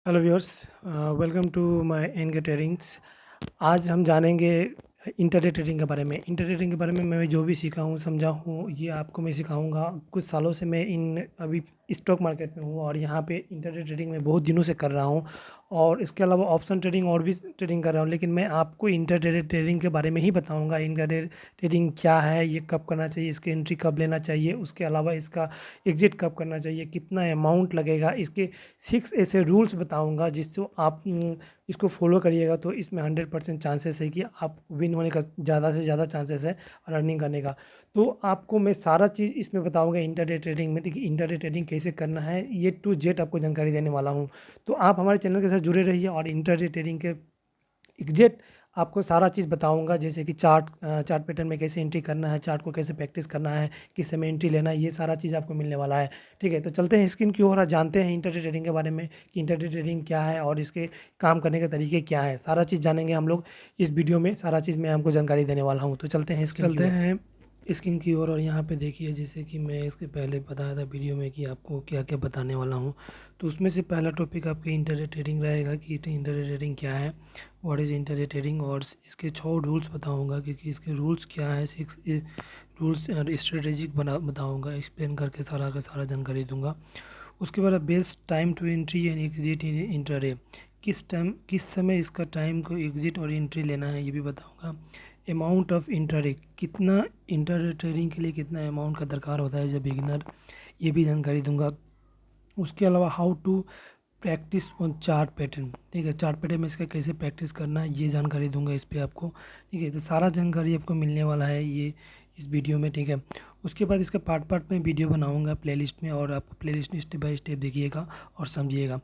Hello viewers, welcome to my NK tradings. आज हम जानेंगे इंटरडे ट्रेडिंग के बारे में। इंटरडे ट्रेडिंग के बारे में मैं जो भी सीखा हूँ, समझा हूँ, ये आपको मैं सिखाऊंगा। कुछ सालों से मैं अभी स्टॉक मार्केट में हूँ और यहाँ पे इंटरडे ट्रेडिंग में बहुत दिनों से कर रहा हूँ और इसके अलावा ऑप्शन ट्रेडिंग और भी ट्रेडिंग कर रहा हूँ। लेकिन मैं आपको इंटरडे ट्रेडिंग के बारे में ही बताऊँगा। इंटरडे ट्रेडिंग क्या है, ये कब करना चाहिए, इसकी एंट्री कब लेना चाहिए, उसके अलावा इसका एग्जिट कब करना चाहिए, कितना अमाउंट लगेगा, इसके 6 ऐसे रूल्स बताऊंगा जिससे आप इसको फॉलो करिएगा तो इसमें 100% चांसेस है कि आप विन होने का ज़्यादा से ज़्यादा चांसेस है अर्निंग करने का। तो आपको मैं सारा चीज़ इसमें बताऊंगा इंटरडे ट्रेडिंग में। देखिए इंटरडे ट्रेडिंग कैसे करना है, ये टू जेड आपको जानकारी देने वाला हूँ। तो आप हमारे चैनल के साथ जुड़े रहिए और इंटरडे ट्रेडिंग के एग्जैक्ट आपको सारा चीज़ बताऊंगा, जैसे कि चार्ट पैटर्न में कैसे एंट्री करना है, चार्ट को कैसे प्रैक्टिस करना है, किस समय एंट्री लेना है, ये सारा चीज़ आपको मिलने वाला है। ठीक है, तो चलते हैं स्क्रीन की ओर और जानते हैं इंटरडे ट्रेडिंग के बारे में कि इंटरडे ट्रेडिंग क्या है और इसके काम करने के तरीके क्या है। सारा चीज़ जानेंगे हम लोग इस वीडियो में, सारा चीज़ मैं आपको जानकारी देने वाला हूँ। तो चलते हैं स्क्रीन की ओर और यहाँ पे देखिए, जैसे कि मैं इसके पहले बताया था वीडियो में कि आपको क्या क्या बताने वाला हूँ। तो उसमें से पहला टॉपिक आपके इंटरडे ट्रेडिंग रहेगा कि इंटरडे ट्रेडिंग क्या है, व्हाट इज़ इंटरडे ट्रेडिंग, और इसके 6 रूल्स बताऊंगा क्योंकि इसके रूल्स क्या है, 6 रूल्स और स्ट्रेटेजिक बताऊंगा, एक्सप्लेन करके सारा का सारा जानकारी दूंगा। उसके बाद best time to entry and exit in intraday, किस समय इसका टाइम को एग्जिट और एंट्री लेना है ये भी बताऊंगा। अमाउंट ऑफ इंटरडे, कितना इंटरडे ट्रेडिंग के लिए कितना अमाउंट का दरकार होता है एज ए बिगिनर, ये भी जानकारी दूंगा। उसके अलावा how to practice on chart pattern, ठीक है, चार्ट पैटर्न में इसका कैसे प्रैक्टिस करना है ये जानकारी दूंगा इस पे आपको। ठीक है, तो सारा जानकारी आपको मिलने वाला है ये इस वीडियो में। ठीक है, उसके बाद इसका पार्ट पार्ट में वीडियो बनाऊंगा प्लेलिस्ट में और आपको प्लेलिस्ट स्टेप बाय स्टेप देखिएगा और समझिएगा।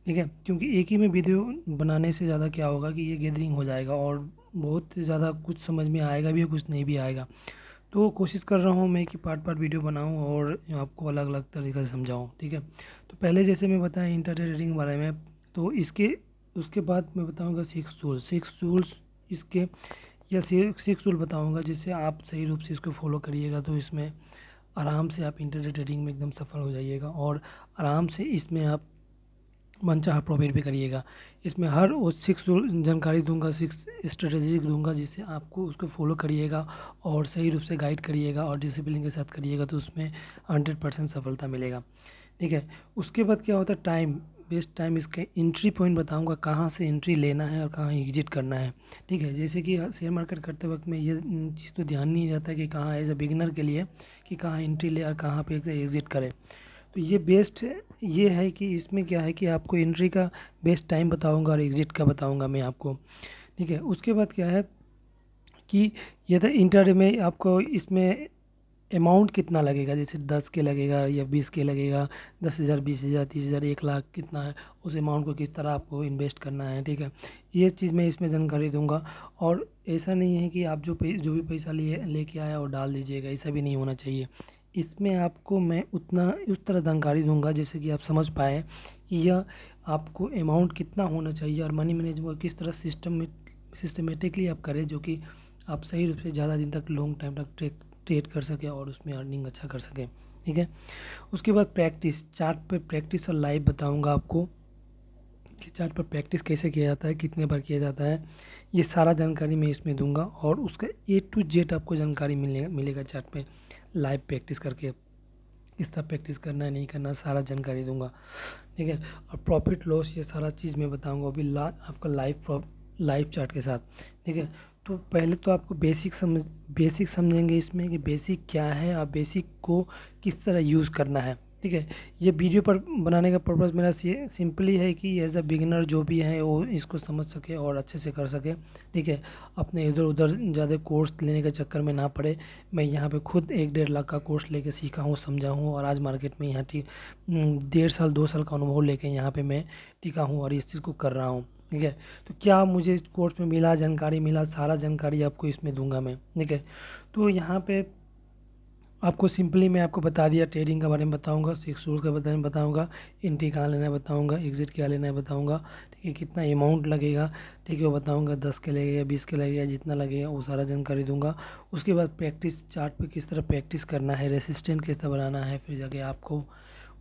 ठीक है, क्योंकि एक ही में वीडियो बनाने से ज़्यादा क्या होगा कि ये गैदरिंग हो जाएगा और बहुत ज़्यादा कुछ समझ में आएगा भी, कुछ नहीं भी आएगा। तो कोशिश कर रहा हूँ मैं कि पार्ट पार्ट वीडियो बनाऊँ और आपको अलग अलग तरीक़े से समझाऊँ। ठीक है, तो पहले जैसे मैं बताया इंटरडे ट्रेडिंग के बारे में, तो इसके उसके बाद मैं बताऊँगा 6 रूल्स इसके, या 6 रूल बताऊँगा जिससे आप सही रूप से इसको फॉलो करिएगा तो इसमें आराम से आप इंटरडे ट्रेडिंग में एकदम सफल हो जाइएगा और आराम से इसमें आप मनचाहा प्रॉफिट भी करिएगा। इसमें हर वो 6 जानकारी दूंगा, 6 स्ट्रेटेजी दूंगा जिससे आपको उसको फॉलो करिएगा और सही रूप से गाइड करिएगा और डिसिप्लिन के साथ करिएगा तो उसमें 100% सफलता मिलेगा। ठीक है, उसके बाद क्या होता है टाइम, बेस्ट टाइम, इसके एंट्री पॉइंट बताऊंगा, कहाँ से एंट्री लेना है और कहाँ एग्जिट करना है। ठीक है, जैसे कि शेयर मार्केट करते वक्त में ये चीज़ तो ध्यान नहीं रहता कि कहाँ एज ए बिगिनर के लिए कि कहाँ एंट्री ले और कहाँ पे एग्जिट करें। तो ये बेस्ट ये है कि इसमें क्या है कि आपको एंट्री का बेस्ट टाइम बताऊंगा और एग्ज़िट का बताऊंगा मैं आपको। ठीक है, उसके बाद क्या है कि यदि इंटर में आपको इसमें अमाउंट कितना लगेगा, जैसे 10 के लगेगा या 20 के लगेगा, 10,000, 20,000, 30,000, 1 लाख कितना है, उस अमाउंट को किस तरह आपको इन्वेस्ट करना है। ठीक है, ये चीज़ मैं इसमें जानकारी दूंगा। और ऐसा नहीं है कि आप जो भी पैसा लिए लेके आया और डाल दीजिएगा, ऐसा भी नहीं होना चाहिए। इसमें आपको मैं उतना उस तरह जानकारी दूंगा जैसे कि आप समझ पाए कि यह आपको अमाउंट कितना होना चाहिए और मनी मैनेजमेंट किस तरह सिस्टमेटिकली आप करें जो कि आप सही रूप से ज़्यादा दिन तक लॉन्ग टाइम तक ट्रेड कर सकें और उसमें अर्निंग अच्छा कर सकें। ठीक है, उसके बाद प्रैक्टिस, चार्ट पर प्रैक्टिस और लाइव बताऊंगा आपको कि चार्ट पर प्रैक्टिस कैसे किया जाता है, कितने बार किया जाता है, ये सारा जानकारी मैं इसमें दूंगा और उसका A to Z आपको जानकारी मिलेगा चार्ट पे लाइव प्रैक्टिस करके, किस तरह प्रैक्टिस करना है नहीं करना सारा जानकारी दूंगा। ठीक है, और प्रॉफिट लॉस ये सारा चीज़ मैं बताऊंगा अभी आपका लाइव चार्ट के साथ। ठीक है, तो पहले तो आपको बेसिक समझेंगे इसमें कि बेसिक क्या है और बेसिक को किस तरह यूज़ करना है। ठीक है, ये वीडियो पर बनाने का पर्पज़ मेरा सिंपली है कि एज अ बिगिनर जो भी है वो इसको समझ सके और अच्छे से कर सके। ठीक है, अपने इधर उधर ज़्यादा कोर्स लेने के चक्कर में ना पड़े। मैं यहाँ पे खुद 1-1.5 लाख का कोर्स लेके सीखा हूँ, समझा हूँ और आज मार्केट में यहाँ 1.5 साल 2 साल का अनुभव लेके यहाँ पे मैं टिका हूँ और इस चीज़ को कर रहा हूँ। ठीक है, तो क्या मुझे इस कोर्स में मिला, जानकारी मिला, सारा जानकारी आपको इसमें दूंगा मैं। ठीक है, तो यहाँ पे आपको सिंपली मैं आपको बता दिया, ट्रेडिंग के बारे में बताऊंगा, 6 रूल के बारे में बताऊंगा, एंट्री कहाँ लेना है बताऊंगा, एग्जिट क्या लेना है बताऊंगा। ठीक है, कितना अमाउंट लगेगा, ठीक है वो बताऊंगा, 10 के लगेगा, 20 के लगेगा, जितना लगेगा वो सारा जानकारी दूंगा। उसके बाद प्रैक्टिस, चार्ट पे किस तरह प्रैक्टिस करना है, रेसिस्टेंट किस तरह बनाना है, फिर जाके आपको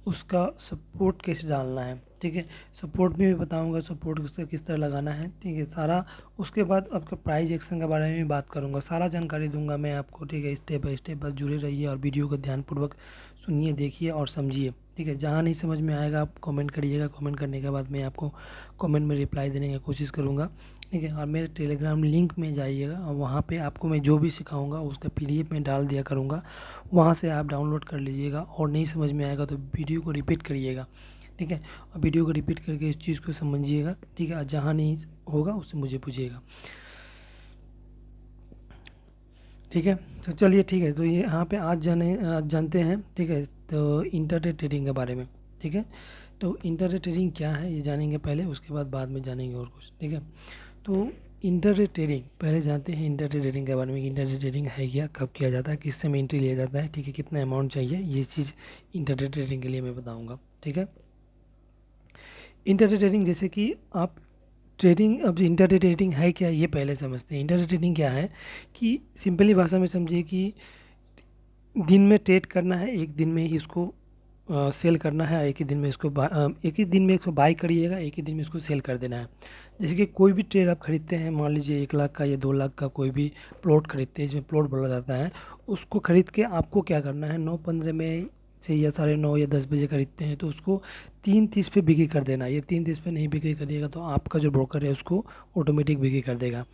उसका सपोर्ट कैसे डालना है, ठीक है। सपोर्ट में भी बताऊंगा सपोर्ट किस तरह लगाना है, ठीक है सारा। उसके बाद आपका प्राइस एक्शन के बारे में भी बात करूंगा, सारा जानकारी दूंगा मैं आपको, ठीक है। स्टेप बाय स्टेप बस जुड़े रहिए और वीडियो को ध्यानपूर्वक सुनिए, देखिए और समझिए, ठीक है। जहाँ नहीं समझ में आएगा आप कमेंट करिएगा, कमेंट करने के बाद मैं आपको कमेंट में रिप्लाई देने की कोशिश करूँगा, ठीक है। और मेरे टेलीग्राम लिंक में जाइएगा और वहाँ पे आपको मैं जो भी सिखाऊंगा उसका PDF में डाल दिया करूँगा, वहाँ से आप डाउनलोड कर लीजिएगा। और नहीं समझ में आएगा तो वीडियो को रिपीट करिएगा, ठीक है। और वीडियो को रिपीट करके इस चीज़ को समझिएगा, ठीक है। जहाँ नहीं होगा उससे मुझे पूछिएगा, ठीक है। तो चलिए ठीक है, तो ये यहाँ पे आज जानते हैं, ठीक है। तो इंटरडे ट्रेडिंग के बारे में, ठीक है। तो इंटरडे ट्रेडिंग क्या है ये जानेंगे पहले, उसके बाद में जानेंगे और कुछ, ठीक है। तो इंटरडे ट्रेडिंग पहले जानते हैं इंटरडे ट्रेडिंग के बारे में। इंटरडे ट्रेडिंग है क्या, कब किया जाता है, किस समय एंट्री लिया जाता है, ठीक है, कितना अमाउंट चाहिए, ये चीज़ इंटरडे ट्रेडिंग के लिए मैं बताऊँगा, ठीक है। इंटरडे ट्रेडिंग जैसे कि आप ट्रेडिंग, अब इंटरडे ट्रेडिंग है क्या ये पहले समझते हैं। इंटरडे ट्रेडिंग क्या है कि सिंपली भाषा में समझिए कि दिन में ट्रेड करना है, एक दिन में ही इसको सेल करना है, एक ही दिन में इसको एक ही दिन में इसको बाई करिएगा, एक ही दिन में इसको सेल कर देना है। जैसे कि कोई भी ट्रेड आप खरीदते हैं, मान लीजिए 1 लाख का या 2 लाख का कोई भी प्लॉट खरीदते हैं, इसमें प्लॉट बोला जाता है, उसको खरीद के आपको क्या करना है, 9:15 में से या 9:30 या 10 बजे खरीदते हैं तो उसको 3:30 पे बिक्री कर देना है। ये 3:30 पे नहीं बिक्री करिएगा तो आपका जो ब्रोकर है उसको ऑटोमेटिक बिक्री कर देगा।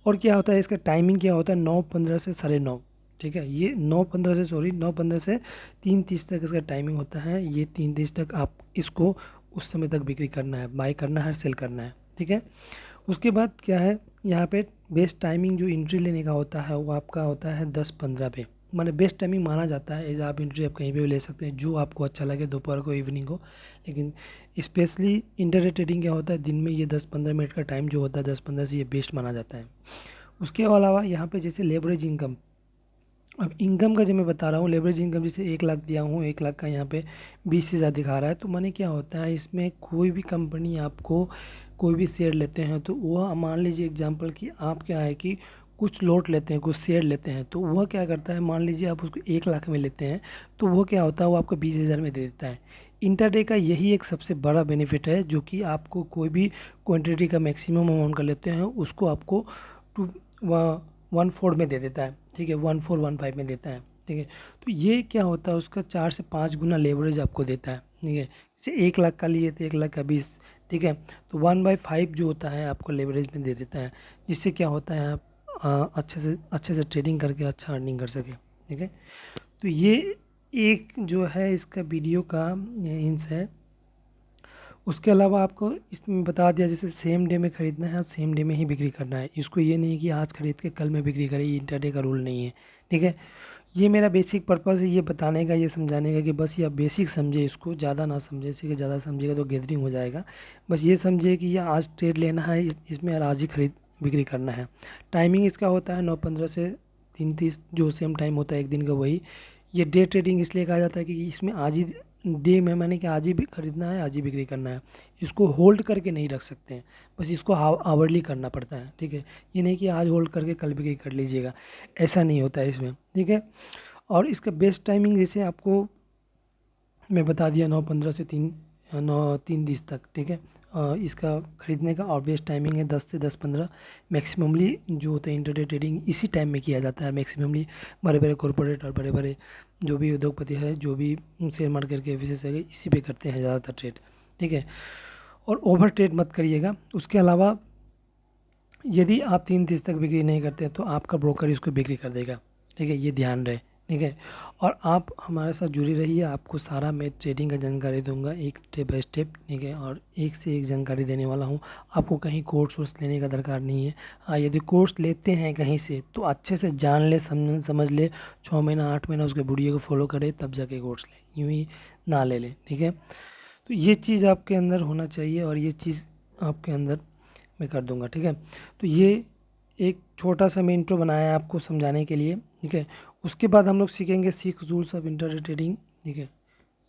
और क्या होता है इसका टाइमिंग क्या होता है, 9:15 से 9:30, ठीक है। ये 9:15 से 3:30 तक इसका टाइमिंग होता है। ये 3:30 तक आप इसको उस समय तक बिक्री करना है, बाई करना है, सेल करना है, ठीक है। उसके बाद क्या है, यहाँ पे बेस्ट टाइमिंग जो एंट्री लेने का होता है वो आपका होता है 10:15 पे, माने बेस्ट टाइमिंग माना जाता है। एज आप एंट्री आप कहीं पे भी ले सकते हैं जो आपको अच्छा लगे, दोपहर को, इवनिंग को। लेकिन स्पेशली इंटरडे ट्रेडिंग क्या होता है, दिन में ये 10-15 मिनट का टाइम जो होता है 10-15 से ये बेस्ट माना जाता है। उसके अलावा यहाँ पे जैसे लेवरेज इनकम, अब इनकम का जो मैं बता रहा हूँ, लेवरेज इनकम जैसे 1 लाख दिया हूँ, 1 लाख का यहाँ पे 20 से ज़्यादा दिखा रहा है, तो माने क्या होता है इसमें कोई भी कंपनी आपको कोई भी शेयर लेते हैं तो वह, मान लीजिए एग्जांपल कि आप क्या है कि कुछ लॉट लेते हैं, कुछ शेयर लेते हैं, तो वह क्या करता है, मान लीजिए आप उसको 1 लाख में लेते हैं तो वो क्या होता है, वो आपको 20,000 में दे देता है। इंटरडे का यही एक सबसे बड़ा बेनिफिट है, जो कि आपको कोई भी क्वान्टिटी का मैक्सिमम अमाउंट का लेते हैं उसको आपको टू 1/4 में दे देता है, ठीक है, 1/4-1/5 में देता है, ठीक है। तो ये क्या होता है, उसका 4 से 5 गुना लेवरेज आपको देता है, ठीक है। जैसे 1 लाख का लिए तो 1 लाख का 20, ठीक है, तो 1/5 जो होता है आपको लेवरेज में दे देता है, जिससे क्या होता है आप अच्छे से ट्रेडिंग करके अच्छा अर्निंग कर सके, ठीक है। तो ये एक जो है इसका वीडियो का हिंस है। उसके अलावा आपको इसमें बता दिया जैसे सेम डे में ख़रीदना है, सेम डे में ही बिक्री करना है। इसको ये नहीं कि आज खरीद के कल में बिक्री करें, ये इंटरडे का रूल नहीं है, ठीक है। ये मेरा बेसिक पर्पज़ है ये बताने का, ये समझाने का कि बस ये आप बेसिक समझे, इसको ज़्यादा ना समझे, इसी के ज़्यादा समझेगा तो गैदरिंग हो जाएगा। बस ये समझे कि ये आज ट्रेड लेना है, इसमें आज ही खरीद बिक्री करना है। टाइमिंग इसका होता है 9:15 से 3:30, जो सेम टाइम होता है एक दिन का वही। ये डे ट्रेडिंग इसलिए कहा जाता है कि इसमें आज ही डे में, मैंने कि आज ही भी खरीदना है, आज ही बिक्री करना है। इसको होल्ड करके नहीं रख सकते हैं, बस इसको आवरली करना पड़ता है, ठीक है। ये नहीं कि आज होल्ड करके कल बिक्री कर लीजिएगा, ऐसा नहीं होता है इसमें, ठीक है। और इसका बेस्ट टाइमिंग जैसे आपको मैं बता दिया 9:15 से 3:30 तक, ठीक है। इसका ख़रीदने का और बेस्ट टाइमिंग है 10 से 10:15। मैक्सिममली जो होता है इंटरडे ट्रेडिंग इसी टाइम में किया जाता है। मैक्सिममली बड़े बड़े कॉरपोरेट और बड़े बड़े जो भी उद्योगपति है, जो भी शेयर मार्केट के विशेषज्ञ, इसी पे करते हैं ज़्यादातर ट्रेड, ठीक है। और ओवर ट्रेड मत करिएगा। उसके अलावा यदि आप 3:30 तक बिक्री नहीं करते तो आपका ब्रोकर इसको बिक्री कर देगा, ठीक है, ये ध्यान रहे, ठीक है। और आप हमारे साथ जुड़ी रहिए, आपको सारा मैं ट्रेडिंग का जानकारी दूंगा एक स्टेप बाय स्टेप, ठीक है। और एक से एक जानकारी देने वाला हूँ, आपको कहीं कोर्स वोर्स लेने का दरकार नहीं है। हाँ, यदि कोर्स लेते हैं कहीं से तो अच्छे से जान ले, समझ ले, 6 महीना 8 महीना उसके वीडियो को फॉलो करे तब जाके कोर्स ले, यूँ ही ना ले ले, ठीक है। तो ये चीज़ आपके अंदर होना चाहिए और ये चीज़ आपके अंदर मैं कर दूंगा, ठीक है। तो ये एक छोटा सा मैं इंट्रो बनाया है आपको समझाने के लिए, ठीक है। उसके बाद हम लोग सीखेंगे 6 रूल्स ऑफ इंटरडे ट्रेडिंग, ठीक है।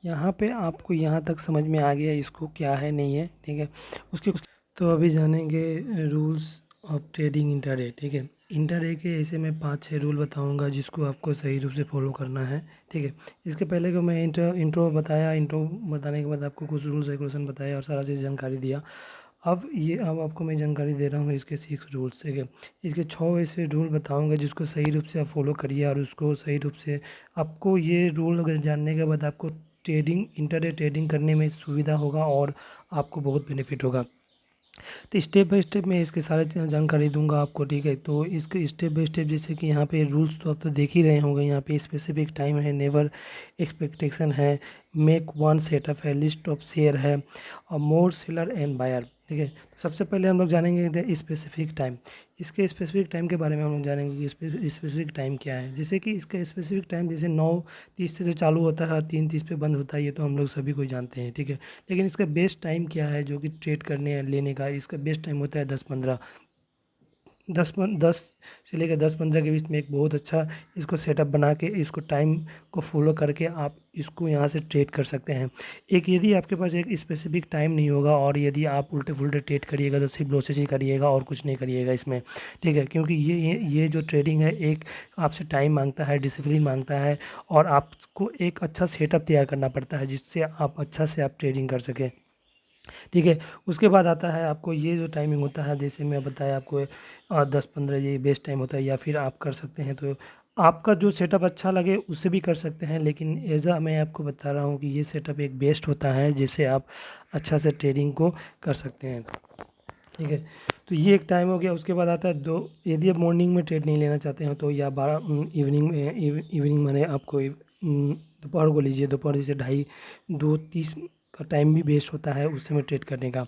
यहाँ पे आपको यहाँ तक समझ में आ गया इसको क्या है नहीं है, ठीक है। उसके तो अभी जानेंगे रूल्स ऑफ ट्रेडिंग इंटरडे। ठीक है, इंटरडे के ऐसे मैं 5-6 रूल बताऊंगा जिसको आपको सही रूप से फॉलो करना है। ठीक है, इसके पहले को मैं इंट्रो बताया, इंट्रो बताने के बाद आपको कुछ रूल्स रेगुलेशन बताया और सारा चीज़ जानकारी दिया। अब आपको मैं जानकारी दे रहा हूँ इसके 6 रूल्स। ठीक है, इसके 6 ऐसे रूल बताऊंगा जिसको सही रूप से आप फॉलो करिए और उसको सही रूप से आपको ये रूल अगर जानने के बाद आपको ट्रेडिंग इंटरडे ट्रेडिंग करने में सुविधा होगा और आपको बहुत बेनिफिट होगा। तो स्टेप बाय स्टेप मैं इसके सारे जानकारी दूंगा आपको। ठीक है, तो इसके स्टेप बाय स्टेप जैसे कि यहाँ पे रूल्स तो आप तो देख ही रहे होंगे। यहाँ पे स्पेसिफिक टाइम है, नेवर एक्सपेक्टेशन है, मेक वन सेटअप है, लिस्ट ऑफ शेयर है और मोर सेलर एंड बायर। ठीक है, तो सबसे पहले हम लोग जानेंगे स्पेसिफिक टाइम। इसके स्पेसिफिक टाइम के बारे में हम लोग जानेंगे कि स्पेसिफिक टाइम क्या है। जैसे कि इसका स्पेसिफिक टाइम जैसे 9:30 से जो चालू होता है और 3:30 पे बंद होता है, ये तो हम लोग सभी को जानते हैं। ठीक है, लेकिन इसका बेस्ट टाइम क्या है जो कि ट्रेड करने या लेने का, इसका बेस्ट टाइम होता है 10-15। 10 से लेकर 10-15 के बीच में एक बहुत अच्छा इसको सेटअप बना के इसको टाइम को फॉलो करके आप इसको यहाँ से ट्रेड कर सकते हैं। एक यदि आपके पास एक स्पेसिफिक टाइम नहीं होगा और यदि आप उल्टे फुल्टे ट्रेड करिएगा तो सिर्फ लॉसेस ही करिएगा और कुछ नहीं करिएगा इसमें। ठीक है, क्योंकि ये जो ट्रेडिंग है एक आपसे टाइम मांगता है, डिसिप्लिन मांगता है और आपको एक अच्छा सेटअप तैयार करना पड़ता है जिससे आप अच्छा से आप ट्रेडिंग कर सकें। ठीक है, उसके बाद आता है आपको ये जो टाइमिंग होता है, जैसे मैं बताया आपको 10-15 ये बेस्ट टाइम होता है, या फिर आप कर सकते हैं तो आपका जो सेटअप अच्छा लगे उससे भी कर सकते हैं। लेकिन एज़ मैं आपको बता रहा हूँ कि ये सेटअप एक बेस्ट होता है जिससे आप अच्छा से ट्रेडिंग को कर सकते हैं। ठीक है, तो ये एक टाइम हो गया। उसके बाद आता है दो, यदि आप मॉर्निंग में ट्रेड नहीं लेना चाहते हो तो या 12 इवनिंग में, इवनिंग माने आपको दोपहर को लीजिए। दोपहर जैसे 2:30 का टाइम भी बेस्ट होता है उस समय ट्रेड करने का।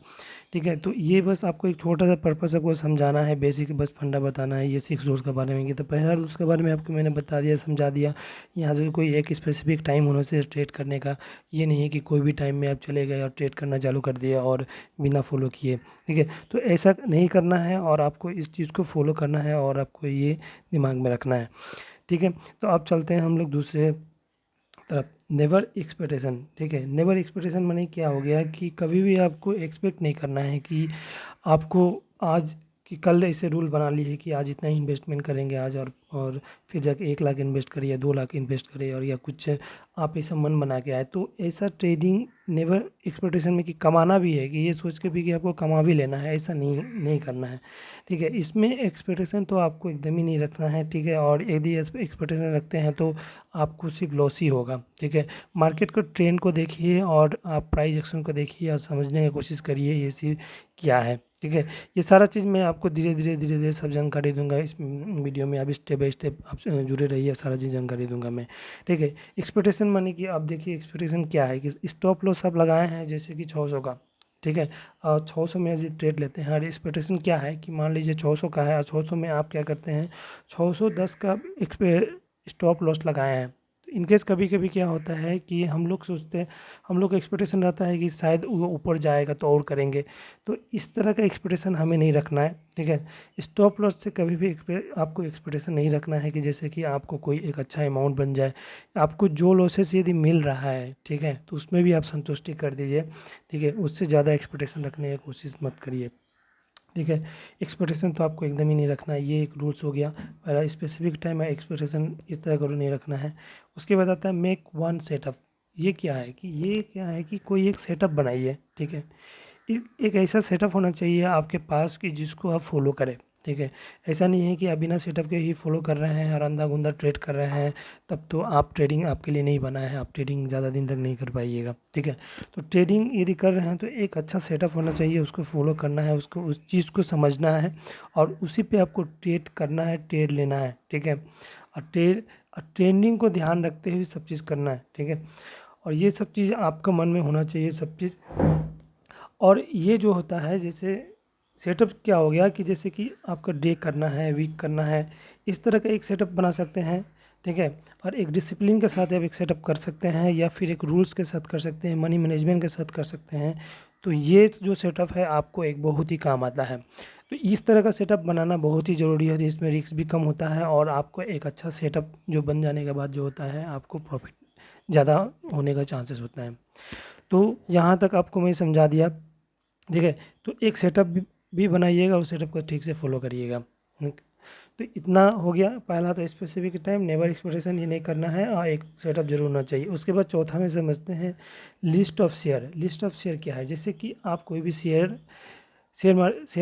ठीक है, तो ये बस आपको एक छोटा सा पर्पस आपको समझाना है, बेसिक बस फंडा बताना है ये 6 रूल्स के बारे में। कि तो पहला रूल्स के बारे में आपको मैंने बता दिया, समझा दिया। यहाँ से कोई एक स्पेसिफिक टाइम होने से ट्रेड करने का, ये नहीं है कि कोई भी टाइम में आप चले गए और ट्रेड करना चालू कर दिया और बिना फॉलो किए। ठीक है, तो ऐसा नहीं करना है और आपको इस चीज़ को फॉलो करना है और आपको ये दिमाग में रखना है। ठीक है, तो अब चलते हैं हम लोग दूसरे तरफ, नेवर एक्सपेक्टेशन। ठीक है, नेवर एक्सपेक्टेशन माने क्या हो गया कि कभी भी आपको एक्सपेक्ट नहीं करना है कि आपको आज कि कल ऐसे रूल बना लिए है कि आज इतना इन्वेस्टमेंट करेंगे आज, और फिर जाके 1 लाख इन्वेस्ट करिए, 2 लाख इन्वेस्ट करिए और या कुछ आप ऐसा मन बना के आए। तो ऐसा ट्रेडिंग नेवर एक्सपेक्टेशन में कि कमाना भी है, कि ये सोच के भी कि आपको कमा भी लेना है, ऐसा नहीं नहीं करना है। ठीक है, इसमें एक्सपेक्टेशन तो आपको एकदम ही नहीं रखना है। ठीक है, और यदि एक्सपेक्टेशन रखते हैं तो आपको सिर्फ लॉस ही होगा। ठीक है, मार्केट को ट्रेंड को देखिए और आप प्राइस एक्शन को देखिए और समझने की कोशिश करिए ये चीज़ क्या है। ठीक है, ये सारा चीज़ मैं आपको धीरे धीरे सब जानकारी दूंगा इस वीडियो में। आप स्टेप बाय स्टेप आप जुड़े रहिए, सारा चीज़ जानकारी दूंगा मैं। ठीक है, एक्सपेक्टेशन माने कि आप देखिए एक्सपेक्टेशन क्या है कि स्टॉप लॉस आप लगाए हैं जैसे कि 600 का। ठीक है, और 600 में यदि ट्रेड लेते हैं और एक्सपेक्टेशन क्या है कि मान लीजिए 600 का है और 600 में आप क्या करते हैं, 610 का स्टॉप लॉस लगाए हैं। इनकेस कभी कभी क्या होता है कि हम लोग सोचते हैं, हम लोग का एक्सपेक्टेशन रहता है कि शायद वो ऊपर जाएगा तो और करेंगे, तो इस तरह का एक्सपेक्टेशन हमें नहीं रखना है। ठीक है, स्टॉप लॉस से कभी भी आपको एक्सपेक्टेशन नहीं रखना है कि जैसे कि आपको कोई एक अच्छा अमाउंट बन जाए। आपको जो लॉसेस यदि मिल रहा है, ठीक है, तो उसमें भी आप संतुष्टि कर दीजिए। ठीक है, उससे ज़्यादा एक्सपेक्टेशन रखने की कोशिश मत करिए। ठीक है, एक्सपेक्टेशन तो आपको एकदम ही नहीं रखना है, ये एक रूल्स हो गया। पहला स्पेसिफिक टाइम है, एक्सपेक्टेशन इस तरह का नहीं रखना है। उसके बाद आता है मेक वन सेटअप। ये क्या है कि कोई एक सेटअप बनाइए। ठीक है, एक ऐसा सेटअप होना चाहिए आपके पास कि जिसको आप फॉलो करें। ठीक है, ऐसा नहीं है कि आप बिना सेटअप के ही फॉलो कर रहे हैं और अंधा-धुंधा ट्रेड कर रहे हैं, तब तो आप ट्रेडिंग आपके लिए नहीं बना है, आप ट्रेडिंग ज़्यादा दिन तक नहीं कर पाइएगा। ठीक है, तो ट्रेडिंग यदि कर रहे हैं तो एक अच्छा सेटअप होना चाहिए, उसको फॉलो करना है, उसको उस चीज़ को समझना है और उसी पे आपको ट्रेड करना है, ट्रेड लेना है। ठीक है, और ट्रेंडिंग को ध्यान रखते हुए सब चीज़ करना है। ठीक है, और ये सब चीज़ आपका मन में होना चाहिए सब चीज़। और ये जो होता है जैसे सेटअप क्या हो गया कि जैसे कि आपका डे करना है, वीक करना है, इस तरह का एक सेटअप बना सकते हैं। ठीक है, और एक डिसिप्लिन के साथ आप एक सेटअप कर सकते हैं या फिर एक रूल्स के साथ कर सकते हैं, मनी मैनेजमेंट के साथ कर सकते हैं। तो ये जो सेटअप है आपको एक बहुत ही काम आता है। तो इस तरह का सेटअप बनाना बहुत ही ज़रूरी है जिसमें रिस्क भी कम होता है और आपको एक अच्छा सेटअप जो बन जाने के बाद जो होता है आपको प्रॉफिट ज़्यादा होने का चांसेस होता है। तो यहाँ तक आपको मैं समझा दिया। ठीक है, तो एक सेटअप भी भी बनाइएगा, उस सेटअप को ठीक से फॉलो करिएगा। तो इतना हो गया। पहला तो स्पेसिफिक टाइम, नेवर एक्सपेक्टेशन, ये नहीं करना है, और एक सेटअप जरूर होना चाहिए। उसके बाद चौथा में समझते हैं list of share. List of share क्या है? जैसे कि आप कोई भी शेयर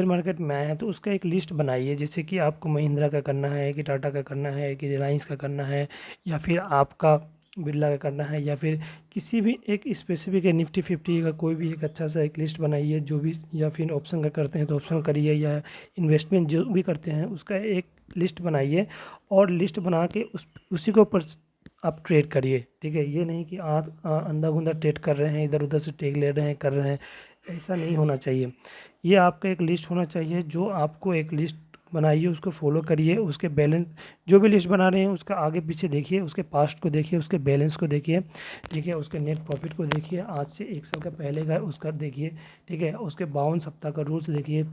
मार्केट में आए हैं तो उसका एक लिस्ट बनाइए। जैसे कि आपको महिंद्रा का करना है, कि टाटा का करना है, कि रिलायंस का करना है, या फिर आपका बिरला का करना है, या फिर किसी भी एक स्पेसिफिक है, निफ्टी 50 का कोई भी एक अच्छा सा एक लिस्ट बनाइए जो भी, या फिर ऑप्शन का करते हैं तो ऑप्शन करिए, या इन्वेस्टमेंट जो भी करते हैं उसका एक लिस्ट बनाइए, और लिस्ट बना के उसी के ऊपर आप ट्रेड करिए। ठीक है, ये नहीं कि आप अंधा-धुंधा ट्रेड कर रहे हैं, इधर उधर से टेक ले रहे हैं, कर रहे हैं, ऐसा नहीं होना चाहिए। ये आपका एक लिस्ट होना चाहिए, जो आपको एक लिस्ट बनाइए, उसको फॉलो करिए, उसके बैलेंस, जो भी लिस्ट बना रहे हैं उसका आगे पीछे देखिए, उसके पास्ट को देखिए, उसके बैलेंस को देखिए, ठीक है, उसके नेट प्रॉफिट को देखिए, आज से 1 साल का पहले का उसका देखिए, ठीक है, उसके 52 सप्ताह का रूल्स देखिए।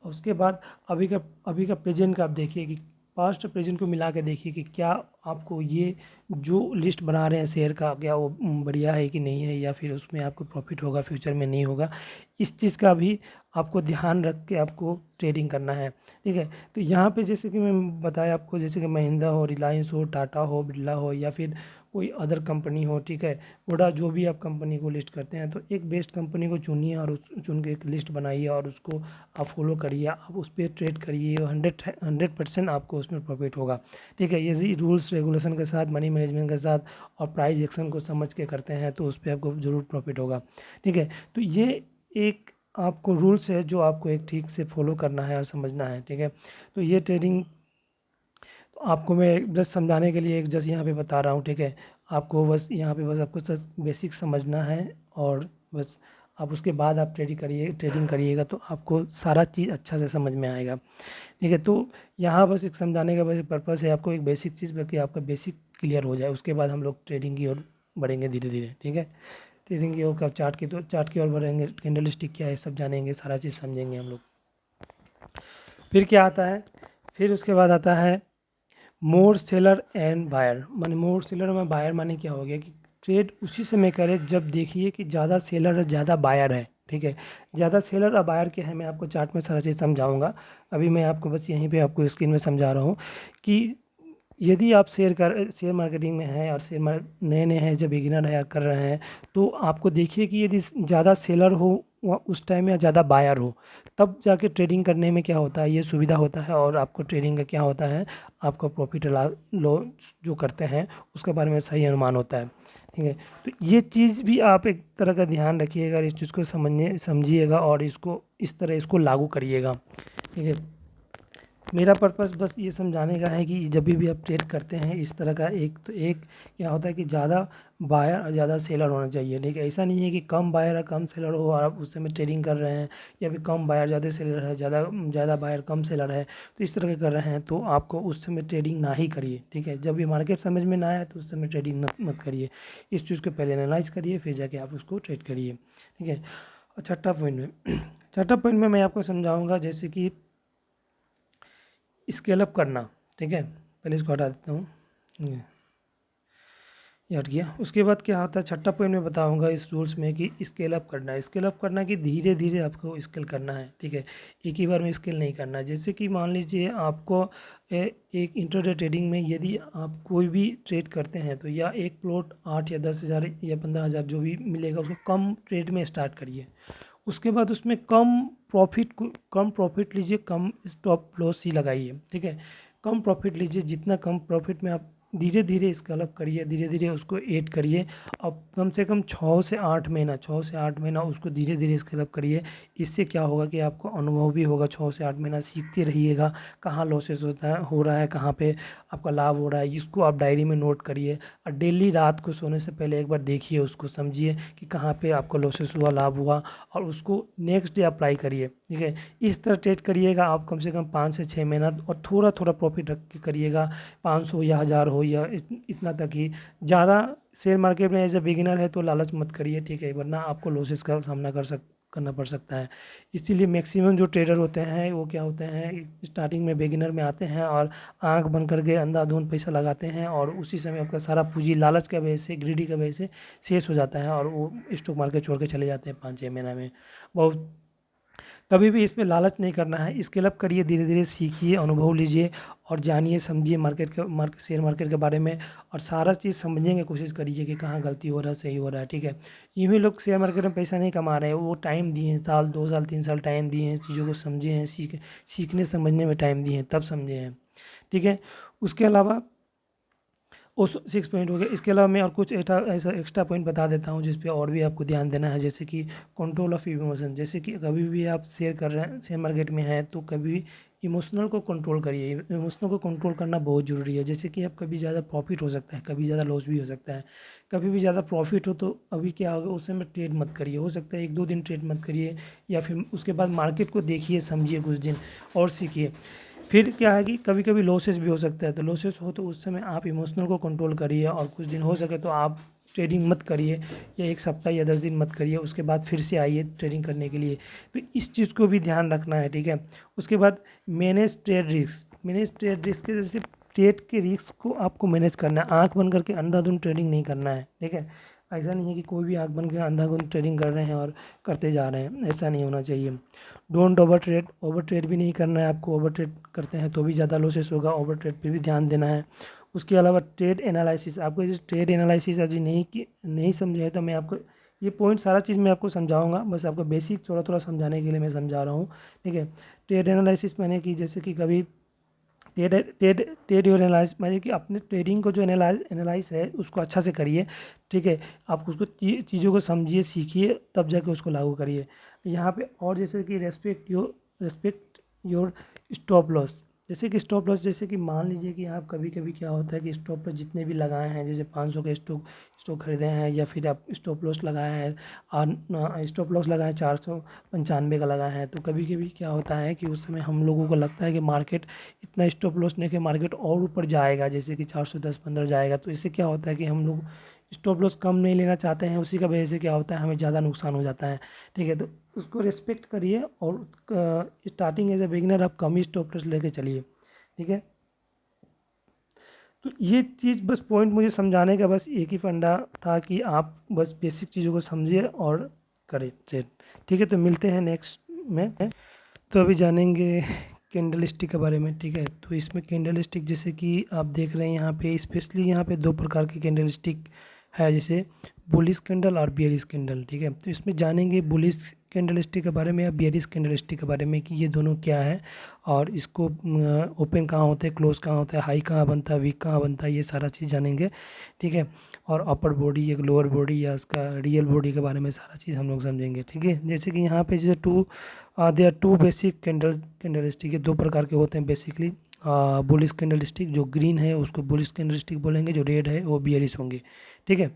उसके बाद अभी का प्रेजेंट का आप देखिए, कि पास्ट प्रेजेंट को मिला के देखिए कि क्या आपको ये जो लिस्ट बना रहे हैं शेयर का, क्या वो बढ़िया है कि नहीं है, या फिर उसमें आपको प्रॉफिट होगा, फ्यूचर में नहीं होगा। इस चीज़ का भी आपको ध्यान रख के आपको ट्रेडिंग करना है। ठीक है, तो यहाँ पे जैसे कि मैं बताया आपको, जैसे कि महिंद्रा हो, रिलायंस हो, टाटा हो, बिरला हो, या फिर कोई अदर कंपनी हो, ठीक है, वोडा, जो भी आप कंपनी को लिस्ट करते हैं, तो एक बेस्ट कंपनी को चुनिए और चुन के एक लिस्ट बनाइए, और उसको आप फॉलो करिए, आप उस पर ट्रेड करिए, 100% आपको उसमें प्रॉफिट होगा। ठीक है, ये रूल्स रेगुलेशन के साथ, मनी मैनेजमेंट के साथ, और प्राइस एक्शन को समझ के करते हैं तो उस पर आपको ज़रूर प्रॉफिट होगा। ठीक है, तो ये एक आपको रूल्स है जो आपको एक ठीक से फॉलो करना है और समझना है। ठीक है, तो ये ट्रेडिंग तो आपको मैं जस्ट समझाने के लिए एक जस्ट यहाँ पे बता रहा हूँ। ठीक है, आपको बस यहाँ पे बस आपको जस्ट बेसिक समझना है, और बस आप उसके बाद आप ट्रेडिंग करिएगा तो आपको सारा चीज़ अच्छा से समझ में आएगा। ठीक है, तो यहाँ बस एक समझाने का बस पर्पस है, आपको एक बेसिक चीज़ कि आपका बेसिक क्लियर हो जाए, उसके बाद हम लोग ट्रेडिंग की ओर बढ़ेंगे धीरे धीरे। ठीक है, ट्रेडिंग की ओर, कब चार्ट की ओर बढ़ेंगे, कैंडल स्टिक क्या है सब जानेंगे, सारा चीज़ समझेंगे हम लोग। फिर क्या आता है, फिर उसके बाद आता है मोर सेलर एंड बायर। माने मोर सेलर में बायर माने क्या हो गया, कि ट्रेड उसी समय करें जब देखिए कि ज़्यादा सेलर है, ज़्यादा बायर है। ठीक है, ज़्यादा सेलर और बायर क्या है, मैं आपको चार्ट में सारा चीज़ समझाऊंगा। अभी मैं आपको बस यहीं पे आपको स्क्रीन में समझा रहा हूँ कि यदि आप शेयर मार्केटिंग में हैं, और नए नए हैं, जब बिगिनर है कर रहे हैं, तो आपको देखिए कि यदि ज़्यादा सेलर हो उस टाइम, या ज़्यादा बायर हो, तब जाके ट्रेडिंग करने में क्या होता है, ये सुविधा होता है, और आपको ट्रेडिंग का क्या होता है, आपका प्रॉफिट लॉस जो करते हैं उसके बारे में सही अनुमान होता है। ठीक है, तो ये चीज़ भी आप एक तरह का ध्यान रखिएगा, और इस चीज़ को समझिएगा, और इसको इस तरह इसको लागू करिएगा। ठीक है, मेरा पर्पस बस ये समझाने का है कि जब भी आप ट्रेड करते हैं इस तरह का, एक क्या होता है कि ज़्यादा बायर और ज़्यादा सेलर होना चाहिए। ठीक है, ऐसा नहीं है कि कम बायर और कम सेलर हो और आप उस समय ट्रेडिंग कर रहे हैं, या फिर कम बायर ज़्यादा सेलर है, ज़्यादा ज़्यादा बायर कम सेलर है, तो इस तरह के कर रहे हैं तो आपको उस समय ट्रेडिंग ना ही करिए। ठीक है, जब ये मार्केट समझ में ना आए तो उस समय ट्रेडिंग मत करिए। इस चीज़ को पहले एनालाइज करिए, फिर जाके आप उसको ट्रेड करिए। ठीक है, और छठा पॉइंट में छठा पॉइंट में मैं आपको समझाऊँगा, जैसे कि स्केल अप करना। ठीक है, पहले इसको हटा देता हूँ, ये हट गया। उसके बाद क्या होता है, छठा पॉइंट में बताऊंगा इस रूल्स में कि स्केल अप करना। स्केल अप करना कि धीरे धीरे आपको स्केल करना है। ठीक है, एक ही बार में स्केल नहीं करना। जैसे कि मान लीजिए आपको एक इंट्राडे ट्रेडिंग में यदि आप कोई भी ट्रेड करते हैं, तो या एक प्लॉट 8 या 10,000 या 15,000 जो भी मिलेगा उसको कम ट्रेड में स्टार्ट करिए। उसके बाद उसमें कम प्रॉफिट लीजिए, कम स्टॉप लॉस ही लगाइए। ठीक है, कम प्रॉफिट लीजिए, जितना कम प्रॉफिट में आप धीरे धीरे स्केल अप करिए, धीरे धीरे उसको ऐड करिए। अब कम से कम 6 से 8 महीना उसको धीरे धीरे स्केल अप करिए। इससे क्या होगा कि आपको अनुभव भी होगा, 6 से 8 महीना सीखते रहिएगा, कहाँ लॉसेस हो रहा है, कहाँ पे आपका लाभ हो रहा है, इसको आप डायरी में नोट करिए, और डेली रात को सोने से पहले एक बार देखिए, उसको समझिए कि कहाँ पे आपको लॉसेस हुआ, लाभ हुआ, और उसको नेक्स्ट डे अप्लाई करिए। ठीक है, इस तरह ट्रेड करिएगा आप कम से कम 5 से 6 महीना, और थोड़ा थोड़ा प्रॉफिट रख के करिएगा, 500 या 1000 हो, या इतना तक ही। ज़्यादा शेयर मार्केट में एज ए बिगिनर है तो लालच मत करिए। ठीक है, वरना आपको लॉसेस का सामना करना पड़ सकता है। इसीलिए मैक्सिमम जो ट्रेडर होते हैं वो क्या होते हैं, स्टार्टिंग में बिगिनर में आते हैं, और आंख बंद करके अंधाधुंध पैसा लगाते हैं, और उसी समय आपका सारा पूंजी लालच की वजह से, ग्रीडी की वजह से शेष हो जाता है, और वो स्टॉक मार्केट छोड़ के चले जाते हैं 5-6 महीना में। बहुत कभी भी इसमें लालच नहीं करना है, स्केल अप करिए, धीरे धीरे सीखिए, अनुभव लीजिए और जानिए समझिए मार्केट शेयर मार्केट के बारे में, और सारा चीज़ समझने की कोशिश करिए कि कहाँ गलती हो रहा है, सही हो रहा है, ठीक है। यूँ ही लोग शेयर मार्केट में पैसा नहीं कमा रहे हैं, वो टाइम दिए हैं, साल 2 साल 3 साल टाइम दिए हैं, चीज़ों को समझे हैं, सीखने समझने में टाइम दिए हैं, तब समझे हैं, ठीक है। उसके अलावा वो 6 पॉइंट हो गया। इसके अलावा मैं और कुछ ऐसा एक्स्ट्रा पॉइंट बता देता हूँ जिस पे और भी आपको ध्यान देना है, जैसे कि कंट्रोल ऑफ इमोशन। जैसे कि कभी भी आप शेयर कर रहे हैं, शेयर मार्केट में हैं, तो कभी इमोशनल को कंट्रोल करिए। इमोशनल को कंट्रोल करना बहुत ज़रूरी है। जैसे कि आप कभी ज़्यादा प्रॉफिट हो सकता है, कभी ज़्यादा लॉस भी हो सकता है। कभी भी ज़्यादा प्रॉफिट हो तो अभी क्या होगा, उस समय ट्रेड मत करिए, हो सकता है 1-2 दिन ट्रेड मत करिए, या फिर उसके बाद मार्केट को देखिए, समझिए कुछ दिन और सीखिए। फिर क्या है कि कभी कभी लॉसेस भी हो सकता है, तो लॉसेस हो तो उस समय आप इमोशनल को कंट्रोल करिए, और कुछ दिन हो सके तो आप ट्रेडिंग मत करिए, या 1 सप्ताह या 10 दिन मत करिए, उसके बाद फिर से आइए ट्रेडिंग करने के लिए। तो इस चीज़ को भी ध्यान रखना है, ठीक है। उसके बाद manage trade risk. Manage trade risk के जैसे ट्रेड के रिस्क को आपको मैनेज करना है, आँख बंद करके अंधाधुंध ट्रेडिंग नहीं करना है, ठीक है। ऐसा नहीं है कि कोई भी आँख बंद के अंधाधुंध ट्रेडिंग कर रहे हैं और करते जा रहे हैं, ऐसा नहीं होना चाहिए। डोंट ओवर ट्रेड भी नहीं करना है आपको। ओवर ट्रेड करते हैं तो भी ज़्यादा लॉसेस होगा, ओवर ट्रेड पे भी ध्यान देना है। उसके अलावा ट्रेड एनालिसिस, आपको जैसे ट्रेड एनालिसिस अभी नहीं समझे है तो मैं आपको ये पॉइंट सारा चीज़ मैं आपको समझाऊंगा, बस आपको बेसिक थोड़ा थोड़ा समझाने के लिए मैं समझा रहा हूँ, ठीक है। ट्रेड एनालिसिस मैंने कि जैसे कि कभी ट्रेड ट्रेड ट्रेड और एनालाइज माने कि अपने ट्रेडिंग को जो एनालाइज है उसको अच्छा से करिए, ठीक है। आप उसको चीज़ों को समझिए, सीखिए, तब जाके उसको लागू करिए यहाँ पे। और जैसे कि रेस्पेक्ट योर स्टॉप लॉस। जैसे कि स्टॉप लॉस, जैसे कि मान लीजिए कि आप कभी कभी क्या होता है कि स्टॉप लॉस जितने भी लगाए हैं, जैसे 500 के स्टॉक खरीदे हैं, या फिर आप स्टॉप लॉस लगाए हैं और स्टॉप लॉस लगाए 495 का लगाए हैं, तो कभी कभी क्या होता है कि उस समय हम लोगों को लगता है कि मार्केट इतना स्टॉप लॉस नहीं कि मार्केट और ऊपर जाएगा, जैसे कि 410-15 जाएगा, तो इससे क्या होता है कि हम लोग स्टॉप लॉस कम नहीं लेना चाहते हैं, उसी का वजह से क्या होता है हमें ज़्यादा नुकसान हो जाता है, ठीक है। तो उसको रिस्पेक्ट करिए, और स्टार्टिंग एज ए बिगिनर आप कम ही स्टॉप लॉस लेके चलिए, ठीक है। तो ये चीज़ बस पॉइंट मुझे समझाने का बस एक ही फंडा था कि आप बस बेसिक चीज़ों को समझिए और करें ट्रेड, ठीक है। तो मिलते हैं नेक्स्ट में। तो अभी जानेंगे कैंडल स्टिक के बारे में, ठीक है। तो इसमें कैंडल स्टिक जैसे कि आप देख रहे हैं यहाँ पे, स्पेशली यहाँ पे 2 प्रकार की कैंडल स्टिक है, जैसे बुलिश कैंडल और बियरिश कैंडल, ठीक है। तो इसमें जानेंगे बुलिश कैंडल स्टिक के बारे में या बियरिश कैंडल स्टिक के बारे में कि ये दोनों क्या है, और इसको ओपन कहाँ होते हैं, क्लोज कहाँ होता है, हाई कहाँ बनता है, वीक कहाँ बनता है, ये सारा चीज़ जानेंगे, ठीक है। और अपर बॉडी एक लोअर बॉडी या इसका रियल बॉडी के बारे में सारा चीज़ हम लोग समझेंगे, ठीक है। जैसे कि यहाँ पे जैसे they are 2 basic candle stick, ये 2 प्रकार के होते हैं बेसिकली। बुलिश कैंडल स्टिक जो ग्रीन है उसको बुलिश कैंडल स्टिक बोलेंगे, जो रेड है वो बियरिश होंगे, ठीक है।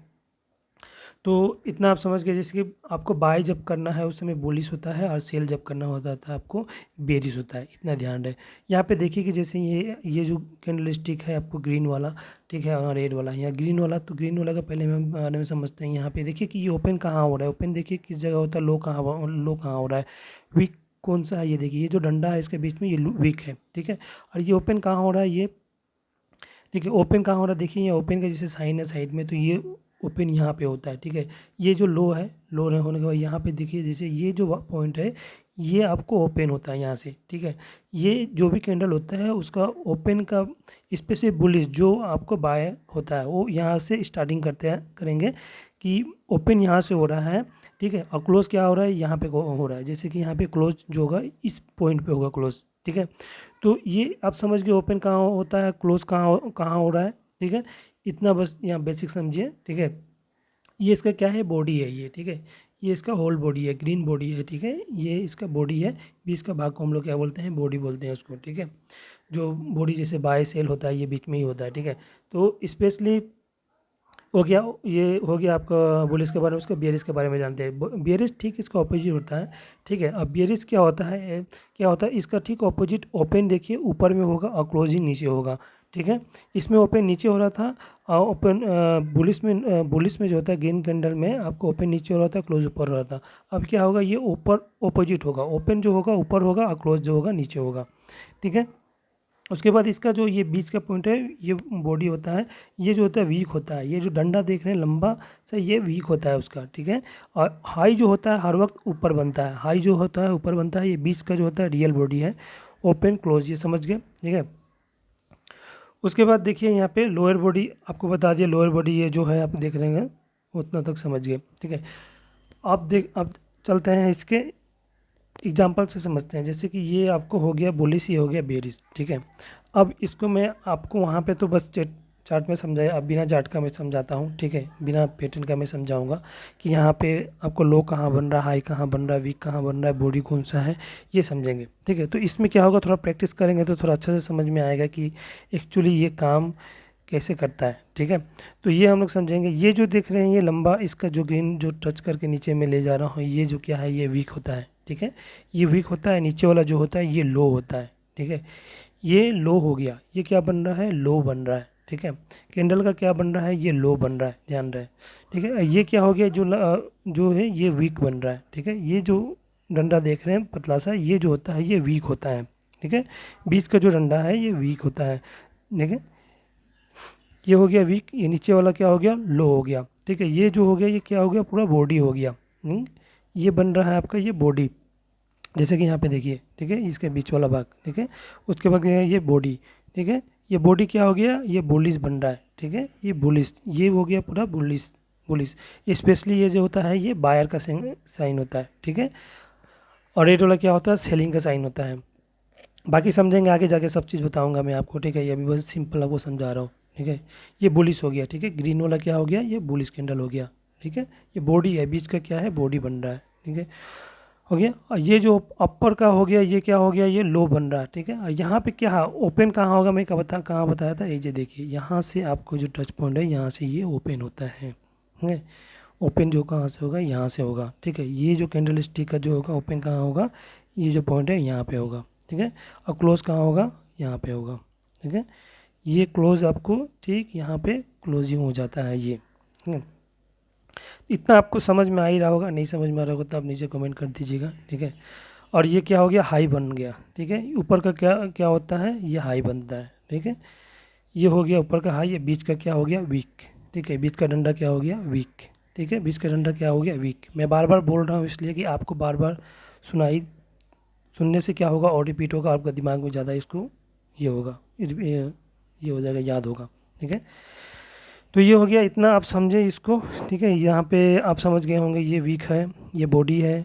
तो इतना आप समझ गए, जैसे कि आपको बाय जब करना है उस समय बुलिश होता है, और सेल जब करना होता था आपको बेरिश होता है, इतना ध्यान रहे। यहाँ पे देखिए कि जैसे ये जो कैंडल स्टिक है आपको ग्रीन वाला, ठीक है, और रेड वाला, यहाँ ग्रीन वाला, तो ग्रीन वाला का पहले हम बारे में समझते हैं। यहाँ पे देखिए कि ये ओपन कहाँ हो रहा है, ओपन देखिए किस जगह होता है, लो कहाँ हो रहा है, वीक कौन सा है, ये देखिए ये जो डंडा है इसके बीच में ये वीक है, ठीक है। और ये ओपन कहाँ हो रहा है, ये देखिए ओपन कहाँ हो रहा है, देखिए ये ओपन का जैसे साइन है साइड में, तो ये ओपन यहाँ पे होता है, ठीक है। ये जो लो है, लो होने के बाद यहाँ पे देखिए जैसे ये जो पॉइंट है ये आपको ओपन होता है यहाँ से, ठीक है। ये जो भी कैंडल होता है उसका ओपन का स्पेशली बुलिश जो आपको बाय होता है वो यहाँ से स्टार्टिंग करेंगे कि ओपन यहाँ से हो रहा है, ठीक है। और क्लोज क्या हो रहा है, यहाँ पे हो रहा है, जैसे कि यहाँ पे क्लोज जो होगा इस पॉइंट पे होगा क्लोज, ठीक है। तो ये आप समझ गए ओपन कहाँ होता है, क्लोज कहाँ हो रहा है, ठीक है। इतना बस यहाँ बेसिक समझिए, ठीक है। ये इसका क्या है, बॉडी है ये, ठीक है। ये इसका होल बॉडी है, ग्रीन बॉडी है, ठीक है। ये इसका बॉडी है, बीच का भाग को हम लोग क्या बोलते हैं, बॉडी बोलते हैं उसको, ठीक है। जो बॉडी जैसे बाय सेल होता है ये बीच में ही होता है, ठीक है। तो स्पेशली हो गया, ये हो गया आपका बुलिश के बारे में। उसका बियरिश के बारे में जानते हैं। बियरिश ठीक इसका ऑपोजिट होता है, ठीक है। अब बियरिश क्या होता है, इसका ठीक ऑपोजिट, ओपन देखिए ऊपर में होगा और क्लोजिंग नीचे होगा, ठीक है। इसमें ओपन नीचे हो रहा था, और ओपन बुलिश में जो होता है ग्रीन कैंडल में आपको ओपन नीचे हो रहा था, क्लोज ऊपर हो रहा था। अब क्या होगा, ये ऊपर ऑपोजिट होगा, ओपन जो होगा ऊपर होगा और क्लोज जो होगा नीचे होगा, ठीक है। उसके बाद इसका जो ये बीच का पॉइंट है, ये बॉडी होता है, ये जो होता है वीक होता है, ये जो डंडा देख रहे हैं लंबा सा, ये वीक होता है उसका, ठीक है। और हाई जो होता है हर वक्त ऊपर बनता है, हाई जो होता है ऊपर बनता है, ये बीच का जो होता है रियल बॉडी है, ओपन क्लोज, ये समझ गए, ठीक है। उसके बाद देखिए यहाँ पे लोअर बॉडी आपको बता दिया, लोअर बॉडी ये जो है आप देख रहे हैं, उतना तक समझ गए, ठीक है। अब चलते हैं इसके एग्जाम्पल से समझते हैं। जैसे कि ये आपको हो गया बुलिस, ये हो गया बेरिस, ठीक है। अब इसको मैं आपको वहाँ पे तो बस चार्ट में समझाया, अब बिना चार्ट का मैं समझाता हूँ, ठीक है, बिना पैटर्न का मैं समझाऊंगा कि यहाँ पे आपको लो कहाँ बन रहा है, हाई कहाँ बन रहा है, वीक कहाँ बन रहा है, बॉडी कौन सा है, ये समझेंगे, ठीक है। तो इसमें क्या होगा, थोड़ा प्रैक्टिस करेंगे तो थोड़ा अच्छे से समझ में आएगा कि एक्चुअली ये काम कैसे करता है, ठीक है। तो ये हम लोग समझेंगे। ये जो देख रहे हैं ये लंबा, इसका जो ग्रीन जो टच करके नीचे में ले जा रहा हूँ, ये जो क्या है, ये वीक होता है, ठीक है। ये वीक होता है, नीचे वाला जो होता है ये लो होता है, ठीक है। ये लो हो गया, ये क्या बन रहा है, लो बन रहा है, ठीक है। कैंडल का क्या बन रहा है, ये लो बन रहा है, ध्यान रहे, ठीक है। ये क्या हो गया, जो है ये वीक बन रहा है, ठीक है। ये जो डंडा देख रहे हैं पतला सा, ये जो होता है ये वीक होता है, ठीक है। बीच का जो डंडा है ये वीक होता है, ठीक है। ये हो गया वीक, ये नीचे वाला क्या हो गया, लो हो गया, ठीक है। ये जो हो गया ये क्या हो गया, पूरा बॉडी हो गया। ये बन रहा है आपका ये बॉडी, जैसे कि यहाँ पे देखिए, ठीक है, इसके बीच वाला भाग, ठीक है। उसके बाद ये बॉडी, ठीक है। ये बॉडी क्या हो गया, ये बुलिस बन रहा है, ठीक है। ये बुलिस, ये हो गया पूरा बुलिस, बुलिस। स्पेशली ये जो होता है ये बायर का साइन होता है, ठीक है। और रेड वाला क्या होता है, सेलिंग का साइन होता है। बाकी समझेंगे आगे जाके, सब चीज़ बताऊंगा मैं आपको, ठीक है। ये अभी बस सिंपल आपको समझा रहा हूँ, ठीक है। ये बुलिस हो गया, ठीक है। ग्रीन वाला क्या हो गया, ये बुलिस कैंडल हो गया, ठीक है। ये बॉडी है, बीच का क्या है, बॉडी बन रहा है, ठीक है, हो गया। और ये जो अपर का हो गया, ये क्या हो गया, ये लो बन रहा है, ठीक है। और यहाँ पे क्या है, ओपन कहाँ होगा, मैं कहाँ बताया था, ये जो देखिए यहाँ से आपको जो टच पॉइंट है यहाँ से ये ओपन होता है, ठीक है। ओपन जो कहाँ से होगा, यहाँ से होगा, ठीक है। ये जो कैंडल स्टिक का जो होगा ओपन कहाँ होगा, ये जो पॉइंट है यहाँ पे होगा, ठीक है। और क्लोज कहाँ होगा, यहाँ पे होगा, ठीक है। ये क्लोज आपको ठीक यहाँ पे क्लोजिंग हो जाता है ये, ठीक है। इतना आपको समझ में आ ही रहा होगा, नहीं समझ में आ रहा होगा तो आप नीचे कमेंट कर दीजिएगा, ठीक है। और ये क्या हो गया, हाई बन गया, ठीक है। ऊपर का क्या क्या होता है, ये हाई बनता है, ठीक है। ये हो गया ऊपर का हाई, ये बीच का क्या हो गया, वीक, ठीक है। बीच का डंडा क्या हो गया, वीक, ठीक है। बीच का डंडा क्या हो गया, वीक। मैं बार बार बोल रहा हूँ इसलिए कि आपको बार बार सुनाई, सुनने से क्या होगा, और रिपीट होगा आपका दिमाग में ज़्यादा, इसको ये होगा, ये हो जाएगा, याद होगा, ठीक है। तो ये हो गया, इतना आप समझे इसको, ठीक है। यहाँ पे आप समझ गए होंगे, ये वीक है, ये बॉडी है,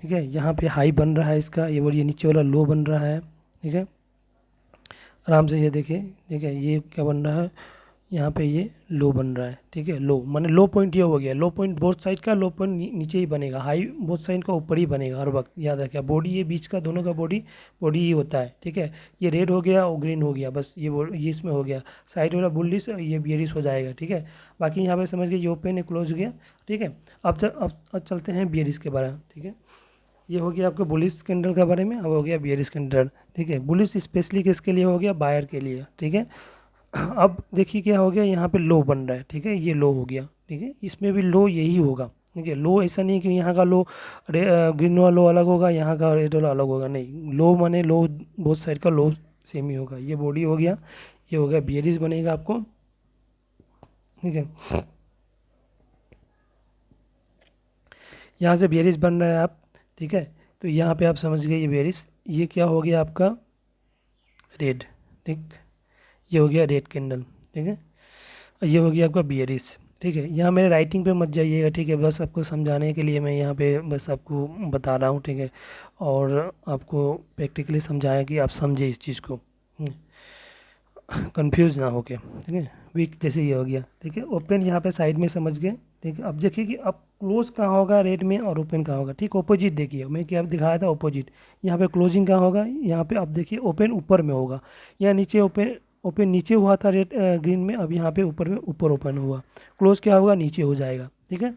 ठीक है। यहाँ पे हाई बन रहा है इसका, ये बोलिए नीचे वाला लो बन रहा है, ठीक है। आराम से ये देखिए, ठीक है। ये क्या बन रहा है, यहाँ पे ये लो बन रहा है, ठीक है। लो माने लो पॉइंट ये हो गया, लो पॉइंट बोथ साइड का, लो पॉइंट नीचे ही बनेगा, हाई बोथ साइड का ऊपर ही बनेगा हर वक्त, याद रखिए। बॉडी ये बीच का दोनों का बॉडी, बॉडी ही होता है, ठीक है। ये रेड हो गया और ग्रीन हो गया, बस ये इसमें हो गया, साइड वाला बुल्लिश, ये बियरिश हो जाएगा, ठीक है। बाकी यहाँ पे समझ गए, ये ओपन है, क्लोज हो गया, ठीक है। अब चलते हैं बियरिश के बारे में, ठीक है। ये हो गया आपका बुलिश कैंडल के बारे में, अब हो गया बियरिश कैंडल, ठीक है। बुलिश स्पेशली किसके लिए हो गया, बायर के लिए, ठीक है। अब देखिए क्या हो गया, यहाँ पे लो बन रहा है, ठीक है। ये लो हो गया, ठीक है। इसमें भी लो यही होगा, ठीक है। लो ऐसा नहीं कि यहाँ का लो ग्रीन वाला लो अलग होगा, यहाँ का रेड वाला अलग होगा, नहीं। लो माने लो, बोथ साइड का लो सेम ही होगा। ये बॉडी हो गया, ये हो गया बियरिश बनेगा आपको, ठीक है। यहाँ से बियरिश बन रहा है आप, ठीक है। तो यहाँ पे आप समझ गए, ये बियरिश, ये क्या हो गया आपका, रेड, ठीक। ये हो गया रेड कैंडल, ठीक है। और ये हो गया आपका बियरिश, ठीक है। यहाँ मेरे राइटिंग पे मत जाइएगा, ठीक है। बस आपको समझाने के लिए मैं यहाँ पे बस आपको बता रहा हूँ, ठीक है। और आपको प्रैक्टिकली समझाया कि आप समझे इस चीज़ को, कंफ्यूज ना होके, ठीक है। वीक जैसे ये हो गया, ठीक है। ओपन यहाँ पे साइड में समझ गए, ठीक है। अब देखिए कि अब क्लोज कहाँ होगा रेड में और ओपन कहाँ होगा, ठीक। ऑपोजिट देखिए, मैं क्या दिखाया था, ऑपोजिट। यहाँ पे क्लोजिंग कहाँ होगा, यहाँ पे अब देखिए ओपन ऊपर में होगा, यहाँ नीचे ओपन, ओपन नीचे हुआ था रेड ग्रीन में, अब यहाँ पे ऊपर में ऊपर ओपन हुआ। क्लोज क्या होगा, नीचे हो जाएगा, ठीक है।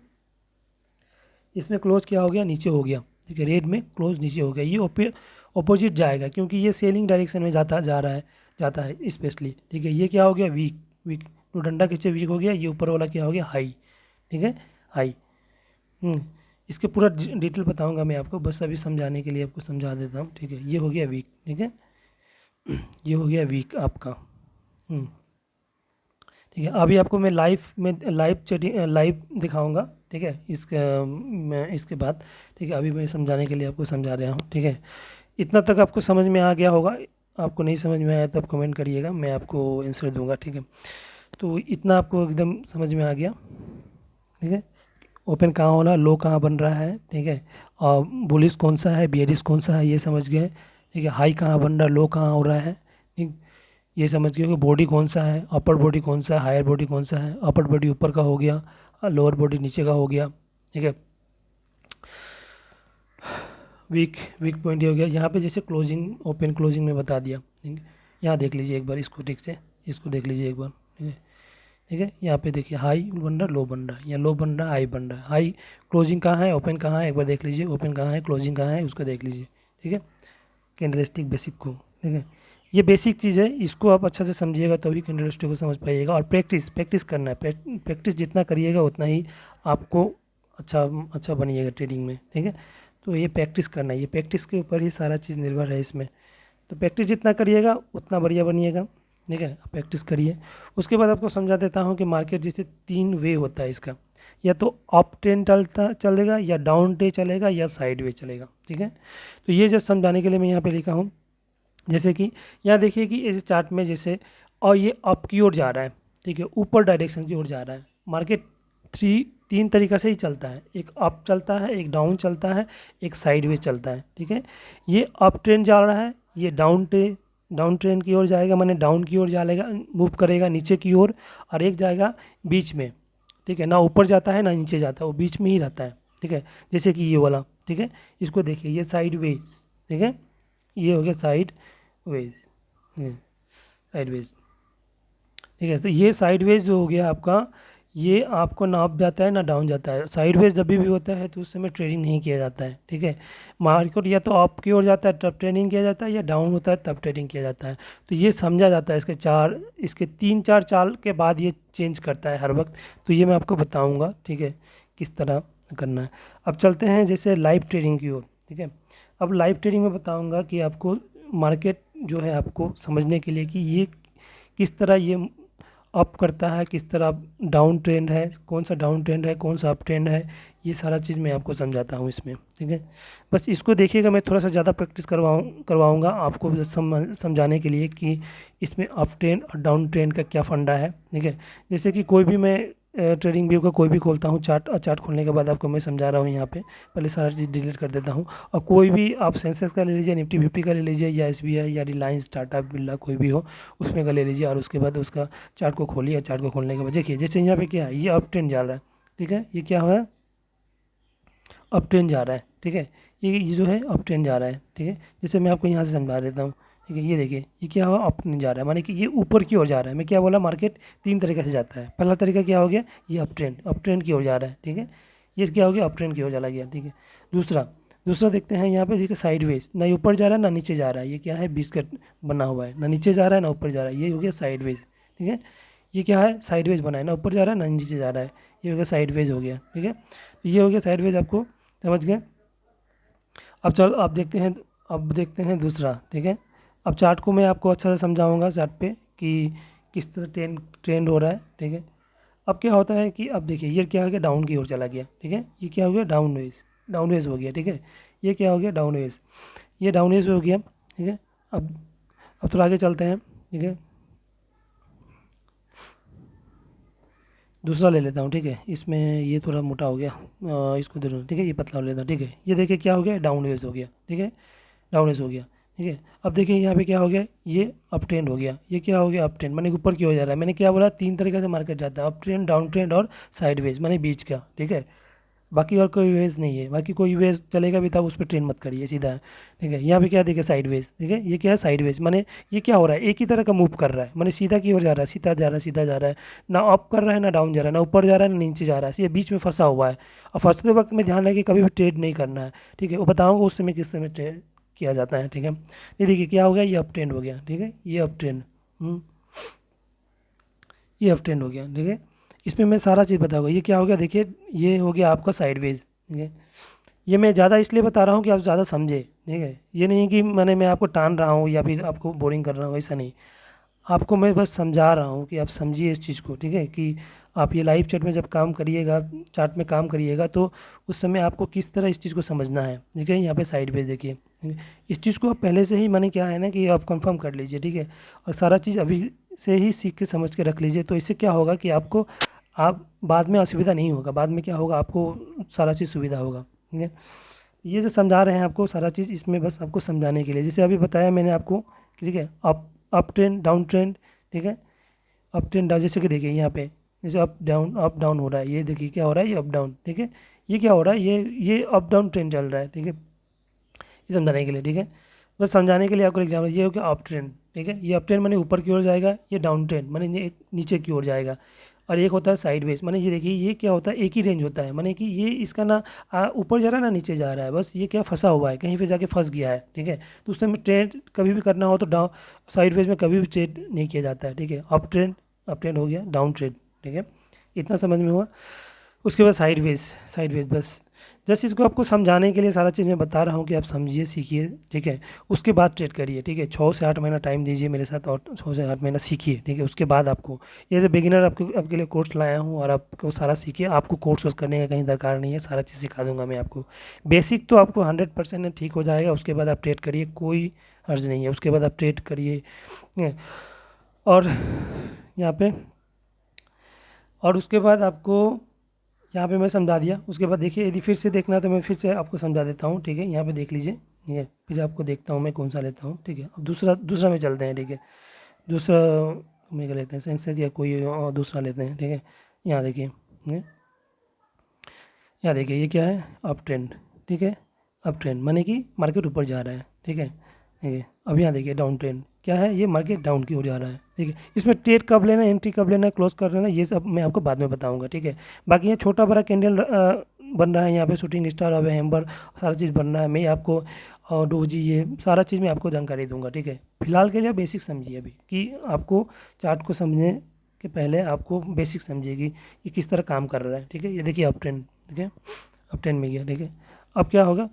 इसमें क्लोज क्या हो गया, नीचे हो गया, ठीक है। रेड में क्लोज नीचे हो गया, ये अपोजिट जाएगा क्योंकि ये सेलिंग डायरेक्शन में जाता है स्पेशली, ठीक है। ये क्या हो गया, वीक, वीक तो डंडा खींचे वीक हो गया। ये ऊपर वाला क्या हो गया, हाई, ठीक है, हाई। इसके पूरा डिटेल बताऊंगा मैं आपको, बस अभी समझाने के लिए आपको समझा देता हूँ, ठीक है। ये हो गया वीक, ठीक है। ये हो गया वीक आपका। ठीक है, अभी आपको मैं लाइव दिखाऊंगा। ठीक है, मैं इसके बाद, ठीक है, अभी मैं समझाने के लिए आपको समझा रहा हूँ। ठीक है, इतना तक आपको समझ में आ गया होगा। आपको नहीं समझ में आया तो आप कमेंट करिएगा, मैं आपको आंसर दूंगा। ठीक है, तो इतना आपको एकदम समझ में आ गया। ठीक है, ओपन कहाँ हो रहा है, लो कहाँ बन रहा है। ठीक है, और बुलिश कौन सा है, बियरिश कौन सा है, ये समझ गए। ठीक है, हाई कहाँ बन रहा है, लो कहाँ हो रहा है। ठीक, ये समझ गए कि बॉडी कौन सा है, अपर बॉडी कौन सा है, हायर बॉडी कौन सा है। अपर बॉडी ऊपर का हो गया, लोअर बॉडी नीचे का हो गया। ठीक है, वीक वीक पॉइंट ये हो गया। यहाँ पे जैसे क्लोजिंग ओपन क्लोजिंग में बता दिया। ठीक है, यहाँ देख लीजिए एक बार इसको ठीक से, इसको देख लीजिए एक बार। ठीक है, ठीक है, यहाँ पे देखिए हाई बन रहा, लो बन रहा है, या लो बन रहा, हाई बन रहा है। हाई क्लोजिंग कहाँ है, ओपन कहाँ है, एक बार देख लीजिए। ओपन कहाँ है, क्लोजिंग कहाँ है, उसको देख लीजिए। ठीक है, कैंडलस्टिक बेसिक को। ठीक है, ये बेसिक चीज़ है, इसको आप अच्छा से समझिएगा तभी कैंडलस्टिक को समझ पाइएगा। और प्रैक्टिस प्रैक्टिस करना है, प्रैक्टिस जितना करिएगा उतना ही आपको अच्छा अच्छा बनिएगा ट्रेडिंग में। ठीक है, तो ये प्रैक्टिस करना है, ये प्रैक्टिस के ऊपर ही सारा चीज़ निर्भर है इसमें। तो प्रैक्टिस जितना करिएगा उतना बढ़िया बनिएगा। ठीक है, प्रैक्टिस करिए। उसके बाद आपको समझा देता हूँ कि मार्केट जैसे 3 वे होता है इसका, या तो अप ट्रेंड चलेगा, या डाउन ट्रेंड चलेगा, या साइड वे चलेगा। ठीक है, तो ये जस्ट समझाने के लिए मैं यहाँ पे लिखा हूँ। जैसे कि यहाँ देखिए कि इस चार्ट में जैसे, और ये अप की ओर जा रहा है। ठीक है, ऊपर डायरेक्शन की ओर जा रहा है। मार्केट 3 तरीक़ा से ही चलता है, एक अप चलता है, एक डाउन चलता है, एक साइडवेज चलता है। ठीक है, ये अप ट्रेंड जा रहा है, ये डाउन ट्रेंड की ओर जाएगा, माने डाउन की ओर जाएगा, मूव करेगा नीचे की ओर। और एक जाएगा बीच में। ठीक है, ना ऊपर जाता है ना नीचे जाता है, वो बीच में ही रहता है। ठीक है, जैसे कि ये वाला। ठीक है, इसको देखिए, ये साइडवेज। ठीक है, ये हो गया साइड वेज, साइडवेज। ठीक है, तो ये साइडवेज जो हो गया आपका, ये आपको ना अप जाता है ना डाउन जाता है। साइडवेज जब भी होता है तो उस समय ट्रेडिंग नहीं किया जाता है। ठीक है, मार्केट या तो अप की ओर जाता है तब ट्रेडिंग किया जाता है, या डाउन होता है तब ट्रेडिंग किया जाता है। तो ये समझा जाता है, इसके 3-4 चाल के बाद ये चेंज करता है हर वक्त। तो ये मैं आपको बताऊँगा। ठीक है, किस तरह करना है। अब चलते हैं जैसे लाइव ट्रेडिंग की ओर। ठीक है, अब लाइव ट्रेडिंग में बताऊँगा कि आपको मार्केट जो है आपको समझने के लिए कि ये किस तरह ये अप करता है, किस तरह डाउन ट्रेंड है, कौन सा डाउन ट्रेंड है, कौन सा अप ट्रेंड है, ये सारा चीज़ मैं आपको समझाता हूँ इसमें। ठीक है, बस इसको देखिएगा, मैं थोड़ा सा ज़्यादा प्रैक्टिस करवाऊँगा आपको समझाने के लिए कि इसमें अप ट्रेंड और डाउन ट्रेंड का क्या फंडा है। ठीक है, जैसे कि कोई भी मैं ट्रेडिंग व्यू का कोई भी खोलता हूँ चार्ट, और चार्ट खोलने के बाद आपको मैं समझा रहा हूँ यहाँ पे, पहले सारी चीज़ डिलीट कर देता हूँ। और कोई भी आप सेंसेक्स का ले लीजिए, निफ्टी 50 का ले लीजिए, या SBI या रिलायंस, टाटा बिरला, कोई भी हो उसमें का ले लीजिए। और उसके बाद उसका चार्ट को खोलिए। चार्ट को खोलने के बाद देखिए, जैसे यहाँ पे क्या है, ये अप ट्रेंड जा रहा है। ठीक है, ये क्या हुआ, अप ट्रेंड जा रहा है। ठीक है, ये जो है अप ट्रेंड जा रहा है। ठीक है, जैसे मैं आपको यहाँ से समझा देता हूँ। ठीक है, ये देखिए, ये क्या हुआ, अप ट्रेंड जा रहा है, माने कि ये ऊपर की ओर जा रहा है। मैं क्या बोला, मार्केट 3 तरीके से जाता है। पहला तरीका क्या हो गया, ये अप ट्रेंड की ओर जा रहा है। ठीक है, ये क्या हो गया, अप ट्रेंड की ओर चला गया। ठीक है, दूसरा दूसरा देखते हैं यहाँ पे, देखिए साइडवेज, ना ऊपर जा रहा है ना नीचे जा रहा है। ये क्या है, बिस्किट बना हुआ है, ना नीचे जा रहा है ना ऊपर जा रहा है, ये हो गया साइडवेज। ठीक है, ये क्या है, साइडवेज बना है, ना ऊपर जा रहा है ना नीचे जा रहा है, ये हो गया साइडवेज हो गया। ठीक है, तो ये हो गया साइडवेज, आपको समझ गए। अब चल अब देखते हैं, अब देखते हैं दूसरा। ठीक है, अब चार्ट को मैं आपको अच्छा से समझाऊंगा चार्ट पे कि किस तरह ट्रेंड हो रहा है। ठीक है, अब क्या होता है कि अब देखिए, ये क्या हो गया, डाउन की ओर चला गया। ठीक है, ये क्या हो गया, डाउनवेज हो गया। ठीक है, ये क्या हो गया, डाउनवेज, ये डाउनवेज हो गया। ठीक है, अब थोड़ा आगे चलते हैं। ठीक है, दूसरा ले लेता हूँ। ठीक है, इसमें ये थोड़ा मोटा हो गया, इसको दे दूँ। ठीक है, ये पतला हो लेता हूँ। ठीक है, ये देखिए क्या हो गया, डाउनवेज हो गया। ठीक है, डाउनवेज हो गया। ठीक है, अब देखिए यहाँ पे क्या हो गया, ये अप ट्रेंड हो गया। ये क्या हो गया, अप ट्रेंड, मैंने ऊपर की हो जा रहा है। मैंने क्या बोला, 3 तरीके से मार्केट जाता है, अप ट्रेंड, डाउन ट्रेंड और साइडवेज, मैंने बीच का। ठीक है, बाकी और कोई वेज नहीं है, बाकी कोई वेज चलेगा भी तब उस पर ट्रेन मत करिए, सीधा है। ठीक है, यहाँ पे क्या देखिए, साइडवेज। ठीक है, ये क्या है, साइडवेज, माने ये क्या हो रहा है, एक ही तरह का मूव कर रहा है, माने सीधा की ओर जा रहा है, सीधा जा रहा है, सीधा जा रहा है, ना अप कर रहा है ना डाउन जा रहा है, ना ऊपर जा रहा है ना नीचे जा रहा है, ये बीच में फंसा हुआ है। और फंसते वक्त में ध्यान रखिए, कभी भी ट्रेड नहीं करना है। ठीक है, वो बताऊँगा उस समय किस समय ट्रेड किया जाता है। ठीक है, ये देखिए क्या हो गया, ये अप ट्रेंड हो गया। ठीक है, ये अप ट्रेंड, ये अप ट्रेंड हो गया। ठीक है, इसमें मैं सारा चीज़ बताऊंगा। ये क्या हो गया, देखिए, ये हो गया आपका साइडवेज। ठीक है, ये मैं ज़्यादा इसलिए बता रहा हूँ कि आप ज़्यादा समझे, ठीक है। ये नहीं कि मैं आपको टान रहा हूँ या फिर आपको बोरिंग कर रहा हूँ, ऐसा नहीं। आपको मैं बस समझा रहा हूँ कि आप समझिए इस चीज़ को, ठीक है। कि आप ये लाइव चैट में जब काम करिएगा, चार्ट में काम करिएगा, तो उस समय आपको किस तरह इस चीज़ को समझना है, ठीक है। यहाँ पे साइड पे देखिए, ठीक है? इस चीज़ को आप पहले से ही, माने क्या है ना, कि आप कंफर्म कर लीजिए, ठीक है। और सारा चीज़ अभी से ही सीख के समझ के रख लीजिए, तो इससे क्या होगा कि आपको, आप बाद में असुविधा नहीं होगा, बाद में क्या होगा, आपको सारा चीज़ सुविधा होगा, ठीक है। ये जो समझा रहे हैं आपको सारा चीज़, इसमें बस आपको समझाने के लिए, जैसे अभी बताया मैंने आपको, ठीक है। अप ट्रेंड, डाउन ट्रेंड, ठीक है। अप ट्रेंड डाउन, जैसे कि देखिए यहाँ पे, जैसे अप डाउन हो रहा है, ये देखिए क्या हो रहा है, ये अप डाउन, ठीक है। ये क्या हो रहा है, ये अप डाउन ट्रेंड चल रहा है, ठीक है। ये समझाने के लिए, ठीक है। बस समझाने के लिए आपको एग्जाम्पल ये हो कि अप ट्रेंड, ठीक है। ये अप ट्रेंड माने ऊपर की ओर जाएगा, ये डाउन ट्रेंड माने ये नीचे की ओर जाएगा। और एक होता है साइडवेज, माने ये देखिए, ये क्या होता है, एक ही रेंज होता है, माने कि ये इसका ना ऊपर जा रहा है ना नीचे जा रहा है, बस ये क्या फंसा हुआ है, कहीं पे जाके फंस गया है, ठीक है। तो उस समय ट्रेंड कभी भी करना हो तो डाउन, साइडवेज में कभी भी ट्रेड नहीं किया जाता है, ठीक है। अप ट्रेंड हो गया, डाउन ट्रेंड, ठीक है। इतना समझ में हुआ। उसके बाद साइडवेज, साइडवेज बस जस्ट इसको आपको समझाने के लिए सारा चीज़ मैं बता रहा हूँ कि आप समझिए, सीखिए, ठीक है। उसके बाद ट्रेड करिए, ठीक है। 6 से 8 महीना टाइम दीजिए मेरे साथ, और 6 से 8 महीना सीखिए, ठीक है। उसके बाद आपको, ये जो बिगिनर आपके लिए कोर्स लाया हूँ, और आपको सारा सीखिए, आपको कोर्स वोर्स करने का कहीं दरकार नहीं है, सारा चीज़ सिखा दूंगा मैं आपको। बेसिक तो आपको 100% ठीक हो जाएगा, उसके बाद आप ट्रेड करिए, कोई हर्ज नहीं है, उसके बाद आप ट्रेड करिए, ठीक है। और यहाँ पे, और उसके बाद आपको, यहाँ पे मैं समझा दिया। उसके बाद देखिए, यदि फिर से देखना है तो मैं फिर से आपको समझा देता हूँ, ठीक है। यहाँ पे देख लीजिए, ये फिर आपको देखता हूँ मैं कौन सा लेता हूँ, ठीक है। अब दूसरा दूसरा में चलते हैं, ठीक है। दूसरा में क्या लेते हैं, सेंसेक्स या कोई और दूसरा लेते हैं, ठीक है। यहाँ देखिए, यहाँ देखिए, ये क्या है, अप ट्रेंड, ठीक है। अप ट्रेंड माने कि मार्केट ऊपर जा रहा है, ठीक है, ठीक है। अब यहाँ देखिए, डाउन ट्रेंड क्या है, ये मार्केट डाउन की ओर जा रहा है, ठीक है। इसमें ट्रेड कब लेना, एंट्री कब लेना, क्लोज कर लेना, ये सब मैं आपको बाद में बताऊंगा, ठीक है। बाकी ये छोटा बड़ा कैंडल बन रहा है, यहाँ पे शूटिंग स्टार और हैम्बर, सारा चीज़ बन रहा है, मैं आपको, और डोजी, ये सारा चीज़ मैं आपको जानकारी दूंगा, ठीक है। फिलहाल के लिए बेसिक समझिए अभी, कि आपको चार्ट को समझने के पहले आपको बेसिक समझिए कि ये किस तरह काम कर रहा है, ठीक है। ये देखिए अप ट्रेंड, ठीक है, अप ट्रेंड में गया, ठीक है। अब क्या होगा,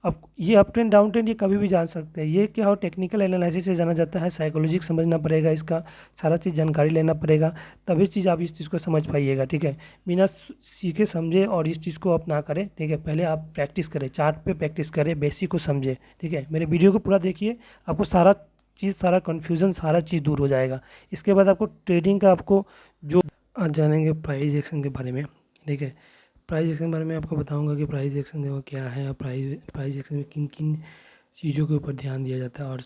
अब ये अप ट्रेंड डाउन ट्रेंड ये कभी भी जान सकते हैं, ये क्या हो, टेक्निकल एनालिसिस से जाना जाता है, साइकोलॉजिक समझना पड़ेगा, इसका सारा चीज़ जानकारी लेना पड़ेगा, तभी चीज़ आप इस चीज़ को समझ पाइएगा, ठीक है। बिना सीखे समझे और इस चीज़ को आप ना करें, ठीक है। पहले आप प्रैक्टिस करें, चार्ट पे प्रैक्टिस करें, बेसिक को समझे, ठीक है। मेरे वीडियो को पूरा देखिए, आपको सारा चीज़, सारा कन्फ्यूज़न, सारा चीज़ दूर हो जाएगा। इसके बाद आपको ट्रेडिंग का, आपको जो, आज जानेंगे प्राइस एक्शन के बारे में, ठीक है। प्राइस एक्शन के बारे में आपको बताऊंगा कि प्राइस एक्शन जो क्या है, और प्राइस एक्शन में किन किन चीज़ों के ऊपर ध्यान दिया जाता है। और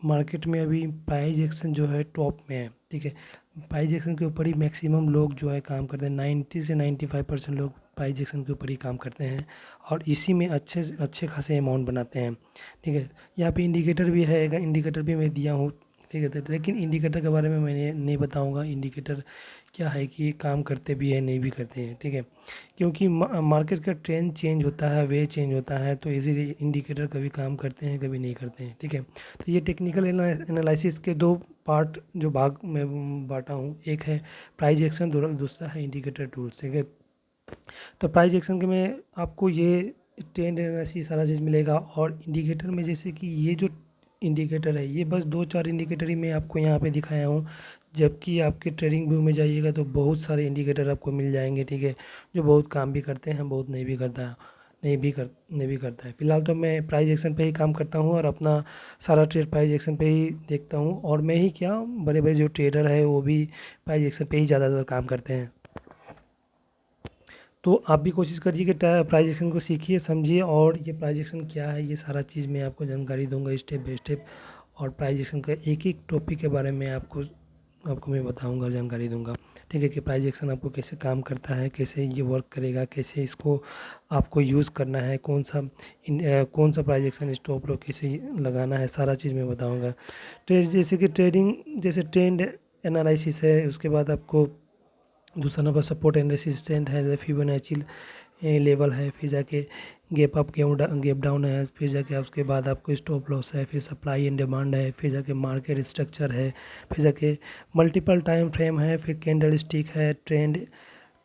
मार्केट में अभी प्राइस एक्शन जो है टॉप में है, ठीक है। प्राइस एक्शन के ऊपर ही मैक्सिमम लोग जो है काम करते हैं, 90 से 95% लोग प्राइस एक्शन के ऊपर ही काम करते हैं, और इसी में अच्छे से अच्छे खासे अमाउंट बनाते हैं, ठीक है। यहाँ पे इंडिकेटर भी है, इंडिकेटर भी मैं दिया हूँ, ठीक है। तो लेकिन इंडिकेटर के बारे में मैंने नहीं बताऊँगा, इंडिकेटर क्या है कि काम करते भी है, नहीं भी करते हैं, ठीक है। क्योंकि मार्केट का ट्रेंड चेंज होता है, वे चेंज होता है, तो इसीलिए इंडिकेटर कभी काम करते हैं, कभी नहीं करते हैं, ठीक है। तो ये टेक्निकल एनालिसिस के दो पार्ट, जो भाग में बांटा हूँ, एक है प्राइस एक्शन, दूसरा है इंडिकेटर टूल्स, ठीक है। तो प्राइस एक्शन के में आपको ये ट्रेंड एनालिसिस सारा चीज़ मिलेगा, और इंडिकेटर में जैसे कि ये जो इंडिकेटर है, ये बस 2-4 इंडिकेटर ही मैं आपको यहाँ पे दिखाया हूँ, जबकि आपके ट्रेडिंग व्यू में जाइएगा तो बहुत सारे इंडिकेटर आपको मिल जाएंगे, ठीक है। जो बहुत काम भी करते हैं, बहुत नहीं भी करता है, नहीं भी करता है। फिलहाल तो मैं प्राइस एक्शन पे ही काम करता हूँ, और अपना सारा ट्रेड प्राइस एक्शन पे ही देखता हूँ, और मैं ही क्या, बड़े बड़े जो ट्रेडर है वो भी प्राइस एक्शन पे ही ज़्यादातर काम करते हैं। तो आप भी कोशिश करिए कि प्राइस एक्शन को सीखिए, समझिए, और ये प्राइस एक्शन क्या है, ये सारा चीज़ मैं आपको जानकारी दूंगा स्टेप बाय स्टेप, और प्राइस एक्शन का एक एक टॉपिक के बारे में आपको आपको मैं बताऊंगा, जानकारी दूंगा, ठीक है। कि प्राइस एक्शन आपको कैसे काम करता है, कैसे ये वर्क करेगा, कैसे इसको आपको यूज़ करना है, कौन सा प्राइस एक्शन स्टॉप लॉस कैसे लगाना है, सारा चीज़ मैं बताऊँगा। ट्रेड, जैसे कि ट्रेडिंग, जैसे ट्रेंड एनालिसिस है, उसके बाद आपको दूसरा नंबर सपोर्ट एंड रेसिस्टेंट है, जैसे फिबोनाची लेवल है, फिर जाके गैप अप गैप डाउन है, फिर जाके उसके बाद आपको स्टॉप लॉस है, फिर सप्लाई एंड डिमांड है, फिर जाके मार्केट स्ट्रक्चर है, फिर जाके मल्टीपल टाइम फ्रेम है, फिर कैंडल स्टिक है,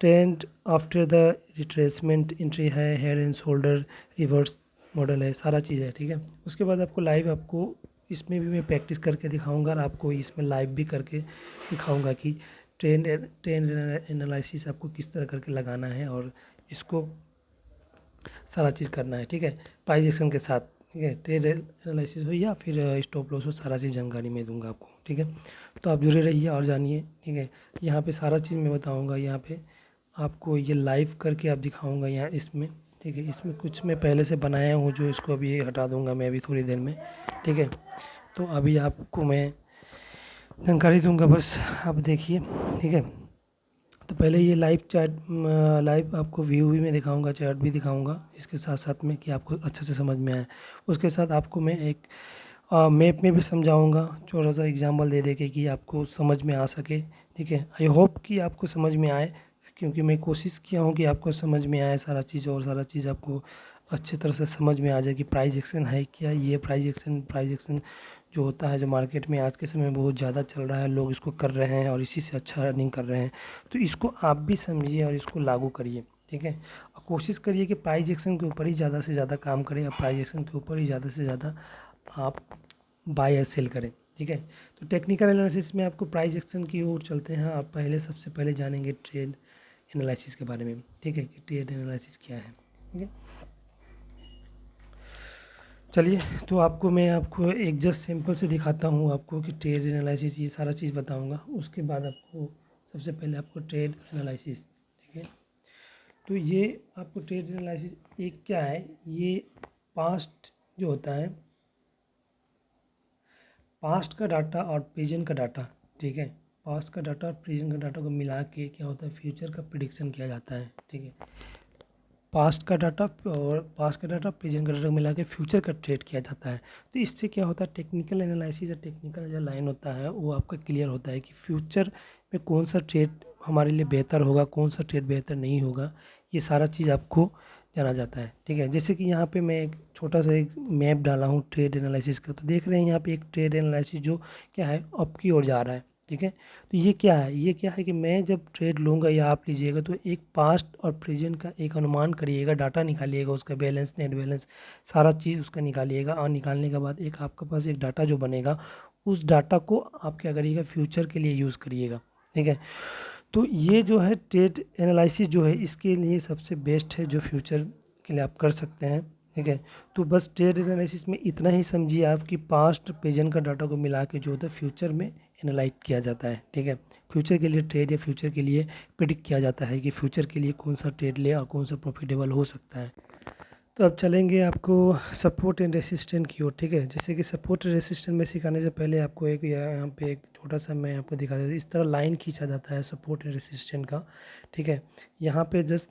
trend after the retracement entry है, head and shoulder reverse model है, सारा चीज़ है, ठीक है। उसके बाद आपको लाइव, आपको इसमें भी मैं प्रैक्टिस करके दिखाऊंगा और आपको इसमें लाइव भी करके दिखाऊंगा कि ट्रेंड एनालिसिस आपको किस तरह करके लगाना है और इसको सारा चीज़ करना है, ठीक है, प्राइस एक्शन के साथ, ठीक है। ट्रेड एनालिसिस हो या फिर स्टॉप लॉस हो, सारा चीज़ जानकारी मैं दूंगा आपको, ठीक है। तो आप जुड़े रहिए और जानिए, ठीक है। यहाँ पे सारा चीज़ मैं बताऊंगा, यहाँ पे आपको ये लाइव करके आप दिखाऊंगा यहाँ इसमें, ठीक है। इसमें कुछ मैं पहले से बनाया हूँ जो इसको अभी हटा दूंगा मैं अभी थोड़ी देर में, ठीक है। तो अभी आपको मैं जानकारी दूंगा, बस आप देखिए, ठीक है। तो पहले ये लाइव चार्ट, लाइव आपको व्यू भी मैं दिखाऊंगा, चार्ट भी दिखाऊंगा इसके साथ साथ में कि आपको अच्छे से समझ में आए। उसके साथ आपको मैं एक मैप में भी समझाऊंगा, छोटा सा एग्जांपल दे के कि आपको समझ में आ सके, ठीक है। आई होप कि आपको समझ में आए, क्योंकि मैं कोशिश किया हूँ कि आपको समझ में आए सारा चीज़, और सारा चीज़ आपको अच्छी तरह से समझ में आ जाए कि प्राइस एक्शन है क्या, ये प्राइस एक्शन जो होता है, जो मार्केट में आज के समय में बहुत ज़्यादा चल रहा है, लोग इसको कर रहे हैं और इसी से अच्छा अर्निंग कर रहे हैं। तो इसको आप भी समझिए और इसको लागू करिए, ठीक है। और कोशिश करिए कि प्राइस एक्शन के ऊपर ही ज़्यादा से ज़्यादा काम करें, और प्राइस एक्शन के ऊपर ही ज़्यादा से ज़्यादा आप बाय या सेल करें, ठीक है। तो टेक्निकल एनालिसिस में आपको प्राइस एक्शन की ओर चलते हैं। आप पहले सबसे पहले जानेंगे ट्रेड एनालिसिस के बारे में, ठीक है, कि ट्रेड एनालिसिस क्या है, ठीक है। चलिए, तो मैं आपको एक जस्ट सिंपल से दिखाता हूँ आपको कि ट्रेड एनालिसिस, ये सारा चीज़ बताऊँगा। उसके बाद आपको सबसे पहले आपको ट्रेड एनालिसिस, ठीक है। तो ये आपको ट्रेड एनालिसिस एक क्या है, ये पास्ट जो होता है, पास्ट का डाटा और प्रेजेंट का डाटा, ठीक है, पास्ट का डाटा और प्रेजेंट का डाटा को मिला के क्या होता है, फ्यूचर का प्रिडिक्शन किया जाता है, ठीक है। पास्ट का डाटा प्रेजेंट का डाटा मिला के फ्यूचर का ट्रेड किया जाता है। तो इससे क्या होता है, टेक्निकल एनालिसिस या टेक्निकल जो लाइन होता है वो आपका क्लियर होता है कि फ्यूचर में कौन सा ट्रेड हमारे लिए बेहतर होगा, कौन सा ट्रेड बेहतर नहीं होगा, ये सारा चीज़ आपको जाना जाता है, ठीक है। जैसे कि यहाँ पे मैं एक छोटा सा एक मैप डाला हूँ ट्रेड एनालिसिस का, तो देख रहे हैं यहाँ पे एक ट्रेड एनालिसिस जो क्या है, अप की ओर जा रहा है, ठीक है। तो ये क्या है कि मैं जब ट्रेड लूँगा या आप लीजिएगा तो एक पास्ट और प्रेजेंट का एक अनुमान करिएगा, डाटा निकालिएगा, उसका बैलेंस, नेट बैलेंस, सारा चीज़ उसका निकालिएगा, और निकालने के बाद एक आपके पास एक डाटा जो बनेगा, उस डाटा को आप क्या करिएगा, फ्यूचर के लिए यूज़ करिएगा, ठीक है। तो ये जो है ट्रेड एनालिसिस जो है, इसके लिए सबसे बेस्ट है जो फ्यूचर के लिए आप कर सकते हैं, ठीक है। तो बस ट्रेड एनालिसिस में इतना ही समझिए आप कि पास्ट प्रेजेंट का डाटा को मिला के जो होता है फ्यूचर में एनालाइज किया जाता है, ठीक है। फ्यूचर के लिए ट्रेड या फ्यूचर के लिए प्रिडिक्ट किया जाता है कि फ्यूचर के लिए कौन सा ट्रेड ले और कौन सा प्रॉफिटेबल हो सकता है। तो अब चलेंगे आपको सपोर्ट एंड रेसिस्टेंट की ओर, ठीक है। जैसे कि सपोर्ट रेसिस्टेंट में सिखाने से पहले आपको एक यहाँ पे एक छोटा सा मैं आपको दिखा देता हूँ, इस तरह लाइन खींचा जाता है सपोर्ट एंड रेसिस्टेंट का, ठीक है। यहाँ पे जस्ट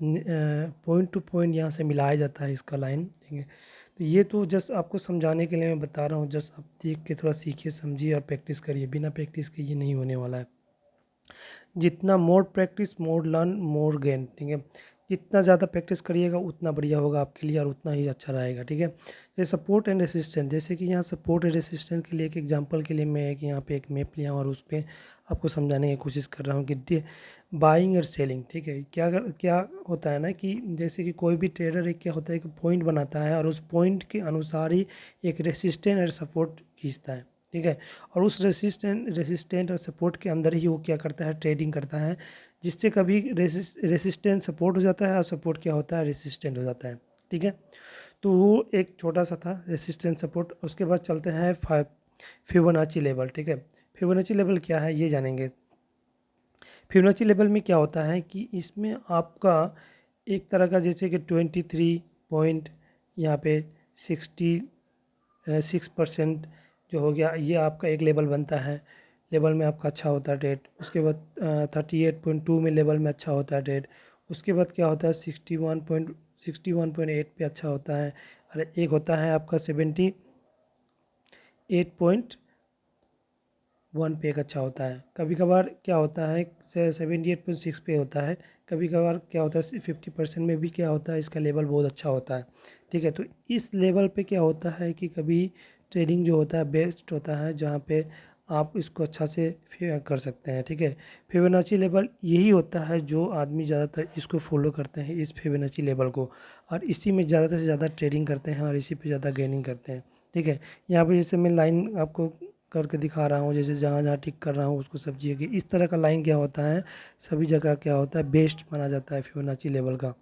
पॉइंट टू पॉइंट यहाँ से मिलाया जाता है इसका लाइन, ठीक है। तो ये तो जस्ट आपको समझाने के लिए मैं बता रहा हूँ, जस्ट आप देख के थोड़ा सीखिए, समझिए और प्रैक्टिस करिए, बिना प्रैक्टिस के ये नहीं होने वाला है। जितना more practice more learn more gain, ठीक है। जितना ज़्यादा प्रैक्टिस करिएगा उतना बढ़िया होगा आपके लिए और उतना ही अच्छा रहेगा, ठीक है। ये सपोर्ट एंड रेसिस्टेंट, जैसे कि यहाँ सपोर्ट एंड रेसिस्टेंट के लिए एक एग्जांपल के लिए मैं एक यहाँ पे एक मैप लिया हूँ और उस पर आपको समझाने की कोशिश कर रहा हूँ कि बाइंग और सेलिंग, ठीक है। क्या होता है ना कि जैसे कि कोई भी ट्रेडर एक क्या होता है कि पॉइंट बनाता है और उस पॉइंट के अनुसार ही एक रेसिस्टेंट और सपोर्ट खींचता है, ठीक है। और उस रेसिस्टेंट और सपोर्ट के अंदर ही वो क्या करता है, ट्रेडिंग करता है, जिससे कभी रेसिस्टेंट सपोर्ट हो जाता है और सपोर्ट क्या होता है, रेसिस्टेंट हो जाता है, ठीक है। तो वो एक छोटा सा था रेसिस्टेंट सपोर्ट। उसके बाद चलते हैं फिबोनाची लेवल, ठीक है। फिबोनाची लेवल क्या है ये जानेंगे। फिबोनाची लेवल में क्या होता है कि इसमें आपका एक तरह का जैसे कि 23 पॉइंट यहाँ पे 6% जो हो गया, ये आपका एक लेवल बनता है, लेवल में आपका अच्छा होता है ट्रेड। उसके बाद 38.2 में लेवल में अच्छा होता है ट्रेड। उसके बाद क्या होता है 61.8 पे अच्छा होता है, और एक होता है आपका 78.1 पे एक अच्छा होता है। कभी कभार क्या होता है 78.6 पे होता है, कभी कभार क्या होता है 50% में भी क्या होता है इसका लेवल बहुत अच्छा होता है, ठीक है। तो इस लेवल पे क्या होता है कि कभी ट्रेडिंग जो होता है बेस्ट होता है, जहाँ पे आप इसको अच्छा से कर सकते हैं, ठीक है। फिबोनाची लेवल यही होता है जो आदमी ज़्यादातर इसको फॉलो करते हैं, इस फिबोनाची लेवल को, और इसी में ज़्यादा से ज़्यादा ट्रेडिंग करते हैं और इसी पे ज़्यादा गेनिंग करते हैं, ठीक है। यहाँ पे जैसे मैं लाइन आपको करके दिखा रहा हूँ, जैसे जहाँ जहाँ टिक कर रहा हूँ उसको समझिए कि इस तरह का लाइन क्या होता है, सभी जगह क्या होता है, बेस्ट माना जाता है फिबोनाची लेवल का,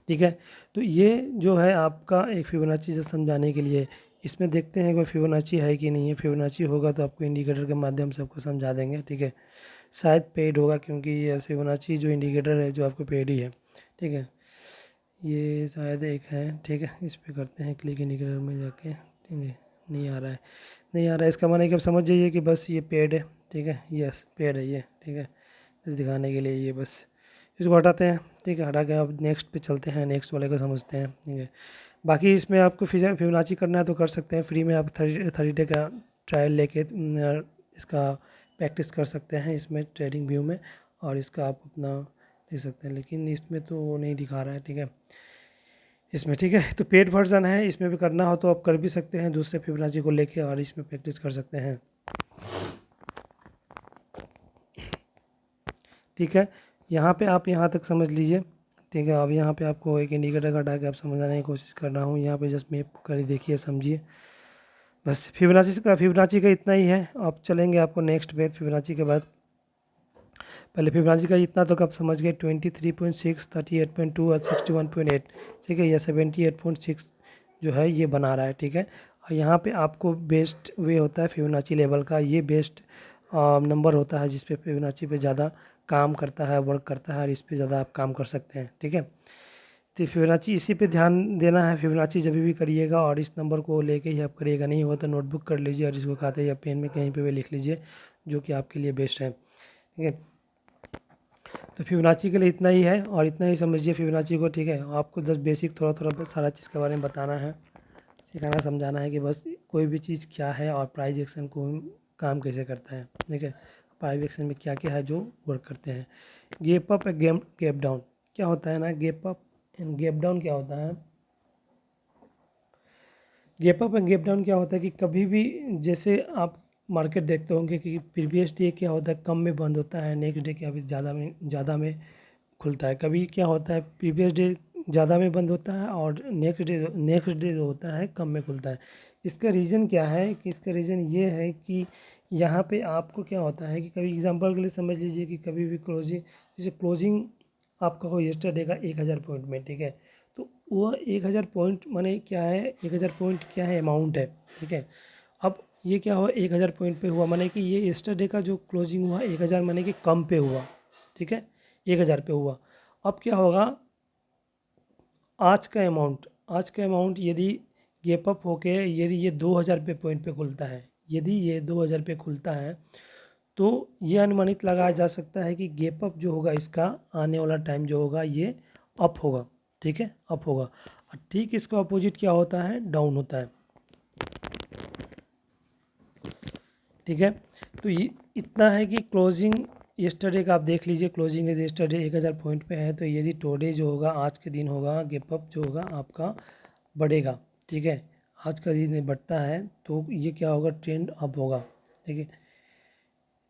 ठीक है। तो ये जो है आपका एक फिबोनाची से समझाने के लिए, इसमें देखते हैं कोई फिबोनाची है कि नहीं है। फिबोनाची होगा तो आपको इंडिकेटर के माध्यम से आपको समझा देंगे, ठीक है। शायद पेड होगा क्योंकि ये फिबोनाची जो इंडिकेटर है जो आपको पेड ही है, ठीक है। ये शायद एक है, ठीक है। इस पर करते हैं क्लिक इंडिकेटर में जाके, ठीक है। नहीं आ रहा है, नहीं आ रहा है, इसका माने कि आप समझ जाइए कि बस ये पेड है, ठीक है। यस, पेड है ये, ठीक है। बस दिखाने के लिए ये बस इसको हटाते हैं, ठीक है। हटा के अब नेक्स्ट पे चलते हैं, नेक्स्ट वाले को समझते हैं, ठीक है। बाकी इसमें आपको फिबोनाची करना है तो कर सकते हैं, फ्री में आप 30 डे का ट्रायल लेके इसका प्रैक्टिस कर सकते हैं इसमें ट्रेडिंग व्यू में, और इसका आप अपना देख सकते हैं, लेकिन इसमें तो वो नहीं दिखा रहा है, ठीक है। इसमें ठीक है, तो पेड वर्जन है, इसमें भी करना हो तो आप कर भी सकते हैं दूसरे फिबोनाची को लेके और इसमें प्रैक्टिस कर सकते हैं, ठीक है। यहाँ पे आप यहाँ तक समझ लीजिए, ठीक है। अब यहाँ पे आपको एक इंडिकेटर का हटा के आप समझाने की कोशिश कर रहा हूँ, यहाँ पे जस्ट मैप कर देखिए, समझिए। बस फिबोनाची का इतना ही है। अब चलेंगे आपको नेक्स्ट पे फिबोनाची के बाद। पहले फिबोनाची का इतना तो आप समझ गए, 23.6, 38.2 और 61.8, ठीक है। या 78.6 जो है ये बना रहा है, ठीक है। और यहाँ पे आपको बेस्ट वे होता है फिबोनाची लेवल का, ये बेस्ट नंबर होता है जिस पे फिबोनाची पे ज़्यादा काम करता है, वर्क करता है, और इस पे ज़्यादा आप काम कर सकते हैं, ठीक है। तो फिबोनाची इसी पे ध्यान देना है, फिबोनाची जब भी करिएगा और इस नंबर को लेके ही आप करिएगा, नहीं हुआ तो नोटबुक कर लीजिए और इसको खाते या पेन में कहीं पे भी लिख लीजिए, जो कि आपके लिए बेस्ट है, ठीक है। तो फिबोनाची के लिए इतना ही है और इतना ही समझिए फिबोनाची को, ठीक है। आपको जस्ट बेसिक थोड़ा थोड़ा सारा चीज़ के बारे में बताना है, सिखाना समझाना है कि बस कोई भी चीज़ क्या है और प्राइस एक्शन को काम कैसे करता है, ठीक है। प्राइस एक्शन में क्या क्या है जो वर्क करते हैं। Gap up and gap down क्या होता है ना, gap up and gap down क्या होता है, gap up and gap down क्या होता है कि कभी भी जैसे आप मार्केट देखते होंगे कि प्रीवियस डे क्या होता है, कम में बंद होता है, नेक्स्ट डे क्या ज़्यादा में खुलता है। कभी क्या होता है, प्रीवियस डे ज़्यादा में बंद होता है और नेक्स्ट डे जो होता है कम में खुलता है। इसका रीज़न क्या है कि इसका रीज़न ये है कि यहाँ पे आपको क्या होता है कि कभी एग्जांपल के लिए समझ लीजिए कि कभी भी क्लोजिंग, जैसे क्लोजिंग आपका हो यस्टरडे का 1000 पॉइंट में, ठीक है। तो वह 1000 पॉइंट माने क्या है, 1000 पॉइंट क्या है, अमाउंट है, ठीक है। अब ये क्या हुआ, 1000 पॉइंट पे हुआ, माने कि ये यस्टरडे का जो क्लोजिंग हुआ 1000 माने कि कम पे हुआ, ठीक है। 1000 पे हुआ। अब क्या होगा, आज का अमाउंट यदि गैप अप होके यदि ये 2000 पे पॉइंट पे खुलता है, यदि ये 2000 पे खुलता है तो ये अनुमानित लगाया जा सकता है कि गैप अप जो होगा इसका आने वाला टाइम जो होगा ये अप होगा, ठीक है, अप होगा। और ठीक इसका अपोजिट क्या होता है, डाउन होता है, ठीक है। तो ये इतना है कि क्लोजिंग यस्टरडे का आप देख लीजिए, क्लोजिंग यस्टरडे 1000 पॉइंट पे है, तो यदि टुडे जो होगा आज के दिन होगा, गैप अप जो होगा आपका बढ़ेगा, ठीक है। आज का दिन बढ़ता है तो ये क्या होगा, ट्रेंड अप होगा, ठीक है।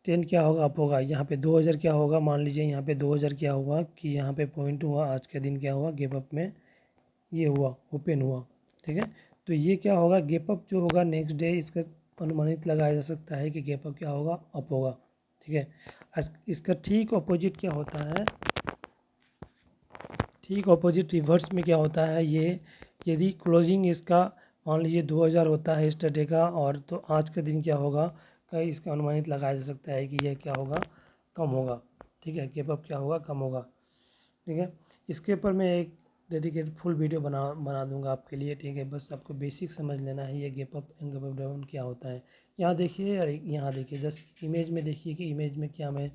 ट्रेंड क्या होगा, अप होगा। यहाँ पे 2000 क्या होगा, मान लीजिए यहाँ पे 2000 क्या हुआ कि यहाँ पे पॉइंट हुआ, आज के दिन क्या हुआ, गैप अप में ये हुआ, ओपन हुआ, ठीक है। तो ये क्या होगा, गैप अप जो होगा नेक्स्ट डे इसका अनुमानित लगाया जा सकता है कि गैप अप क्या होगा, अप होगा, ठीक है। इसका ठीक ऑपोजिट क्या होता है, ठीक ऑपोजिट रिवर्स में क्या होता है, ये यदि क्लोजिंग इसका मान लीजिए 2000 होता है यस्टरडे का, और तो आज का दिन क्या होगा का इसका अनुमानित लगाया जा सकता है कि यह क्या होगा, कम होगा, ठीक है। गैप अप क्या होगा, कम होगा, ठीक है। इसके ऊपर मैं एक डेडिकेटेड फुल वीडियो बना दूंगा आपके लिए, ठीक है। बस आपको बेसिक समझ लेना है ये gap up and gap up down क्या होता है। यहाँ देखिए और यहाँ देखिए, जस्ट इमेज में देखिए कि इमेज में मैं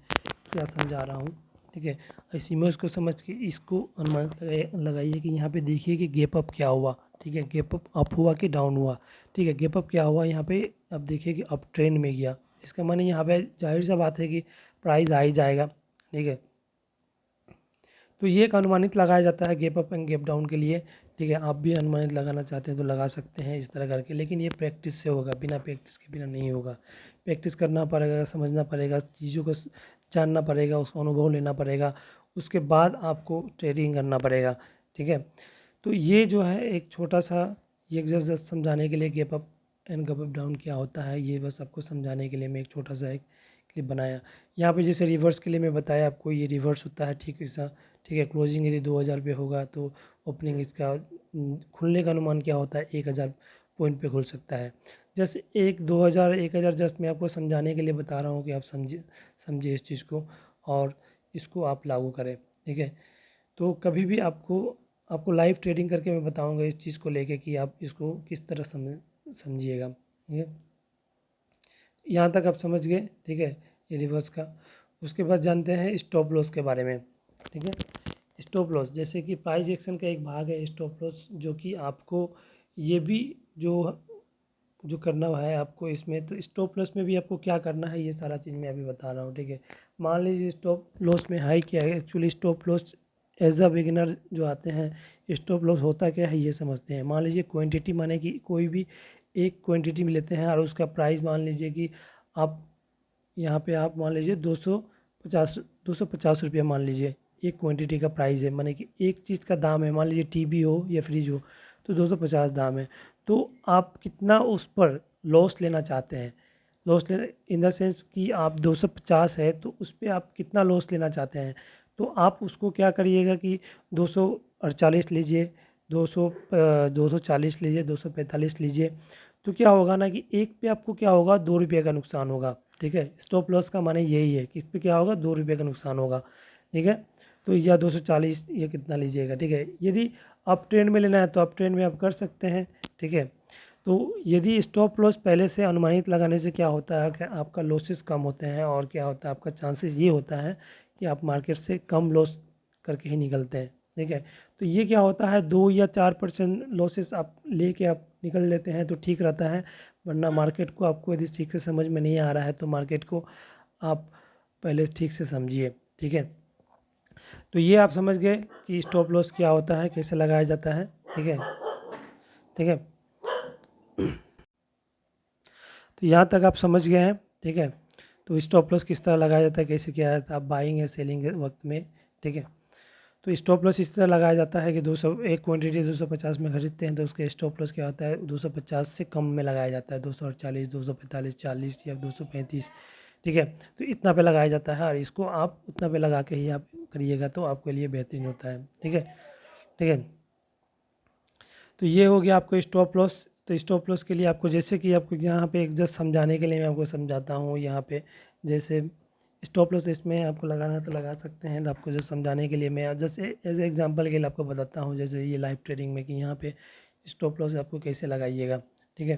क्या समझा रहा हूँ, ठीक है। इस इमेज को समझ के इसको अनुमान लगाइए कि यहाँ पे देखिए कि गैप अप क्या हुआ, ठीक है। गैप अप हुआ कि डाउन हुआ, ठीक है। गैप अप क्या हुआ यहाँ पे, अब देखिए कि अप ट्रेंड में गया, इसका माने यहाँ पे जाहिर सा बात है कि प्राइस आ ही जाएगा, ठीक है। तो ये एक अनुमानित लगाया जाता है gap up and gap down के लिए, ठीक है। आप भी अनुमानित लगाना चाहते हैं तो लगा सकते हैं इस तरह करके, लेकिन ये प्रैक्टिस से होगा, बिना प्रैक्टिस के बिना नहीं होगा। प्रैक्टिस करना पड़ेगा, समझना पड़ेगा, चीज़ों को जानना पड़ेगा, उसका अनुभव लेना पड़ेगा, उसके बाद आपको ट्रेडिंग करना पड़ेगा। ठीक है। तो ये जो है एक छोटा सा, ये जस्ट समझाने के लिए gap up and gap up down क्या होता है, ये बस आपको समझाने के लिए मैं एक छोटा सा एक क्लिप बनाया। यहाँ पे जैसे रिवर्स के लिए मैं बताया आपको, ये रिवर्स होता है ठीक ऐसा। ठीक है। क्लोजिंग यदि 2000 पे होगा तो ओपनिंग इसका खुलने का अनुमान क्या होता है, 1000 पॉइंट पे खुल सकता है। जैसे 1000 जस्ट मैं आपको समझाने के लिए बता रहा हूँ कि आप समझिए इस चीज़ को और इसको आप लागू करें। ठीक है। तो कभी भी आपको आपको लाइव ट्रेडिंग करके मैं बताऊंगा इस चीज़ को लेके कि आप इसको किस तरह समझिएगा। ठीक है। यहाँ तक आप समझ गए। ठीक है। ये रिवर्स का। उसके बाद जानते हैं स्टॉप लॉस के बारे में। ठीक है। स्टॉप लॉस जैसे कि प्राइस एक्शन का एक भाग है स्टॉप लॉस, जो कि आपको ये भी जो जो करना है आपको इसमें, तो स्टॉप लॉस में भी आपको क्या करना है ये सारा चीज़ मैं अभी बता रहा हूँ। ठीक है। मान लीजिए स्टॉप लॉस में हाई क्या है, actually stop loss as a beginner जो आते हैं, स्टॉप लॉस होता क्या है ये समझते हैं। मान लीजिए क्वांटिटी माने कि कोई भी एक क्वांटिटी में लेते हैं और उसका प्राइस मान लीजिए कि आप यहाँ पे आप मान लीजिए 250 रुपया मान लीजिए एक क्वांटिटी का प्राइस है, माने कि एक चीज़ का दाम है, मान लीजिए टीवी हो या फ्रिज हो तो 250 दाम है। तो आप कितना उस पर लॉस लेना चाहते हैं, लॉस लेना इन द सेंस कि आप 250 है तो उस पर आप कितना लॉस लेना चाहते हैं। तो आप उसको क्या करिएगा कि 248 लीजिए, 240 लीजिए, 245 लीजिए। तो क्या होगा ना कि एक पे आपको क्या होगा, 2 रुपये का नुकसान होगा। ठीक है। स्टॉप लॉस का माने यही है कि इस पे क्या होगा, 2 रुपये का नुकसान होगा। ठीक है। तो या 240 या कितना लीजिएगा। ठीक है। यदि अप ट्रेंड में लेना है तो अप ट्रेंड में आप कर सकते हैं। ठीक है। तो यदि स्टॉप लॉस पहले से अनुमानित लगाने से क्या होता है कि आपका लॉसेस कम होते हैं, और क्या होता है आपका चांसेस ये होता है कि आप मार्केट से कम लॉस करके ही निकलते हैं। ठीक है। तो ये क्या होता है, 2 या 4% लॉसेस आप लेके आप निकल लेते हैं तो ठीक रहता है। वरना मार्केट को आपको यदि ठीक से समझ में नहीं आ रहा है तो मार्केट को आप पहले ठीक से समझिए। ठीक है। तो ये आप समझ गए कि स्टॉप लॉस क्या होता है, कैसे लगाया जाता है। ठीक है। ठीक है। तो यहाँ तक आप समझ गए हैं। ठीक है। तो स्टॉप लॉस किस तरह लगाया जाता है, कैसे किया जाता है, आप बाइंग या सेलिंग के वक्त में। ठीक है। तो स्टॉप लॉस इस तरह लगाया जाता है कि 200 एक क्वांटिटी 250 में खरीदते हैं तो उसका स्टॉप लॉस क्या होता है, 250 से कम में लगाया जाता है, 248, 245, 40 या 235। ठीक है। तो इतना पे लगाया जाता है और इसको आप उतना पे लगा के ही आप करिएगा तो आपके लिए बेहतरीन होता है। ठीक है। ठीक है। तो ये हो गया आपको स्टॉप लॉस। तो स्टॉप लॉस के लिए आपको, जैसे कि आपको यहाँ पे एक जस्ट समझाने के लिए मैं आपको समझाता हूँ यहाँ पे, जैसे स्टॉप लॉस इसमें आपको लगाना तो लगा सकते हैं। तो आपको जस्ट समझाने के लिए मैं जस्ट एज एग्जांपल के लिए आपको बताता हूँ, जैसे ये लाइव ट्रेडिंग में कि यहाँ पे स्टॉप लॉस आपको कैसे लगाइएगा। ठीक है।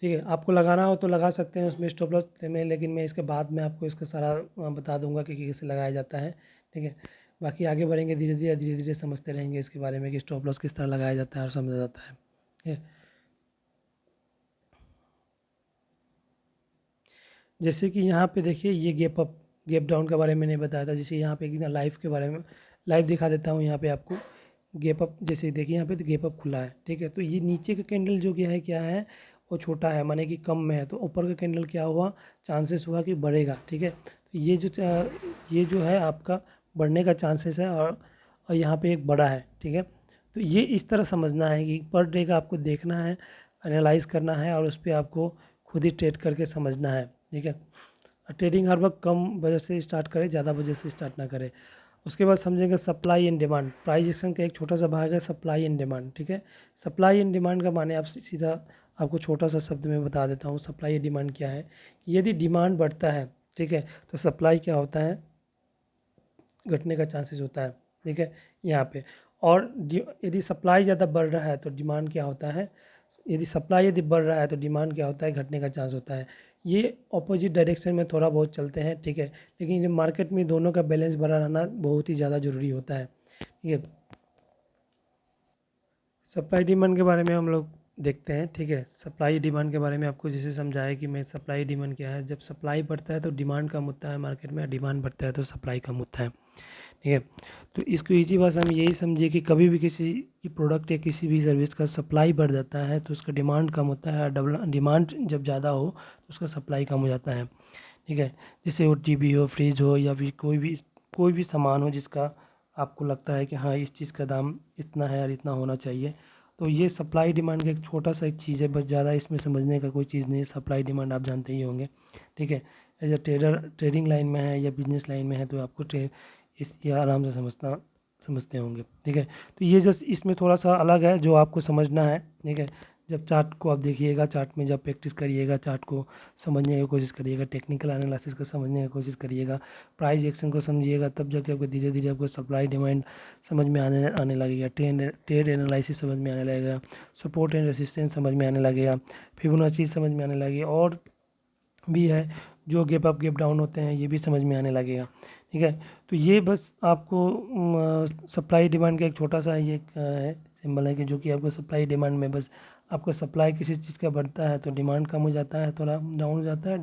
ठीक है। आपको लगाना हो तो लगा सकते हैं उसमें स्टॉप लॉस में, लेकिन मैं इसके बाद में आपको इसका सारा बता दूंगा कि कैसे लगाया जाता है। ठीक है। बाकी आगे बढ़ेंगे धीरे धीरे समझते रहेंगे इसके बारे में कि स्टॉप लॉस किस तरह लगाया जाता है और समझा जाता है। ठीक है। जैसे कि यहाँ पे देखिए ये गैप अप गैप डाउन के बारे में नहीं बताया था, जैसे यहाँ पे लाइफ के बारे में लाइव दिखा देता हूँ यहाँ पे आपको। गैप अप जैसे देखिए यहाँ पे तो गैप अप खुला है। ठीक है। तो ये नीचे का कैंडल जो क्या है वो छोटा है, माने कि कम में है, तो ऊपर का कैंडल क्या हुआ, चांसेस हुआ कि बढ़ेगा। ठीक है। तो ये जो है आपका बढ़ने का चांसेस है, और यहाँ पे एक बड़ा है। ठीक है। तो ये इस तरह समझना है कि पर डे का आपको देखना है, एनालाइज करना है और उस पर आपको खुद ही ट्रेड करके समझना है। ठीक है। ट्रेडिंग हर वक्त कम बजट से स्टार्ट करें, ज़्यादा बजट से स्टार्ट ना करें। उसके बाद समझेंगे supply and demand. Price action का एक छोटा सा भाग है सप्लाई एंड डिमांड। ठीक है। सप्लाई एंड डिमांड का माने आप सीधा आपको छोटा सा शब्द में बता देता हूँ सप्लाई एंड डिमांड क्या है। यदि डिमांड बढ़ता है, ठीक है, तो सप्लाई क्या होता है, घटने का चांसेस होता है। ठीक है। यहाँ पे और यदि सप्लाई ज़्यादा बढ़ रहा है तो डिमांड क्या होता है, यदि बढ़ रहा है तो डिमांड क्या होता है, घटने का चांस होता है। ये ऑपोजिट डायरेक्शन में थोड़ा बहुत चलते हैं। ठीक है। लेकिन मार्केट में दोनों का बैलेंस बना रहना बहुत ही ज़्यादा ज़रूरी होता है। ठीक है। सप्लाई डिमांड के बारे में हम लोग देखते हैं। ठीक है। सप्लाई डिमांड के बारे में आपको जैसे समझाया कि मैं सप्लाई डिमांड क्या है, जब सप्लाई बढ़ता है तो डिमांड कम होता है मार्केट में, डिमांड बढ़ता है तो सप्लाई कम होता है। ठीक है। तो इसको ईजी भाषा में यही समझिए कि कभी भी किसी की प्रोडक्ट या किसी भी सर्विस का सप्लाई बढ़ जाता है तो उसका डिमांड कम होता है, डबल डिमांड जब ज़्यादा हो तो उसका सप्लाई कम हो जाता है। ठीक है। जैसे वो टीवी हो, फ्रिज हो, या फिर कोई भी सामान हो जिसका आपको लगता है कि हाँ इस चीज़ का दाम इतना है और इतना होना चाहिए, तो ये सप्लाई डिमांड का एक छोटा सा एक चीज़ है, बस ज़्यादा इसमें समझने का कोई चीज़ नहीं है। सप्लाई डिमांड आप जानते ही होंगे। ठीक है। एज अ ट्रेडिंग लाइन में है या बिजनेस लाइन में है तो आपको ये आराम से समझते होंगे। ठीक है। तो ये जस्ट इसमें थोड़ा सा अलग है जो आपको समझना है। ठीक है। जब चार्ट को आप देखिएगा, चार्ट में जब प्रैक्टिस करिएगा, चार्ट को समझने की कोशिश करिएगा, टेक्निकल एनालिसिस को समझने की कोशिश करिएगा, प्राइस एक्शन को समझिएगा, तब जाके आपको धीरे धीरे आपको सप्लाई डिमांड समझ में आने आने लगेगा, ट्रेड एनालिसिस समझ में आने लगेगा, सपोर्ट एंड रेसिस्टेंस समझ में आने लगेगा, फिबोनाची समझ में आने लगेगी, और भी है जो गैप अप गैप डाउन होते हैं ये भी समझ में आने लगेगा। ठीक है। तो ये बस आपको सप्लाई डिमांड का एक छोटा सा ये है सिंबल है कि जो कि आपको सप्लाई डिमांड में बस आपको सप्लाई किसी चीज़ का बढ़ता है तो डिमांड कम हो जाता है, थोड़ा डाउन हो जाता है,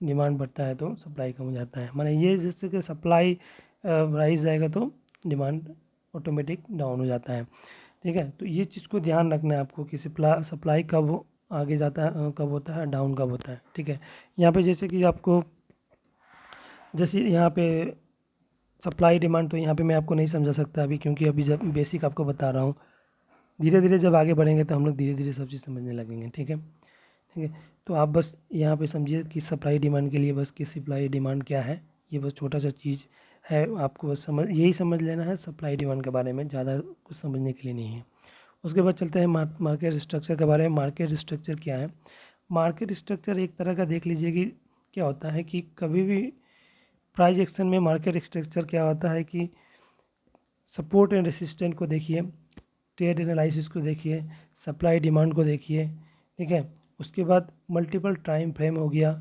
डिमांड बढ़ता है तो सप्लाई कम हो जाता है। माने ये जैसे कि सप्लाई राइज जाएगा तो डिमांड ऑटोमेटिक डाउन हो जाता है। ठीक है। तो ये चीज़ को ध्यान रखना है आपको कि सप्लाई कब आगे जाता है, कब होता है, डाउन कब होता है। ठीक है। यहाँ पे जैसे कि आपको जैसे यहाँ पे सप्लाई डिमांड तो यहाँ पे मैं आपको नहीं समझा सकता अभी, क्योंकि अभी जब बेसिक आपको बता रहा हूँ। धीरे धीरे जब आगे बढ़ेंगे तो हम लोग धीरे धीरे सब चीज़ समझने लगेंगे। ठीक है। ठीक है। तो आप बस यहाँ पे समझिए कि सप्लाई डिमांड के लिए बस कि सप्लाई डिमांड क्या है, ये बस छोटा सा चीज़ है, आपको बस यही समझ लेना है सप्लाई डिमांड के बारे में, ज़्यादा कुछ समझने के लिए नहीं है। उसके बाद चलते हैं मार्केट स्ट्रक्चर के बारे में। मार्केट स्ट्रक्चर क्या है? मार्केट स्ट्रक्चर एक तरह का देख लीजिए कि क्या होता है कि कभी भी प्राइस एक्शन में मार्केट स्ट्रक्चर क्या होता है कि सपोर्ट एंड रेसिस्टेंट को देखिए, ट्रेड एनालिसिस को देखिए, सप्लाई डिमांड को देखिए। ठीक है। उसके बाद मल्टीपल टाइम फ्रेम हो गया,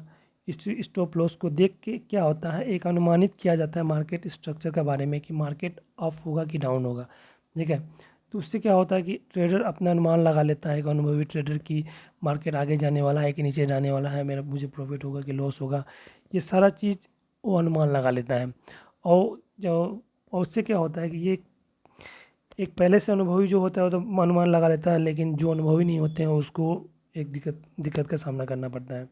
स्टॉप लॉस को देख के क्या होता है एक अनुमानित किया जाता है मार्केट स्ट्रक्चर के बारे में कि मार्केट अप होगा कि डाउन होगा। ठीक है। तो उससे क्या होता है कि ट्रेडर अपना अनुमान लगा लेता है, एक अनुभवी ट्रेडर की मार्केट आगे जाने वाला है कि नीचे जाने वाला है, मुझे प्रॉफिट होगा कि लॉस होगा, ये सारा चीज़ वो अनुमान लगा लेता है। और उससे क्या होता है कि ये एक पहले से अनुभवी जो होता है वो तो अनुमान लगा लेता है, लेकिन जो अनुभवी नहीं होते हैं उसको एक दिक्कत का सामना करना पड़ता है।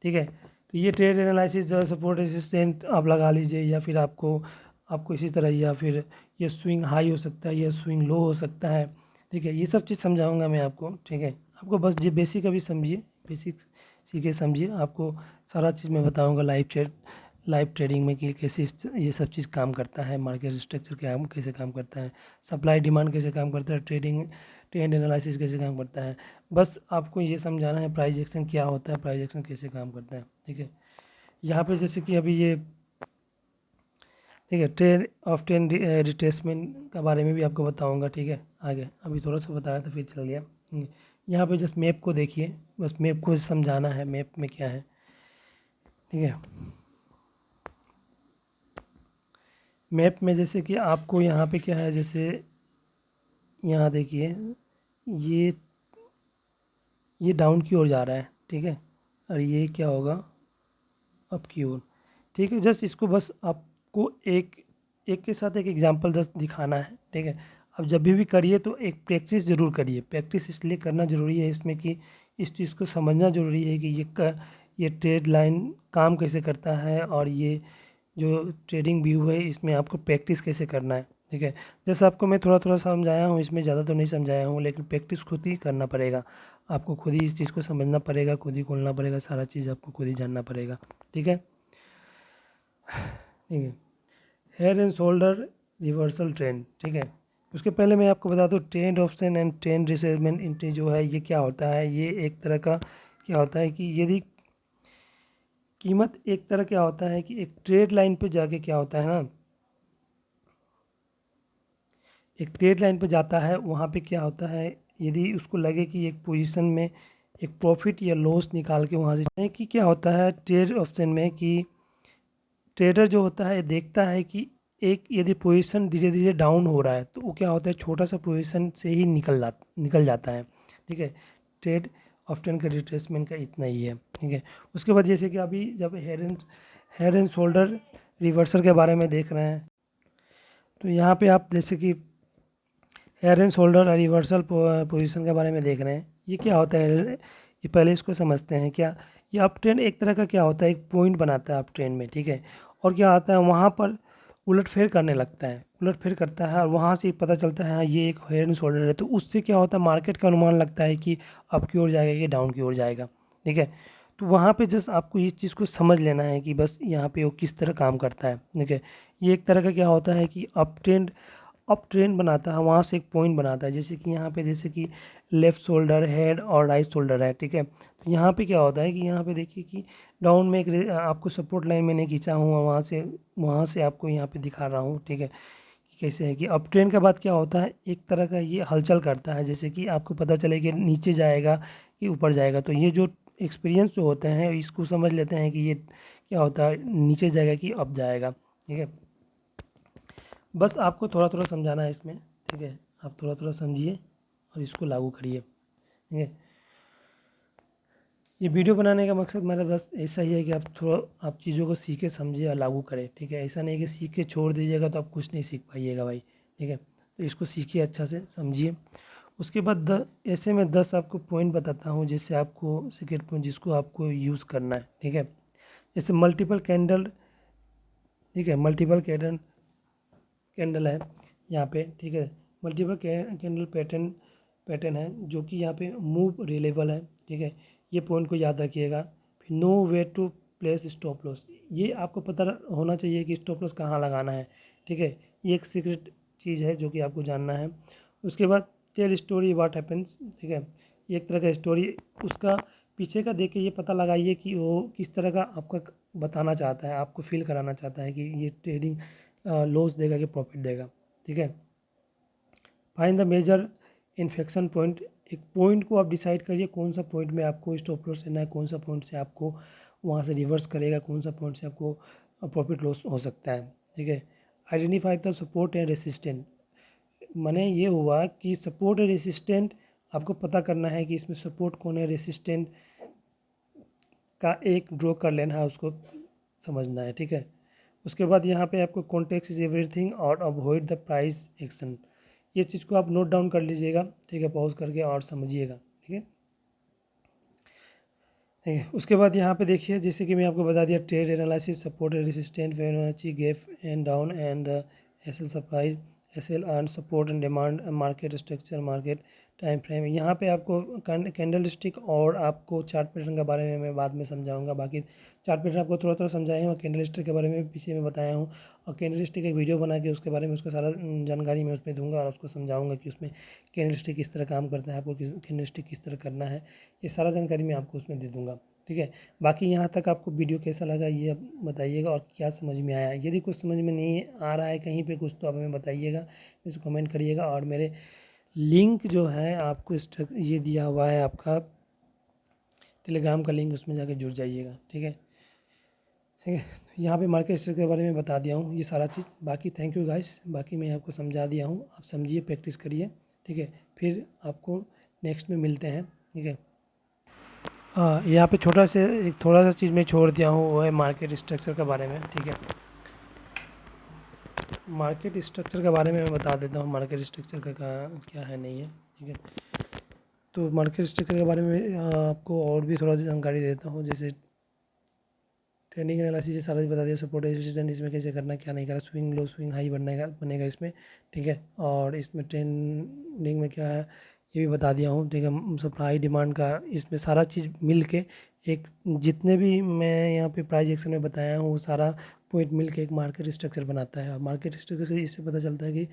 ठीक है। तो ये ट्रेड एनालिसिस जो सपोर्ट रेजिस्टेंट आप लगा लीजिए, या फिर आपको इसी तरह, या फिर ये स्विंग हाई हो सकता है, ये स्विंग लो हो सकता है। ठीक है। ये सब चीज़ समझाऊंगा मैं आपको। ठीक है। आपको बस ये बेसिक अभी समझिए, बेसिक सीखे समझिए, आपको सारा चीज़ मैं बताऊंगा लाइव ट्रेडिंग में कि कैसे ये सब चीज़ काम करता है, मार्केट स्ट्रक्चर क्या कैसे काम करता है, सप्लाई डिमांड कैसे काम करता है, ट्रेंड एनालिसिस कैसे काम करता है। बस आपको ये समझाना है प्राइस एक्शन क्या होता है, प्राइस एक्शन कैसे काम करता है। ठीक है। यहाँ पे जैसे कि अभी ये ठीक है ट्रेड ऑफ ट्रेंड रिट्रेसमेंट के बारे में भी आपको बताऊंगा। ठीक है। आगे अभी थोड़ा सा बताया था फिर चल गया। यहाँ पे जस्ट मैप को देखिए, बस मैप को समझाना है मैप में क्या है। ठीक है। मैप में जैसे कि आपको यहाँ पे क्या है, जैसे यहाँ देखिए ये ये डाउन की ओर जा रहा है। ठीक है। और ये क्या होगा, अप की ओर। ठीक है। जस्ट इसको बस आपको एक एक के साथ एक एग्जांपल जस्ट दिखाना है। ठीक है। अब जब भी करिए तो एक प्रैक्टिस ज़रूर करिए। प्रैक्टिस इसलिए करना ज़रूरी है इसमें कि इस चीज़ को समझना ज़रूरी है कि ये ट्रेड लाइन काम कैसे करता है, और ये जो ट्रेडिंग व्यू है इसमें आपको प्रैक्टिस कैसे करना है। ठीक है। जैसे आपको मैं थोड़ा थोड़ा समझाया हूँ, इसमें ज़्यादा तो नहीं समझाया हूँ, लेकिन प्रैक्टिस खुद ही करना पड़ेगा। आपको खुद ही इस चीज़ को समझना पड़ेगा, खुद ही खोलना पड़ेगा, सारा चीज़ आपको खुद ही जानना पड़ेगा। ठीक है। ठीक है। Head and shoulder reversal trend. ठीक है। उसके पहले मैं आपको बता दूँ trend option and trend retracement entry जो है ये क्या होता है। ये एक तरह का क्या होता है कि यदि कीमत एक तरह क्या होता है कि एक ट्रेड लाइन पे जाके क्या होता है ना, एक ट्रेड लाइन पे जाता है, वहाँ पे क्या होता है यदि उसको लगे कि एक पोजीशन में एक प्रॉफिट या लॉस निकाल के वहाँ से कि क्या होता है ट्रेड ऑप्शन में कि ट्रेडर जो होता है देखता है कि एक यदि पोजीशन धीरे धीरे डाउन हो रहा है तो वो क्या होता है छोटा सा पोजीशन से ही निकल जाता है। ठीक है। ट्रेड ऑप्शन का रिट्रेसमेंट का इतना ही है। ठीक है। उसके बाद जैसे कि अभी जब हेड एंड शोल्डर रिवर्सल के बारे में देख रहे हैं। तो यहाँ पे आप जैसे कि hair and shoulder reversal position के बारे में देख रहे हैं। ये क्या होता है, ये पहले इसको समझते हैं। क्या ये अप ट्रेंड एक तरह का क्या होता है, एक पॉइंट बनाता है अप ट्रेंड में, ठीक है। और क्या आता है वहाँ पर उलटफेर करने लगता है, उलटफेर करता है और वहाँ से पता चलता है हाँ ये एक हेयर एंड शोल्डर है। तो उससे क्या होता है, मार्केट का अनुमान लगता है कि अप की ओर जाएगा कि डाउन की ओर जाएगा, ठीक है। तो वहाँ पे जस्ट आपको इस चीज़ को समझ लेना है कि बस यहाँ पे वो किस तरह काम करता है, ठीक है। ये एक तरह का क्या होता है कि अप ट्रेंड बनाता है, वहाँ से एक पॉइंट बनाता है। जैसे कि यहाँ पे जैसे कि लेफ़्ट शोल्डर हेड और राइट शोल्डर है, ठीक है। तो यहाँ पे क्या होता है कि यहाँ पे देखिए कि डाउन में एक आपको सपोर्ट लाइन मैंने खींचा हूँ, वहाँ से आपको यहाँ पे दिखा रहा हूँ, ठीक है। कि कैसे है कि अप ट्रेंड के बाद क्या होता है, एक तरह का ये हलचल करता है। जैसे कि आपको पता चले कि नीचे जाएगा कि ऊपर जाएगा। तो ये जो एक्सपीरियंस जो होते हैं इसको समझ लेते हैं कि ये क्या होता है, नीचे जाएगा कि अप जाएगा, ठीक है। बस आपको थोड़ा थोड़ा समझाना है इसमें, ठीक है। आप थोड़ा थोड़ा समझिए और इसको लागू करिए, ठीक है। ये वीडियो बनाने का मकसद मेरा बस ऐसा ही है कि आप चीज़ों को सीखे समझिए और लागू करें, ठीक है। ऐसा नहीं कि सीख के छोड़ दीजिएगा तो आप कुछ नहीं सीख पाइएगा भाई, ठीक है। तो इसको सीखिए, अच्छा से समझिए। उसके बाद ऐसे में 10 आपको पॉइंट बताता हूँ जिससे आपको सेकेंड पॉइंट जिसको आपको यूज़ करना है, ठीक है। जैसे मल्टीपल कैंडल, ठीक है, मल्टीपल कैंडल कैंडल है यहाँ पे, ठीक है। मल्टीपल कैंडल पैटर्न है जो कि यहाँ पे मूव रिलेबल है, ठीक है। ये पॉइंट को याद रखिएगा। फिर no way to place stop loss, ये आपको पता होना चाहिए कि स्टॉप लॉस कहाँ लगाना है, ठीक है। ये एक सीक्रेट चीज़ है जो कि आपको जानना है। उसके बाद टेल स्टोरी व्हाट हैपेंस, ठीक है। ये एक तरह का स्टोरी, उसका पीछे का देख के ये पता लगाइए कि वो किस तरह का आपका बताना चाहता है, आपको फील कराना चाहता है कि ये ट्रेडिंग लॉस देगा कि प्रॉफिट देगा, ठीक है। Find the major infection point, एक पॉइंट को आप डिसाइड करिए कौन सा पॉइंट में आपको स्टॉप लॉस लेना है, कौन सा पॉइंट से आपको वहाँ से रिवर्स करेगा, कौन सा पॉइंट से आपको प्रॉफिट लॉस हो सकता है, ठीक है। Identify the support and resistant, माने ये हुआ कि सपोर्ट और रेसिस्टेंट आपको पता करना है कि इसमें सपोर्ट कौन है, रेसिस्टेंट का एक ड्रॉ कर लेना है, उसको समझना है, ठीक है। उसके बाद यहाँ पे आपको कॉन्टेक्स्ट इज एवरीथिंग और अवॉइड द प्राइस एक्शन, ये चीज़ को आप नोट डाउन कर लीजिएगा, ठीक है, पॉज करके और समझिएगा, ठीक है। ठीक है, उसके बाद यहाँ पे देखिए जैसे कि मैं आपको बता दिया, trade analysis, support resistant, Fibonacci gap and down and S L supply, S L earn, support and demand, market structure, market time frame. यहाँ पे आपको कैंडल स्टिक और आपको चार्ट पैटर्न के बारे में मैं बाद में समझाऊंगा। बाकी चार्ट पैटर्न आपको थोड़ा थोड़ा समझाया हूँ और कैंडल स्टिक के बारे में पीछे में बताया हूँ। और कैंडल स्टिक एक वीडियो बना के उसके बारे में उसका सारा जानकारी मैं उसमें दूंगा और उसको समझाऊंगा कि उसमें कैंडल स्टिक किस तरह काम करता है, आपको कैंडल स्टिक किस तरह करना है, ये सारा जानकारी मैं आपको उसमें दे दूँगा, ठीक है। बाकी यहाँ तक आपको वीडियो कैसा लगा ये आप बताइएगा और क्या समझ में आया। यदि कुछ समझ में नहीं आ रहा है कहीं पे कुछ तो आप हमें बताइएगा, इसको कमेंट करिएगा। और मेरे लिंक जो है आपको ये दिया हुआ है आपका टेलीग्राम का लिंक, उसमें जाके जुड़ जाइएगा, ठीक है, ठीक है। यहाँ पे मार्केट स्ट्रक्चर के बारे में बता दिया हूँ ये सारा चीज़। बाकी थैंक यू गाइस, बाकी मैं आपको समझा दिया हूँ, आप समझिए, प्रैक्टिस करिए, ठीक है। फिर आपको नेक्स्ट में मिलते हैं, ठीक है। हाँ, यहाँ पे छोटा से एक थोड़ा सा चीज़ मैं छोड़ दिया हूँ, वो है मार्केट स्ट्रक्चर के बारे में, ठीक है। मार्केट स्ट्रक्चर के बारे में मैं बता देता हूँ, मार्केट स्ट्रक्चर का क्या है नहीं है, ठीक है। तो मार्केट स्ट्रक्चर के बारे में आपको और भी थोड़ा सा जानकारी देता हूँ। जैसे ट्रेंडिंग एनालिसिस से सारा चीज़ बता दिया, सपोर्ट रेजिस्टेंस इसमें कैसे करना, क्या नहीं करना, स्विंग लो स्विंग हाई बनेगा इसमें, ठीक है। और इसमें ट्रेंडिंग में क्या है ये भी बता दिया हूँ, ठीक है। सप्लाई डिमांड का इसमें सारा चीज़ मिल के एक, जितने भी मैं यहाँ पे प्राइस एक्शन में बताया हूँ वो सारा पॉइंट मिल के एक मार्केट स्ट्रक्चर बनाता है। और मार्केट स्ट्रक्चर से इससे पता चलता है कि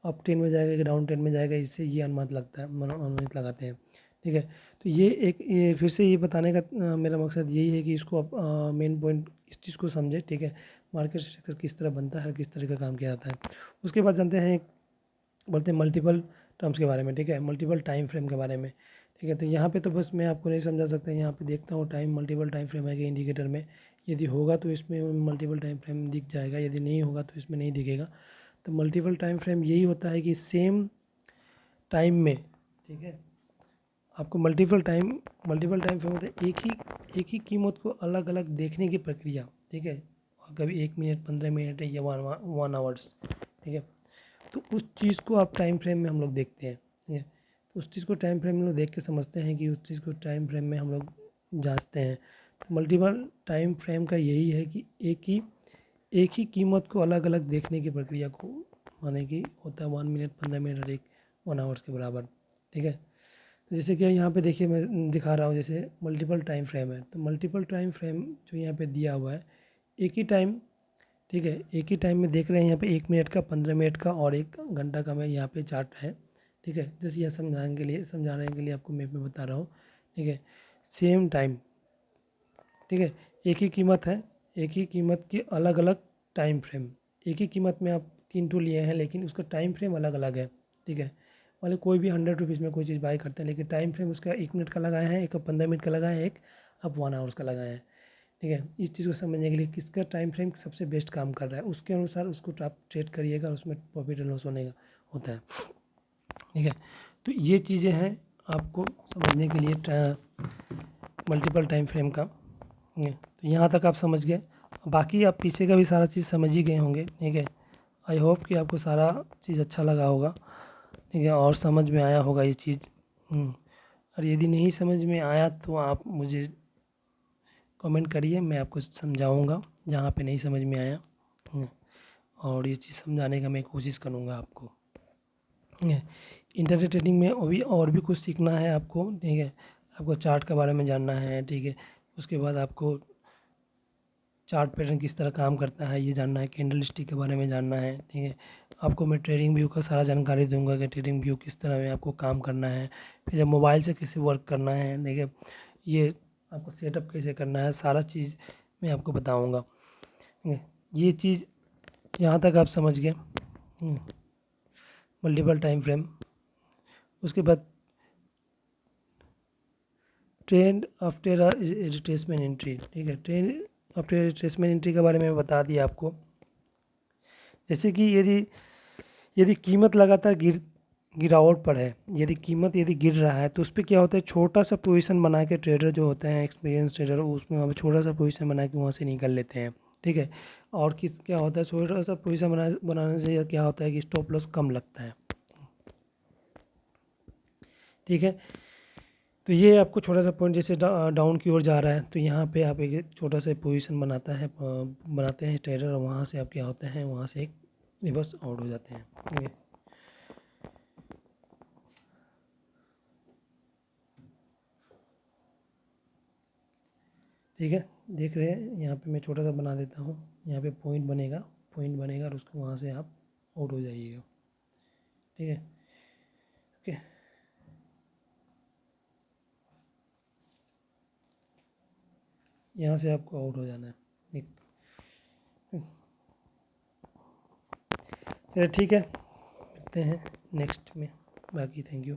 अप ट्रेंड में जाएगा कि डाउन ट्रेंड में जाएगा, इससे ये अनुमान लगता है, अनुमानित लगाते हैं, ठीक है। तो ये फिर से ये बताने का मेरा मकसद यही है कि इसको आप मेन पॉइंट इस चीज़ को समझे, ठीक है। मार्केट स्ट्रक्चर किस तरह बनता है, किस तरह का काम किया जाता है। उसके बाद जानते हैं, बोलते हैं मल्टीपल टर्म्स के बारे में, ठीक है, मल्टीपल टाइम फ्रेम के बारे में, ठीक है। तो यहाँ पे तो बस मैं आपको नहीं समझा सकता, यहाँ पे देखता हूँ टाइम मल्टीपल टाइम फ्रेम है कि इंडिकेटर में, यदि होगा तो इसमें मल्टीपल टाइम फ्रेम दिख जाएगा, यदि नहीं होगा तो इसमें नहीं दिखेगा। तो मल्टीपल टाइम फ्रेम यही होता है कि सेम टाइम में, ठीक है, आपको मल्टीपल टाइम फ्रेम होता है, एक ही कीमत को अलग अलग देखने की प्रक्रिया, ठीक है। कभी 1 मिनट 15 मिनट है या 1 आवर्स, ठीक है। तो उस चीज़ को आप टाइम फ्रेम में हम लोग देखते हैं, ठीक है। तो उस चीज़ को टाइम फ्रेम में हम लोग देख के समझते हैं कि उस चीज़ को टाइम फ्रेम में हम लोग जांचते हैं। तो मल्टीपल टाइम फ्रेम का यही है कि एक ही कीमत को अलग अलग देखने की प्रक्रिया को माने कि होता है 1 मिनट 15 मिनट और 1 आवर्स के बराबर, ठीक है। तो जैसे कि यहाँ पे देखिए मैं दिखा रहा हूँ, जैसे मल्टीपल टाइम फ्रेम है, तो मल्टीपल टाइम फ्रेम जो यहाँ पे दिया हुआ है एक ही टाइम, ठीक है, एक ही टाइम में देख रहे हैं यहाँ पे 1 मिनट का, 15 मिनट का और 1 घंटा का मैं यहाँ पे चार्ट है, ठीक है। जैसे यह समझाने के लिए आपको मैप में बता रहा हूँ, ठीक है। सेम टाइम, ठीक है, एक ही कीमत है, एक ही कीमत की अलग अलग टाइम फ्रेम, एक ही कीमत में आप 3 टू लिए हैं लेकिन उसका टाइम फ्रेम अलग अलग है, ठीक है। मतलब कोई भी 100 रुपीज़ में कोई चीज़ बाय करते हैं लेकिन टाइम फ्रेम उसका 1 मिनट का लगाए हैं, एक 15 मिनट का लगाए हैं, एक आप 1 आवर्स का लगाए हैं, ठीक है। इस चीज़ को समझने के लिए किसका टाइम फ्रेम सबसे बेस्ट काम कर रहा है उसके अनुसार उसको आप ट्रेड करिएगा, उसमें प्रॉफिट एंड लॉस होने का होता है, ठीक है। तो ये चीज़ें हैं आपको समझने के लिए मल्टीपल टाइम फ्रेम का, ठीक है। तो यहाँ तक आप समझ गए, बाकी आप पीछे का भी सारा चीज़ समझ ही गए होंगे, ठीक है। आई होप कि आपको सारा चीज़ अच्छा लगा होगा, ठीक है, और समझ में आया होगा ये चीज़। और यदि नहीं समझ में आया तो आप मुझे कमेंट करिए, मैं आपको समझाऊंगा जहाँ पे नहीं समझ में आया, और ये चीज़ समझाने का मैं कोशिश करूँगा आपको, ठीक है। इंटरनेट ट्रेडिंग में अभी और भी कुछ सीखना है आपको, ठीक है। आपको चार्ट के बारे में जानना है, ठीक है। उसके बाद आपको चार्ट पैटर्न किस तरह काम करता है ये जानना है, कैंडल स्टिक के बारे में जानना है, ठीक है। आपको मैं ट्रेडिंग व्यू का सारा जानकारी दूंगा कि ट्रेडिंग व्यू किस तरह में आपको काम करना है, फिर जब मोबाइल से कैसे वर्क करना है, ठीक है, ये आपको सेटअप कैसे करना है, सारा चीज़ मैं आपको बताऊँगा, ठीक है। ये चीज़ यहाँ तक आप समझ गए, मल्टीपल टाइम फ्रेम। उसके बाद ट्रेंड आफ्टर रिट्रेसमेंट एंट्री, ठीक है। ट्रेंड आफ्टर रिट्रेसमेंट एंट्री के बारे में बता दिया आपको। जैसे कि यदि कीमत लगातार गिरावट पर है, यदि गिर रहा है तो उस पर क्या होता है, छोटा सा पोजीशन बना के ट्रेडर जो होते हैं एक्सपीरियंस ट्रेडर, उसमें वहाँ पे छोटा सा पोजीशन बना के वहाँ से निकल लेते हैं, ठीक है। और क्या होता है, छोटा सा पोजीशन बनाने से क्या होता है कि स्टॉप लॉस कम लगता है, ठीक है। तो ये आपको छोटा सा पॉइंट जैसे डाउन की ओर जा रहा है तो यहाँ पे आप एक छोटा सा पोजीशन बनाते हैं ट्रेडर, और वहाँ से आप क्या होते हैं, वहाँ से एक रिवर्स आउट हो जाते हैं, ठीक है। ठीक है, देख रहे हैं यहाँ पे मैं छोटा सा बना देता हूँ, यहाँ पे पॉइंट बनेगा और उसको वहाँ से आप आउट हो जाइएगा, ठीक है। ओके, यहाँ से आपको आउट हो जाना है, ठीक। चलिए ठीक है, मिलते हैं नेक्स्ट में, बाकी थैंक यू।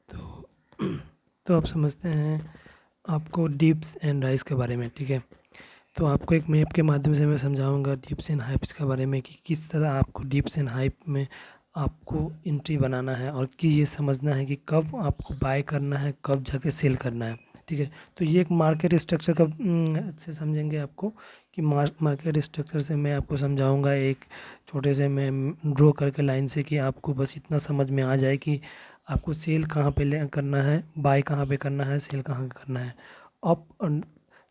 तो तो आप समझते हैं आपको डिप्स एंड राइज के बारे में, ठीक है। तो आपको एक मैप के माध्यम से मैं समझाऊंगा डिप्स एंड हाइप्स के बारे में कि किस तरह आपको डिप्स एंड हाइप में आपको एंट्री बनाना है, और कि ये समझना है कि कब आपको बाय करना है, कब जाके सेल करना है, ठीक है। तो ये एक मार्केट स्ट्रक्चर का से समझेंगे आपको कि मार्केट स्ट्रक्चर से मैं आपको समझाऊंगा एक छोटे से मैं ड्रॉ करके लाइन से, कि आपको बस इतना समझ में आ जाए कि आपको सेल कहाँ पे करना है, बाय कहाँ पे करना है, सेल कहाँ करना है। अप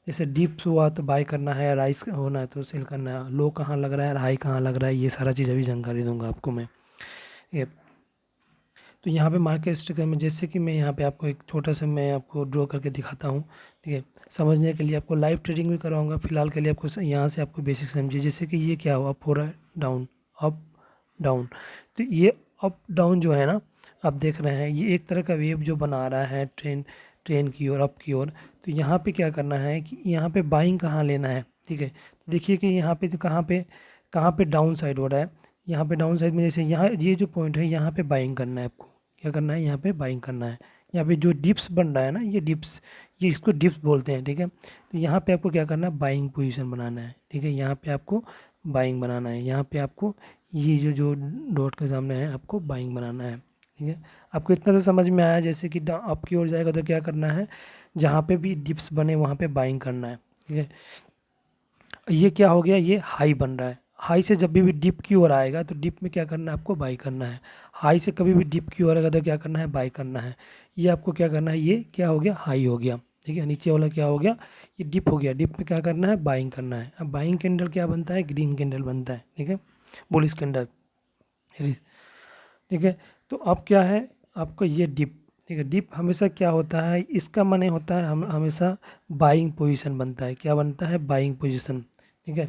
जैसे डिप्स हुआ तो बाय करना है, राइस होना है तो सेल करना है, लो कहाँ लग रहा है, हाई कहाँ लग रहा है, ये सारा चीज़ अभी जानकारी दूंगा आपको मैं, ठीक है। तो यहाँ पे मार्केट स्ट्रक्चर में जैसे कि मैं यहाँ पे आपको एक छोटा सा मैं आपको ड्रॉ करके दिखाता हूँ, ठीक है। समझने के लिए आपको लाइव ट्रेडिंग भी कराऊंगा, फिलहाल के लिए आपको यहाँ से आपको बेसिक समझिए। जैसे कि ये क्या हो, अप हो रहा है, डाउन, अप डाउन। तो ये अप डाउन जो है ना, आप देख रहे हैं ये एक तरह का वेव जो बना रहा है ट्रेन की ओर, अप की ओर। तो यहाँ पे क्या करना है कि यहाँ पे बाइंग कहाँ लेना है, ठीक है। तो देखिए कि यहाँ पे तो कहाँ पे डाउन साइड हो रहा है, यहाँ पे डाउन साइड में जैसे यहाँ ये जो पॉइंट है यहाँ पे बाइंग करना है आपको, क्या करना है, यहाँ पे बाइंग करना है। यहाँ पे जो डिप्स बन रहा है ना, ये डिप्स, ये इसको डिप्स बोलते हैं, ठीक है। तो यहाँ पे आपको क्या करना है, बाइंग पोजीशन बनाना है, ठीक है। यहाँ पे आपको बाइंग बनाना है, यहाँ पे आपको ये जो डॉट के सामने है आपको बाइंग बनाना है, ठीक है। आपको इतना तो समझ में आया, जैसे कि अप की ओर जाएगा तो क्या करना है, जहाँ पे भी डिप्स बने वहाँ पे बाइंग करना है, ठीक है। ये क्या हो गया, ये हाई बन रहा है। हाई से जब भी डिप की ओर आएगा तो डिप में क्या करना है आपको, बाई करना है। हाई से कभी भी डिप की ओर आएगा तो क्या करना है, बाई करना है। ये आपको क्या करना है, ये क्या हो गया, हाई हो गया, ठीक है। नीचे वाला क्या हो गया, ये डिप हो गया। डिप में क्या करना है, बाइंग करना है। अब बाइंग कैंडल क्या बनता है, ग्रीन कैंडल बनता है, ठीक है, बुलिश कैंडल, ठीक है। तो अब क्या है आपका ये डिप, ठीक है। डिप हमेशा क्या होता है, इसका माने होता है हम हमेशा बाइंग पोजीशन बनता है। क्या बनता है, बाइंग पोजीशन, ठीक है,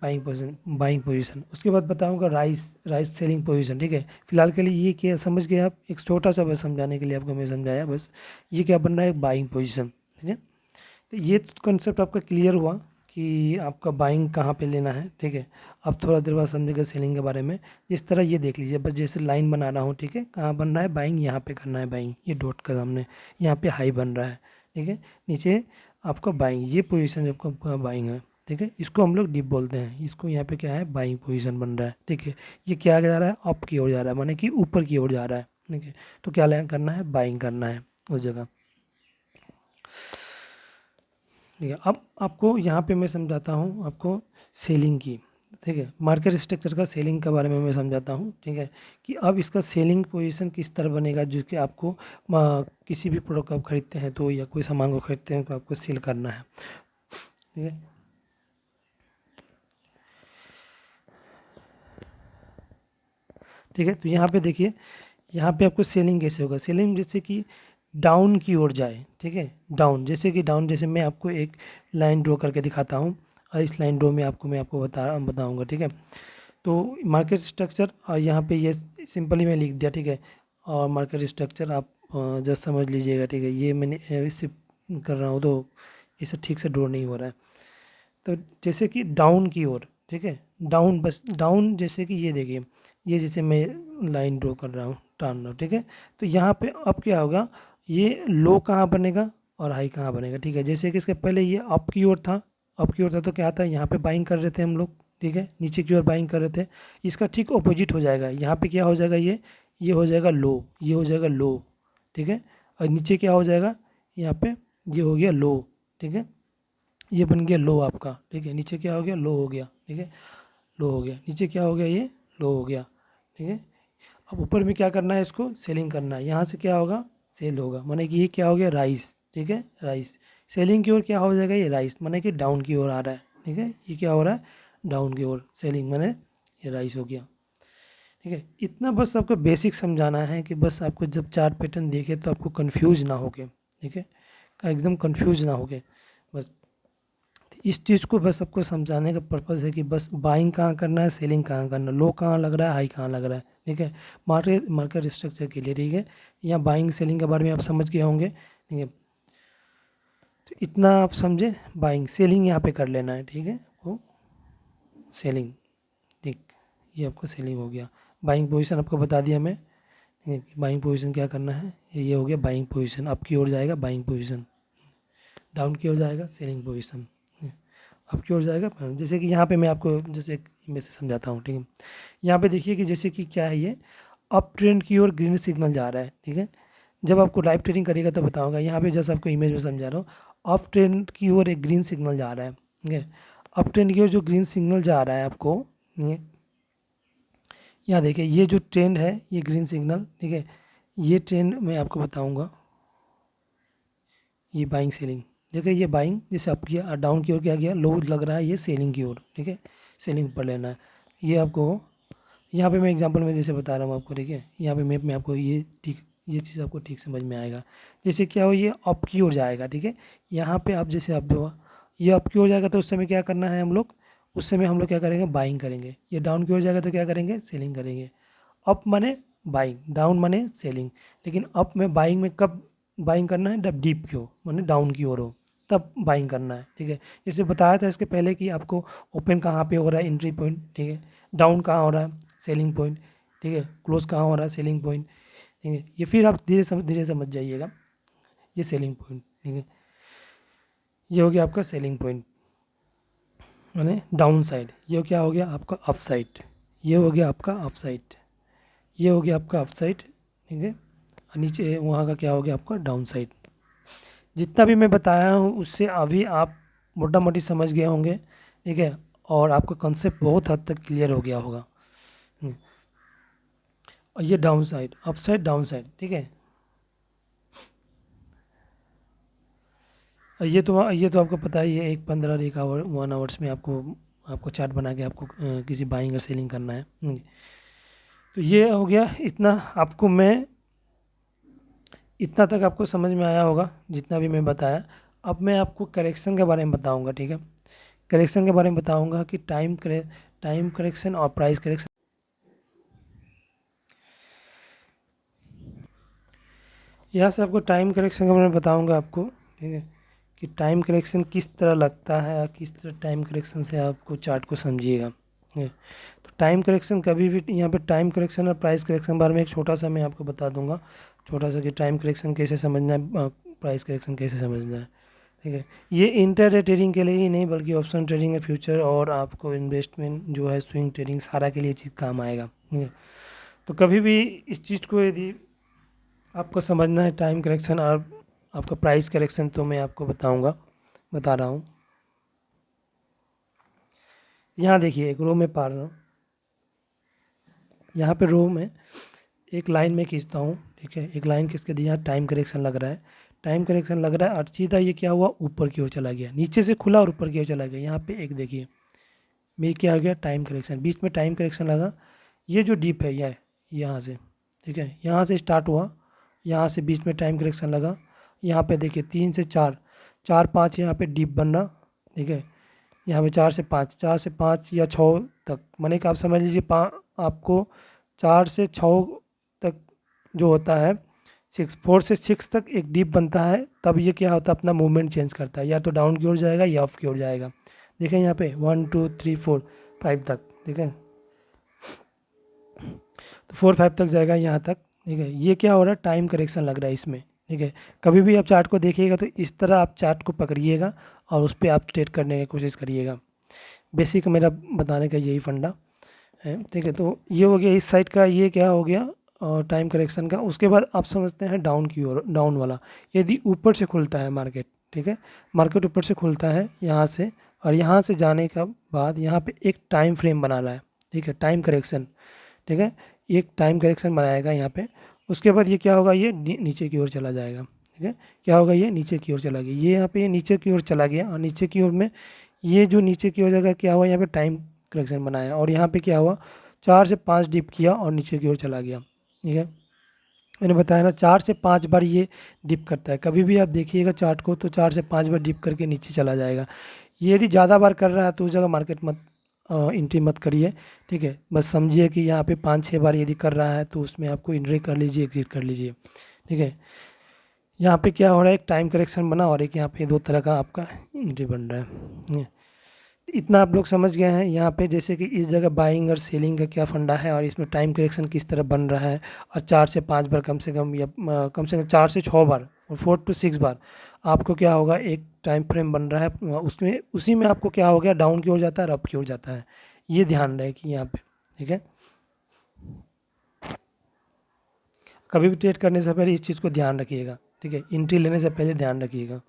बाइंग पोजीशन, बाइंग पोजीशन। उसके बाद बताऊंगा राइस, राइस सेलिंग पोजीशन, ठीक है। फिलहाल के लिए ये क्या समझ गए आप, एक छोटा सा बस समझाने के लिए आपको मैं समझाया बस। ये क्या बन रहा है, बाइंग पोजीशन, ठीक है। तो ये कॉन्सेप्ट आपका क्लियर हुआ कि आपका बाइंग कहाँ पे लेना है, ठीक है। अब थोड़ा देर बाद समझेगा सेलिंग के बारे में। इस तरह ये देख लीजिए, बस जैसे लाइन बना रहा हूँ, ठीक है। कहाँ बन रहा है बाइंग, यहाँ पे करना है बाइंग, ये डॉट का सामने यहाँ पे हाई बन रहा है, ठीक है। नीचे आपका बाइंग, ये पोजीशन आपका बाइंग है, ठीक है। इसको हम लोग डिप बोलते हैं। इसको यहाँ पे क्या है, बाइंग पोजीशन बन रहा है, ठीक है। ये क्या जा रहा है, अप की ओर जा रहा है, माने कि ऊपर की ओर जा रहा है, ठीक है। तो क्या करना है, बाइंग करना है उस जगह, ठीक है। अब आपको यहाँ पे मैं समझाता हूँ आपको सेलिंग की, ठीक है। मार्केट स्ट्रक्चर का सेलिंग के बारे में मैं समझाता हूँ, ठीक है। कि अब इसका सेलिंग पोजीशन किस तरह बनेगा, जो कि आपको किसी भी प्रोडक्ट आप खरीदते हैं तो, या कोई सामान को खरीदते हैं तो आपको सेल करना है, ठीक है। ठीक है, तो यहाँ पे देखिए, यहाँ पे आपको सेलिंग कैसे होगा, सेलिंग जैसे कि डाउन की ओर जाए, ठीक है। डाउन, जैसे कि डाउन, जैसे मैं आपको एक लाइन ड्रॉ करके दिखाता हूँ और इस लाइन ड्रॉ में आपको मैं आपको बताऊँगा, ठीक है। तो मार्केट स्ट्रक्चर, और यहाँ पे ये सिंपली मैं लिख दिया, ठीक है। और मार्केट स्ट्रक्चर आप जस्ट समझ लीजिएगा, ठीक है। ये मैंने इससे कर रहा हूँ तो इसे ठीक से ड्रॉ नहीं हो रहा है। तो जैसे कि डाउन की ओर, ठीक है, डाउन, बस डाउन, जैसे कि ये देखिए, ये जैसे मैं लाइन ड्रॉ कर रहा हूँ, टान रहा हूँ, ठीक है। तो यहाँ पे अब क्या होगा, ये लो कहाँ बनेगा और हाई कहाँ बनेगा, ठीक है। जैसे कि इसके पहले ये अप की ओर था, अप की ओर था तो क्या था, यहाँ पे बाइंग कर रहे थे हम लोग, ठीक है। नीचे की ओर बाइंग कर रहे थे। इसका ठीक ऑपोजिट हो जाएगा, यहाँ पे क्या हो जाएगा, ये हो जाएगा लो, ये हो जाएगा लो, ठीक है। और नीचे क्या हो जाएगा, यहाँ पे ये हो गया लो, ठीक है। ये बन गया लो आपका, ठीक है। नीचे क्या हो गया, लो हो गया, ठीक है, लो हो गया। नीचे क्या हो गया, ये लो हो गया, ठीक है। अब ऊपर में क्या करना है, इसको सेलिंग करना है। यहाँ से क्या होगा, सेल होगा, माने कि ये क्या हो गया, राइस, ठीक है, राइस। सेलिंग की ओर क्या हो जाएगा, ये राइस, माने कि डाउन की ओर आ रहा है, ठीक है। ये क्या हो रहा है, डाउन की ओर, सेलिंग माने ये राइस हो गया, ठीक है। इतना बस आपको बेसिक समझाना है कि बस आपको जब चार्ट पैटर्न देखे तो आपको कंफ्यूज ना हो के, ठीक है, एकदम कंफ्यूज ना हो के, बस इस चीज़ को बस आपको समझाने का पर्पज़ है कि बस बाइंग कहाँ करना है, सेलिंग कहाँ करना है, लो कहाँ लग रहा है, हाई कहाँ लग रहा है, ठीक है। मार्केट मार्केट स्ट्रक्चर के लिए, ठीक है। यहाँ बाइंग सेलिंग के बारे में आप समझ गए होंगे, ठीक है। तो इतना आप समझे, बाइंग सेलिंग यहाँ पे कर लेना है, ठीक है। वो सेलिंग, ठीक, ये आपको सेलिंग हो गया। बाइंग पोजीशन आपको बता दिया मैं, ठीक है। बाइंग पोजीशन क्या करना है, ये हो गया बाइंग पोजीशन। अप की ओर जाएगा बाइंग पोजीशन, डाउन की ओर जाएगा सेलिंग पोजीशन, अब की ओर जाएगा। जैसे कि यहाँ पे मैं आपको जैसे मैं से समझाता हूँ, ठीक है। यहाँ पे देखिए कि जैसे कि क्या है, ये अप ट्रेंड की ओर ग्रीन सिग्नल जा रहा है, ठीक है। जब आपको लाइव ट्रेडिंग करेगा तो बताऊंगा। यहाँ पे जैसे आपको इमेज में समझा रहा हूँ, अप ट्रेंड की ओर एक ग्रीन सिग्नल जा रहा है, ठीक है। अप ट्रेंड की ओर जो ग्रीन सिग्नल जा रहा है आपको, ये यहाँ देखिए, ये जो ट्रेंड है, ये ग्रीन सिग्नल, ठीक है। ये ट्रेंड मैं आपको बताऊँगा, ये बाइंग सेलिंग, देखिए ये बाइंग जैसे अप किया और डाउन की ओर क्या गया, लो लग रहा है, ये सेलिंग की ओर, ठीक है, सेलिंग पर लेना है। ये आपको यहाँ पे मैं एग्जांपल में जैसे बता रहा हूँ आपको, ठीक है। यहाँ पे मैप में आपको ये ठीक, ये चीज़ आपको ठीक समझ में आएगा। जैसे क्या हो, ये अप की ओर जाएगा, ठीक है। यहाँ पे आप जैसे आप जो ये अप की ओर जाएगा तो उस समय क्या करना है हम लोग, उस समय हम लोग क्या करेंगे, बाइंग करेंगे। ये डाउन की ओर जाएगा तो क्या करेंगे, सेलिंग करेंगे। अप माने बाइंग, डाउन माने सेलिंग। लेकिन अप में बाइंग में कब बाइंग करना है, जब डीप की हो माने डाउन की ओर हो, तब बाइंग करना है, ठीक है। जैसे बताया था इसके पहले कि आपको ओपन कहाँ पे हो रहा है, एंट्री पॉइंट, ठीक है। डाउन कहाँ हो रहा है, सेलिंग पॉइंट, ठीक है। क्लोज कहाँ हो रहा है, सेलिंग पॉइंट, ठीक है। ये फिर आप धीरे समझ जाइएगा, ये सेलिंग पॉइंट, ठीक है। ये हो गया आपका सेलिंग पॉइंट माने डाउन साइड। ये क्या हो गया आपका अप साइड, ये हो गया आपका अप साइड, ये हो गया आपका अप साइड, ठीक है। और नीचे वहाँ का क्या हो गया आपका डाउन साइड। जितना भी मैं बताया हूँ उससे अभी आप मोटा मोटी समझ गए होंगे, ठीक है, और आपका कॉन्सेप्ट बहुत हद तक क्लियर हो गया होगा। और ये down side, up side, down side, ठीक है। और ये तो आपको पता ही है, एक 15 डे का 1 आवर्स में आपको आपको चार्ट बना के आपको किसी बाइंग और सेलिंग करना है। तो ये हो गया इतना। आपको मैं इतना तक आपको समझ में आया होगा जितना भी मैं बताया। अब मैं आपको करेक्शन के बारे में बताऊंगा, ठीक है। करेक्शन के बारे में बताऊंगा कि टाइम करेक्शन और प्राइस करेक्शन। यहाँ से आपको टाइम करेक्शन के बारे में बताऊंगा आपको, ठीक है, कि टाइम करेक्शन किस तरह लगता है और किस तरह टाइम करेक्शन से आपको चार्ट को समझिएगा, ठीक है। तो टाइम करेक्शन कभी भी यहाँ पे टाइम करेक्शन और प्राइस करेक्शन के बारे में एक छोटा सा मैं आपको बता दूंगा, छोटा सा, कि टाइम करेक्शन कैसे समझना है, प्राइस करेक्शन कैसे समझना है, ठीक है। ये इंटर ट्रेडिंग के लिए ही नहीं बल्कि ऑप्शन ट्रेडिंग, फ्यूचर और आपको इन्वेस्टमेंट जो है, स्विंग ट्रेडिंग, सारा के लिए चीज़ काम आएगा, ठीक है। तो कभी भी इस चीज़ को यदि आपको समझना है टाइम करेक्शन और आपका प्राइस करेक्शन, तो मैं आपको बता रहा हूँ। यहाँ देखिए एक रो में पा रहा हूँ, यहाँ पे रो में एक लाइन में खींचता हूँ, ठीक है। एक लाइन खींच के दिया, टाइम करेक्शन लग रहा है, टाइम करेक्शन लग रहा है, और सीधा ये क्या हुआ, ऊपर की ओर चला गया, नीचे से खुला और ऊपर की ओर चला गया। यहाँ पे एक देखिए में क्या आ गया, टाइम करेक्शन, बीच में टाइम करेक्शन लगा। ये जो डीप है यह यहाँ से, ठीक है, यहाँ से स्टार्ट हुआ, यहाँ से बीच में टाइम करेक्शन लगा। यहाँ पे देखिए 3 से 4, 4 5 यहाँ पे डीप बन रहा, ठीक है। यहाँ पे 4 से 5, 4 से 5 या 6 तक, माने कि आप समझ लीजिए आपको 4 से 6 तक जो होता है, 4 से 6 तक एक डीप बनता है। तब ये क्या होता है, अपना मूवमेंट चेंज करता है, या तो डाउन की ओर जाएगा या अप की ओर जाएगा। देखें यहाँ पे 1 2 3 4 5 तक, ठीक है। तो 4 5 तक जाएगा यहाँ तक, ठीक है। ये क्या हो रहा है, टाइम करेक्शन लग रहा है इसमें, ठीक है। कभी भी आप चार्ट को देखिएगा तो इस तरह आप चार्ट को पकड़िएगा और उस पर आप ट्रेड करने की कोशिश करिएगा। बेसिक मेरा बताने का यही फंडा है, ठीक है। तो ये हो गया इस साइड का, ये क्या हो गया और टाइम करेक्शन का। उसके बाद आप समझते हैं डाउन की ओर, डाउन वाला। यदि ऊपर से खुलता है मार्केट, ठीक है, मार्केट ऊपर से खुलता है यहाँ से, और यहाँ से जाने का बाद यहाँ पे एक टाइम फ्रेम बना रहा है, ठीक है, टाइम करेक्शन, ठीक है। एक टाइम करेक्शन बनाएगा यहाँ पे। उसके बाद ये क्या होगा, ये नीचे की ओर चला जाएगा, ठीक है। क्या होगा, ये नीचे की ओर चला गया, ये यहाँ पे ये नीचे की ओर चला गया, और नीचे की ओर में ये जो नीचे की ओर जगह क्या हुआ, यहाँ पे टाइम करेक्शन बनाया, और यहाँ पे क्या हुआ, 4 से 5 डिप किया और नीचे की ओर चला गया, ठीक है। मैंने बताया ना 4 से 5 बार ये डिप करता है। कभी भी आप देखिएगा चार्ट को तो 4 से 5 बार डिप करके नीचे चला जाएगा। ये यदि ज़्यादा बार कर रहा है तो उस जगह मार्केट मत एंट्री मत करिए, ठीक है। बस समझिए कि यहाँ पे 5 6 बार यदि कर रहा है तो उसमें आपको एंट्री कर लीजिए, एग्जिट कर लीजिए, ठीक है। यहाँ पे क्या हो रहा है, एक टाइम करेक्शन बना और एक यहाँ पे दो तरह का आपका एंट्री बन रहा है। इतना आप लोग समझ गए हैं यहाँ पे, जैसे कि इस जगह बाइंग और सेलिंग का क्या फंडा है और इसमें टाइम करेक्शन किस तरह बन रहा है। और 4 से 5 बार कम से कम, या कम से कम 4 से 6 बार और 4 to 6 बार आपको क्या होगा, एक टाइम फ्रेम बन रहा है। उसमें उसी में आपको क्या हो गया, डाउन की ओर जाता है और अप की ओर जाता है। ये ध्यान रहे कि यहाँ पे, ठीक है। कभी भी ट्रेड करने से पहले इस चीज़ को ध्यान रखिएगा, ठीक है। एंट्री लेने से पहले ध्यान रखिएगा।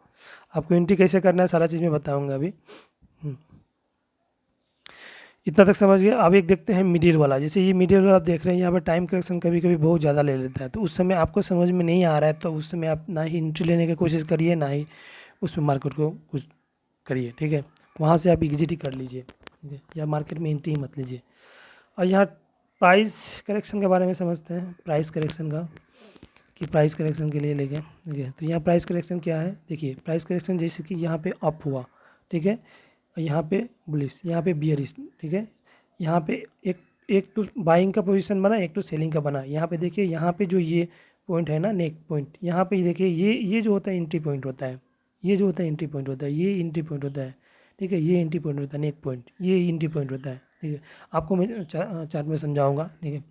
आपको एंट्री कैसे करना है सारा चीज़ मैं बताऊँगा अभी। इतना तक समझ गए। अब एक देखते हैं मिडिल वाला। जैसे ये मिडिल वाला आप देख रहे हैं, यहाँ पर टाइम करेक्शन कभी कभी बहुत ज़्यादा ले लेता है, तो उस समय आपको समझ में नहीं आ रहा है, तो उस समय आप ना ही एंट्री लेने की कोशिश करिए, ना ही उसमें मार्केट को कुछ करिए, ठीक है। वहाँ से आप एग्जिट ही कर लीजिए, ठीक है, या मार्केट में एंट्री ही मत लीजिए। और यहाँ प्राइस करेक्शन के बारे में समझते हैं, प्राइस करेक्शन का, कि प्राइस करेक्शन के लिए लेके, ठीक है। तो यहाँ प्राइस करेक्शन क्या है, देखिए प्राइस करेक्शन जैसे कि यहाँ पे अप हुआ, ठीक है, यहाँ पे बुलिश, यहाँ पे बियरिश, ठीक है। यहाँ पे एक एक तो बाइंग का पोजीशन बना, एक तो सेलिंग का बना। यहाँ पे देखिए, यहाँ पे जो ये पॉइंट है ना, नेक पॉइंट, यहाँ पे देखिए ये जो होता है एंट्री पॉइंट होता है, ये जो होता है एंट्री पॉइंट होता है, ये एंट्री पॉइंट होता है, ठीक है। ये एंट्री पॉइंट होता है, नेक पॉइंट, ये एंट्री पॉइंट होता है, ठीक है। आपको मैं चार्ट में समझाऊंगा, ठीक है।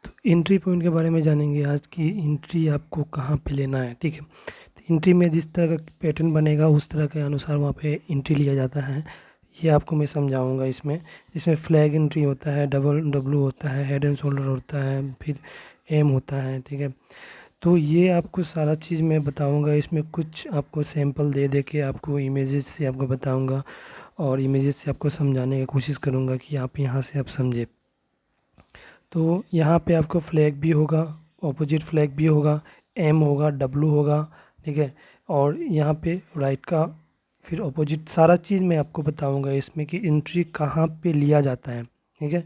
तो एंट्री पॉइंट के बारे में जानेंगे आज की एंट्री आपको कहाँ पे लेना है, ठीक है। तो एंट्री में जिस तरह का पैटर्न बनेगा उस तरह के अनुसार वहाँ पे एंट्री लिया जाता है। ये आपको मैं समझाऊंगा। इसमें फ्लैग एंट्री होता है, डबल डब्लू होता है, हेड एंड शोल्डर होता है, फिर एम होता है, ठीक है। तो ये आपको सारा चीज़ मैं बताऊंगा। इसमें कुछ आपको सैंपल दे दे के आपको इमेजेस से आपको बताऊंगा। और इमेजेस से आपको समझाने की कोशिश करूँगा कि आप यहाँ से आप समझे। तो यहाँ पे आपको फ्लैग भी होगा, ऑपोजिट फ्लैग भी होगा, एम होगा, डब्लू होगा, ठीक है। और यहाँ पे राइट का फिर ऑपोजिट सारा चीज़ मैं आपको बताऊँगा इसमें कि एंट्री कहाँ पे लिया जाता है, ठीक है।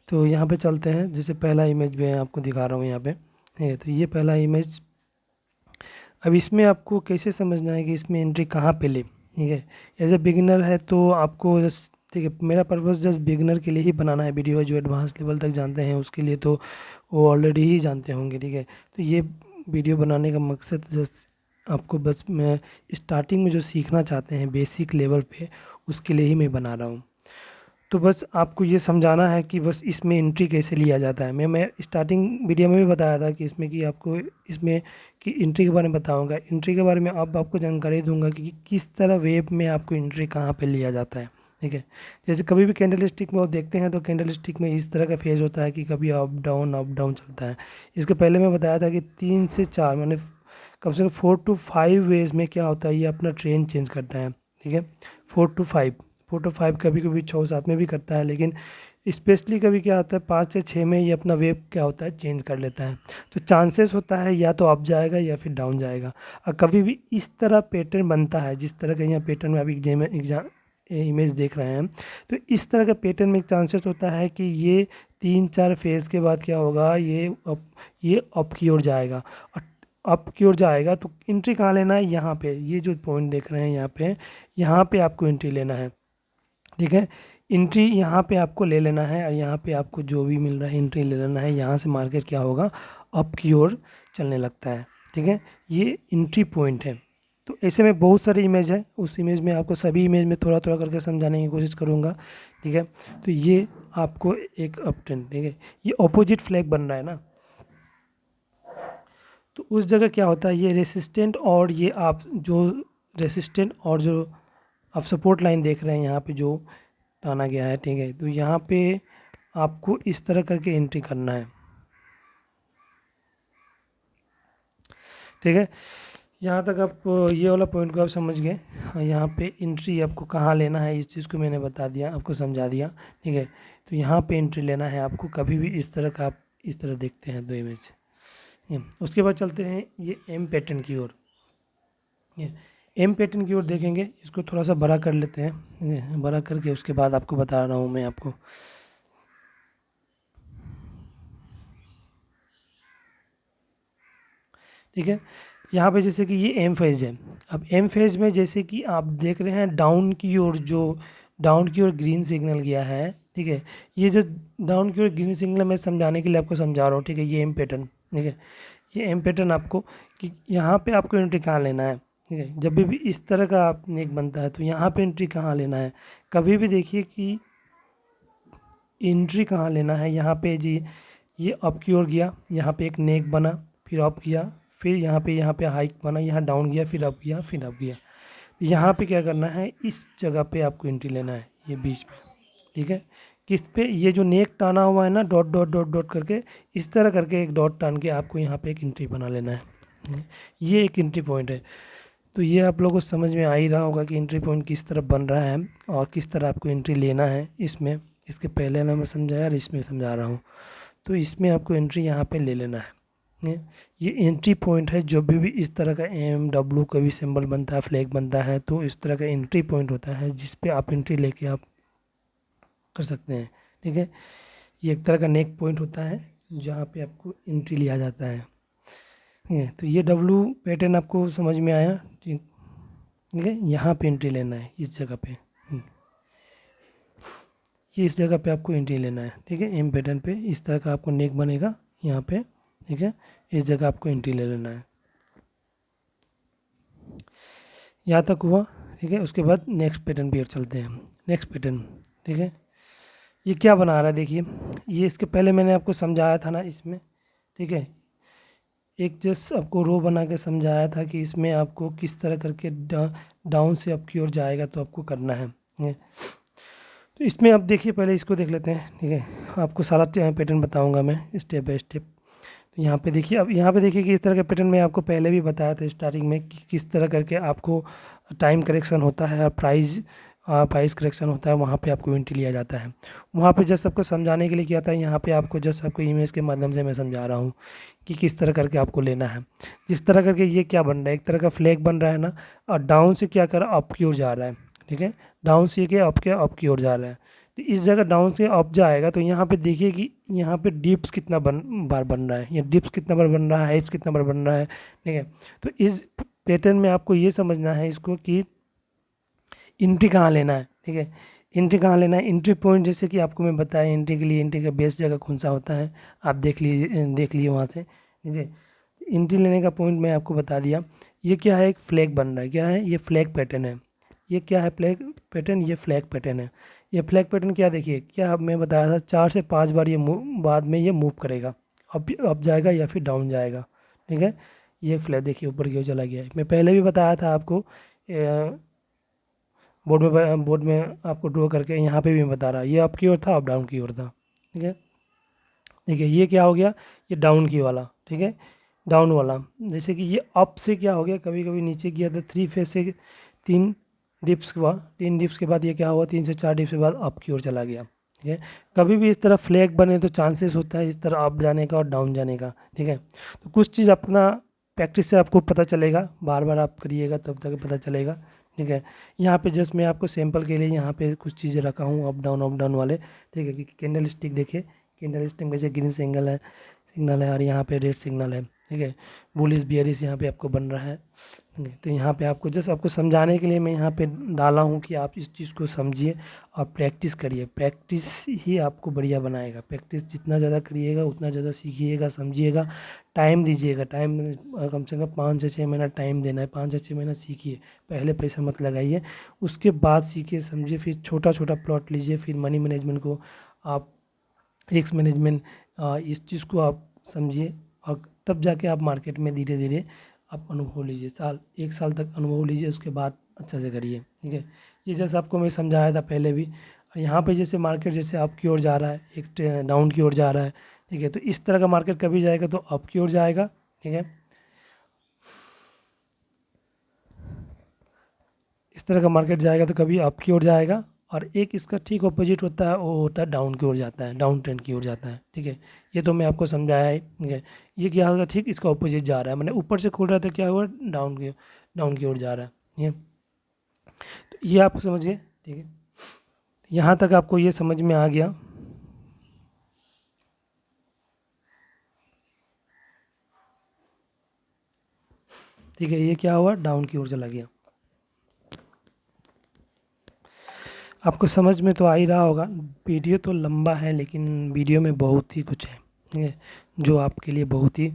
तो यहाँ पे चलते हैं, जैसे पहला इमेज मैं आपको दिखा रहा हूँ यहाँ पे, ठीक है। तो ये पहला इमेज, अब इसमें आपको कैसे समझना है कि इसमें एंट्री कहाँ पे ले, ठीक है। एज ए बिगिनर है तो आपको जस्ट, ठीक है, मेरा पर्पस जस्ट बिगिनर के लिए ही बनाना है वीडियो, जो एडवांस लेवल तक जानते हैं उसके लिए तो वो ऑलरेडी ही जानते होंगे, ठीक है। तो ये वीडियो बनाने का मकसद जस्ट आपको बस मैं स्टार्टिंग में जो सीखना चाहते हैं बेसिक लेवल पे, उसके लिए ही मैं बना रहा हूँ। तो बस आपको ये समझाना है कि बस इसमें एंट्री कैसे लिया जाता है। मैं स्टार्टिंग वीडियो में भी बताया था कि इसमें कि आपको इसमें कि एंट्री के बारे में बताऊंगा, एंट्री के बारे में अब आपको जानकारी दूंगा कि किस तरह वेब में आपको एंट्री कहाँ पे लिया जाता है, ठीक है। जैसे कभी भी कैंडल स्टिक में वो देखते हैं तो कैंडल स्टिक में इस तरह का फेज होता है कि कभी अप डाउन चलता है। इसके पहले मैं बताया था कि 3 से 4 मैंने कम से कम 4 to 5 वेज में क्या होता है, ये अपना ट्रेंड चेंज करता है, ठीक है। 4 to 5 कभी कभी 6-7 में भी करता है, लेकिन स्पेशली कभी क्या होता है 5 से 6 में ये अपना वेव क्या होता है चेंज कर लेता है। तो चांसेस होता है या तो अप जाएगा या फिर डाउन जाएगा। और कभी भी इस तरह पैटर्न बनता है जिस तरह का यहाँ पैटर्न में अभी एग्जाम इमेज देख रहे हैं, तो इस तरह का पैटर्न में चांसेस होता है कि ये 3-4 फेज़ के बाद क्या होगा, ये अप की ओर जाएगा। और अप की ओर जाएगा तो एंट्री कहाँ लेना है, यहाँ पे ये जो पॉइंट देख रहे हैं यहाँ पे आपको एंट्री लेना है, ठीक है। एंट्री यहाँ पे आपको ले लेना है और यहाँ पे आपको जो भी मिल रहा है एंट्री ले लेना है। यहाँ से मार्केट क्या होगा, अप की ओर चलने लगता है, ठीक है। ये एंट्री पॉइंट है। तो ऐसे में बहुत सारे इमेज है, उस इमेज में आपको सभी इमेज में थोड़ा थोड़ा करके समझाने की कोशिश करूँगा, ठीक है। तो ये आपको एक अप ट्रेंड, ठीक है, ये ऑपोजिट फ्लैग बन रहा है ना, तो उस जगह क्या होता है, ये रेसिस्टेंट और ये आप जो रेसिस्टेंट और जो आप सपोर्ट लाइन देख रहे हैं यहाँ पे जो टाना गया है, ठीक है। तो यहाँ पे आपको इस तरह करके एंट्री करना है, ठीक है। यहाँ तक आप ये वाला पॉइंट को आप समझ गए। हाँ, यहाँ पे एंट्री आपको कहाँ लेना है इस चीज़ को मैंने बता दिया, आपको समझा दिया, ठीक है। तो यहाँ पे एंट्री लेना है आपको, कभी भी इस तरह का आप इस तरह देखते हैं 2 इमेज। उसके बाद चलते हैं ये एम पैटर्न की ओर। एम पैटर्न की ओर देखेंगे, इसको थोड़ा सा बड़ा कर लेते हैं, बड़ा करके उसके बाद आपको बता रहा हूँ मैं आपको। ठीक है, यहाँ पे जैसे कि ये एम फेज है। अब एम फेज में जैसे कि आप देख रहे हैं डाउन की ओर, जो डाउन की ओर ग्रीन सिग्नल गया है, ठीक है। ये जो डाउन की ओर ग्रीन सिग्नल मैं समझाने के लिए आपको समझा रहा हूँ, ठीक है। ये एम पैटर्न, ठीक है, ये एम पैटर्न आपको कि यहाँ पे आपको एंट्री कहाँ लेना है, ठीक है। जब भी इस तरह का आप नेक बनता है तो यहाँ पे एंट्री कहाँ लेना है, कभी भी देखिए कि एंट्री कहाँ लेना है। यहाँ पे जी ये अप की ओर गया, यहाँ पे एक नेक बना, फिर अप गया, फिर यहाँ पे हाइक बना, यहाँ डाउन गया, फिर अप गया, फिर अप गया। यहाँ पे क्या करना है, इस जगह पे आपको एंट्री लेना है, ये बीच में, ठीक है। किस पे, ये जो नेक टाना हुआ है ना, डॉट डॉट डॉट डॉट करके, इस तरह करके एक डॉट टान के आपको यहाँ पे एक एंट्री बना लेना है। ये एक एंट्री पॉइंट है। तो ये आप लोगों को समझ में आ ही रहा होगा कि एंट्री पॉइंट किस तरह बन रहा है और किस तरह आपको एंट्री लेना है। इसमें इसके पहले ना मैं समझाया और इसमें समझा रहा हूँ। तो इसमें आपको एंट्री यहाँ पे ले लेना है। ये एंट्री पॉइंट है। जो भी इस तरह का एम डब्ल्यू का भी सिंबल बनता है, फ्लैग बनता है, तो इस तरह का एंट्री पॉइंट होता है जिस पे आप एंट्री लेके आप कर सकते हैं, ठीक है। ये एक तरह का नेक पॉइंट होता है जहाँ पे आपको एंट्री लिया जाता है, ठीक है। तो ये डब्ल्यू पैटर्न आपको समझ में आया, ठीक है। यहाँ पे एंट्री लेना है इस जगह पे, ये इस जगह पे आपको एंट्री लेना है, ठीक है। एम पैटर्न पे इस तरह का आपको नेक बनेगा यहाँ पे, ठीक है। इस जगह आपको एंट्री ले लेना है। यहाँ तक हुआ, ठीक है। उसके बाद नेक्स्ट पैटर्न पे चलते हैं। नेक्स्ट पैटर्न, ठीक है, ये क्या बना रहा है देखिए। ये इसके पहले मैंने आपको समझाया था ना इसमें, ठीक है। एक जस्ट आपको रो बना के समझाया था कि इसमें आपको किस तरह करके डाउन से अप की ओर जाएगा तो आपको करना है। तो इसमें आप देखिए, पहले इसको देख लेते हैं, ठीक है। आपको सारा पैटर्न बताऊंगा मैं स्टेप बाय स्टेप। तो यहाँ पे देखिए, अब यहाँ पे देखिए कि इस तरह का पैटर्न मैं आपको पहले भी बताया था स्टार्टिंग में कि किस तरह करके आपको टाइम करेक्शन होता है और प्राइस प्राइस करेक्शन होता है, वहाँ पे आपको एंट्री लिया जाता है। वहाँ पे जस्ट आपको समझाने के लिए क्या था, यहाँ पे आपको जस्ट आपको इमेज के माध्यम से मैं समझा रहा हूँ कि किस तरह करके आपको लेना है। जिस तरह करके ये क्या बन रहा है, एक तरह का फ्लैग बन रहा है ना, और डाउन से क्या कर रहा है, अप की ओर जा रहा है। ठीक है, डाउन से क्या अप की ओर जा रहा है। तो इस जगह डाउन से अप जाएगा, तो यहाँ पे देखिए कि यहाँ पे डिप्स कितना बार बन रहा है, या डिप्स कितना बार बन रहा है, हाइट्स कितना बार बन रहा है। ठीक है, तो इस पैटर्न में आपको ये समझना है इसको कि एंट्री कहाँ लेना है। ठीक है, एंट्री कहाँ लेना है, एंट्री पॉइंट जैसे कि आपको मैं बताया, एंट्री के लिए एंट्री का बेस्ट जगह कौन सा होता है, आप देख लिए वहाँ से। ठीक है, एंट्री लेने का पॉइंट मैं आपको बता दिया। ये क्या है, एक फ्लैग बन रहा है, क्या है ये, फ्लैग पैटर्न है। ये क्या है, फ्लैग पैटर्न, ये फ्लैग पैटर्न है। ये फ्लैग पैटर्न क्या, देखिए क्या मैं बताया था, 4 से 5 बार ये बाद में ये मूव करेगा, अप जाएगा या फिर डाउन जाएगा। ठीक है, ये फ्लैग देखिए ऊपर की ओर चला गया है। मैं पहले भी बताया था आपको, बोर्ड में आपको ड्रॉ करके, यहाँ पे भी मैं बता रहा, ये अप की ओर था, अप डाउन की ओर था। ठीक है, देखिए ये क्या हो गया, ये डाउन की वाला। ठीक है, डाउन वाला, जैसे कि ये अप से क्या हो गया, कभी कभी नीचे किया था 3 फेज से, 3 डिप्स के बाद ये क्या हुआ, 3 से 4 डिप्स के बाद अप की ओर चला गया। ठीक है, कभी भी इस तरह फ्लैग बने तो चांसेस होता है इस तरह अप जाने का और डाउन जाने का। ठीक है, तो कुछ चीज़ अपना प्रैक्टिस से आपको पता चलेगा, बार बार आप करिएगा तब तक पता चलेगा। ठीक है, यहाँ पे जस्ट मैं आपको सैंपल के लिए यहाँ पे कुछ चीज़ें रखा हूँ अप डाउन वाले। ठीक है, कि कैंडल स्टिक देखिए, कैंडल स्टिक में से ग्रीन सिग्नल है और यहाँ पे रेड सिग्नल है। ठीक है, बुलिश बियरिश यहाँ पे आपको बन रहा है। ठीक है, तो यहाँ पे आपको जस्ट आपको समझाने के लिए मैं यहाँ पे डाला हूँ कि आप इस चीज़ को समझिए और प्रैक्टिस करिए। प्रैक्टिस ही आपको बढ़िया बनाएगा, प्रैक्टिस जितना ज़्यादा करिएगा उतना ज़्यादा सीखिएगा, समझिएगा, टाइम दीजिएगा। टाइम कम से कम 5 से 6 महीना टाइम देना है, 5 से 6 महीना सीखिए, पहले पैसा मत लगाइए, उसके बाद सीखिए समझिए, फिर छोटा छोटा प्लॉट लीजिए, फिर मनी मैनेजमेंट को आप, रिस्क मैनेजमेंट, इस चीज़ को आप समझिए, और तब जाके आप मार्केट में धीरे धीरे आप अनुभव लीजिए, 1 साल तक अनुभव लीजिए, उसके बाद अच्छा से करिए। ठीक है, ये जैसे आपको मैं समझाया था पहले भी। और यहाँ पे जैसे मार्केट जैसे अप की ओर जा रहा है, एक डाउन की ओर जा रहा है। ठीक है, तो इस तरह का मार्केट कभी जाएगा तो अप की ओर जाएगा। ठीक है, इस तरह का मार्केट जाएगा तो कभी अप की ओर जाएगा, और एक इसका ठीक ऑपोजिट होता है, वो होता है डाउन की ओर जाता है, डाउन ट्रेंड की ओर जाता है। ठीक है, ये तो मैं आपको समझाया है। ठीक है, ये क्या होगा, ठीक इसका ऑपोजिट जा रहा है, मैंने ऊपर से खोल रहा था, क्या हुआ, डाउन की ओर जा रहा है। ये आप समझिए। ठीक है, यहाँ तक आपको ये समझ में आ गया। ठीक है, ये क्या हुआ, डाउन की ओर चला गया। आपको समझ में तो आ ही रहा होगा। वीडियो तो लंबा है, लेकिन वीडियो में बहुत ही कुछ है। ठीक है, जो आपके लिए बहुत ही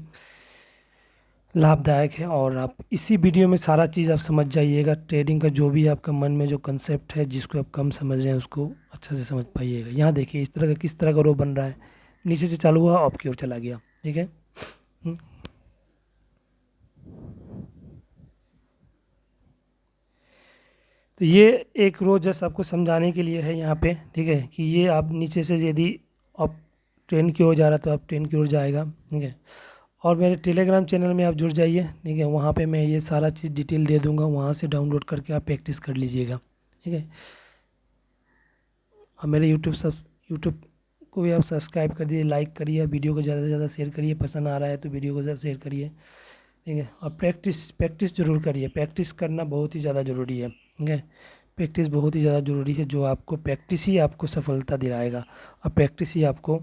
लाभदायक है, और आप इसी वीडियो में सारा चीज़ आप समझ जाइएगा। ट्रेडिंग का जो भी आपका मन में जो कंसेप्ट है, जिसको आप कम समझ रहे हैं, उसको अच्छा से समझ पाइएगा। यहाँ देखिए इस तरह का किस तरह का रो बन रहा है, नीचे से चालू हुआ, अप की ओर चला गया। ठीक है, हम्म, तो ये एक रो जस्ट आपको समझाने के लिए है यहाँ पे। ठीक है, कि ये आप नीचे से यदि आप ट्रेन की ओर जा रहा है तो आप ट्रेन की ओर जाएगा। ठीक है, और मेरे टेलीग्राम चैनल में आप जुड़ जाइए। ठीक है, वहाँ पे मैं ये सारा चीज़ डिटेल दे दूँगा, वहाँ से डाउनलोड करके आप प्रैक्टिस कर लीजिएगा। ठीक है, और मेरे यूट्यूब को भी आप सब्सक्राइब कर दीजिए, लाइक करिए, वीडियो को ज़्यादा से ज़्यादा शेयर करिए, पसंद आ रहा है तो वीडियो को ज़्यादा शेयर करिए। ठीक है, और प्रैक्टिस प्रैक्टिस ज़रूर करिए, प्रैक्टिस करना बहुत ही ज़्यादा ज़रूरी है। ठीक है, प्रैक्टिस बहुत ही ज़्यादा ज़रूरी है, जो आपको प्रैक्टिस ही आपको सफलता दिलाएगा, और प्रैक्टिस ही आपको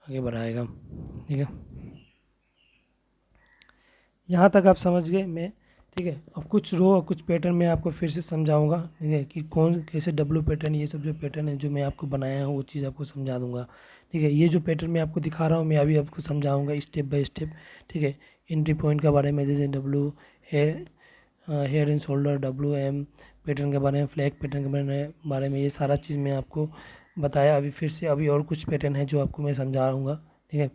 आगे बढ़ाएगा। ठीक है, यहाँ तक आप समझ गए मैं। ठीक है, अब कुछ रो और कुछ पैटर्न मैं आपको फिर से समझाऊंगा। ठीक है, कि कौन कैसे डब्लू पैटर्न, ये सब जो पैटर्न है जो मैं आपको बनाया हूँ वो चीज़ आपको समझा दूंगा। ठीक है, ये जो पैटर्न मैं आपको दिखा रहा हूँ मैं अभी आपको समझाऊंगा स्टेप बाय स्टेप। ठीक है, एंट्री पॉइंट के बारे में, जैसे W hair and shoulder, WM pattern के बारे में, फ्लैग पैटर्न के बारे में ये सारा चीज़ मैं आपको बताया। अभी फिर से अभी और कुछ पैटर्न है जो आपको मैं समझा रहूँगा। ठीक है,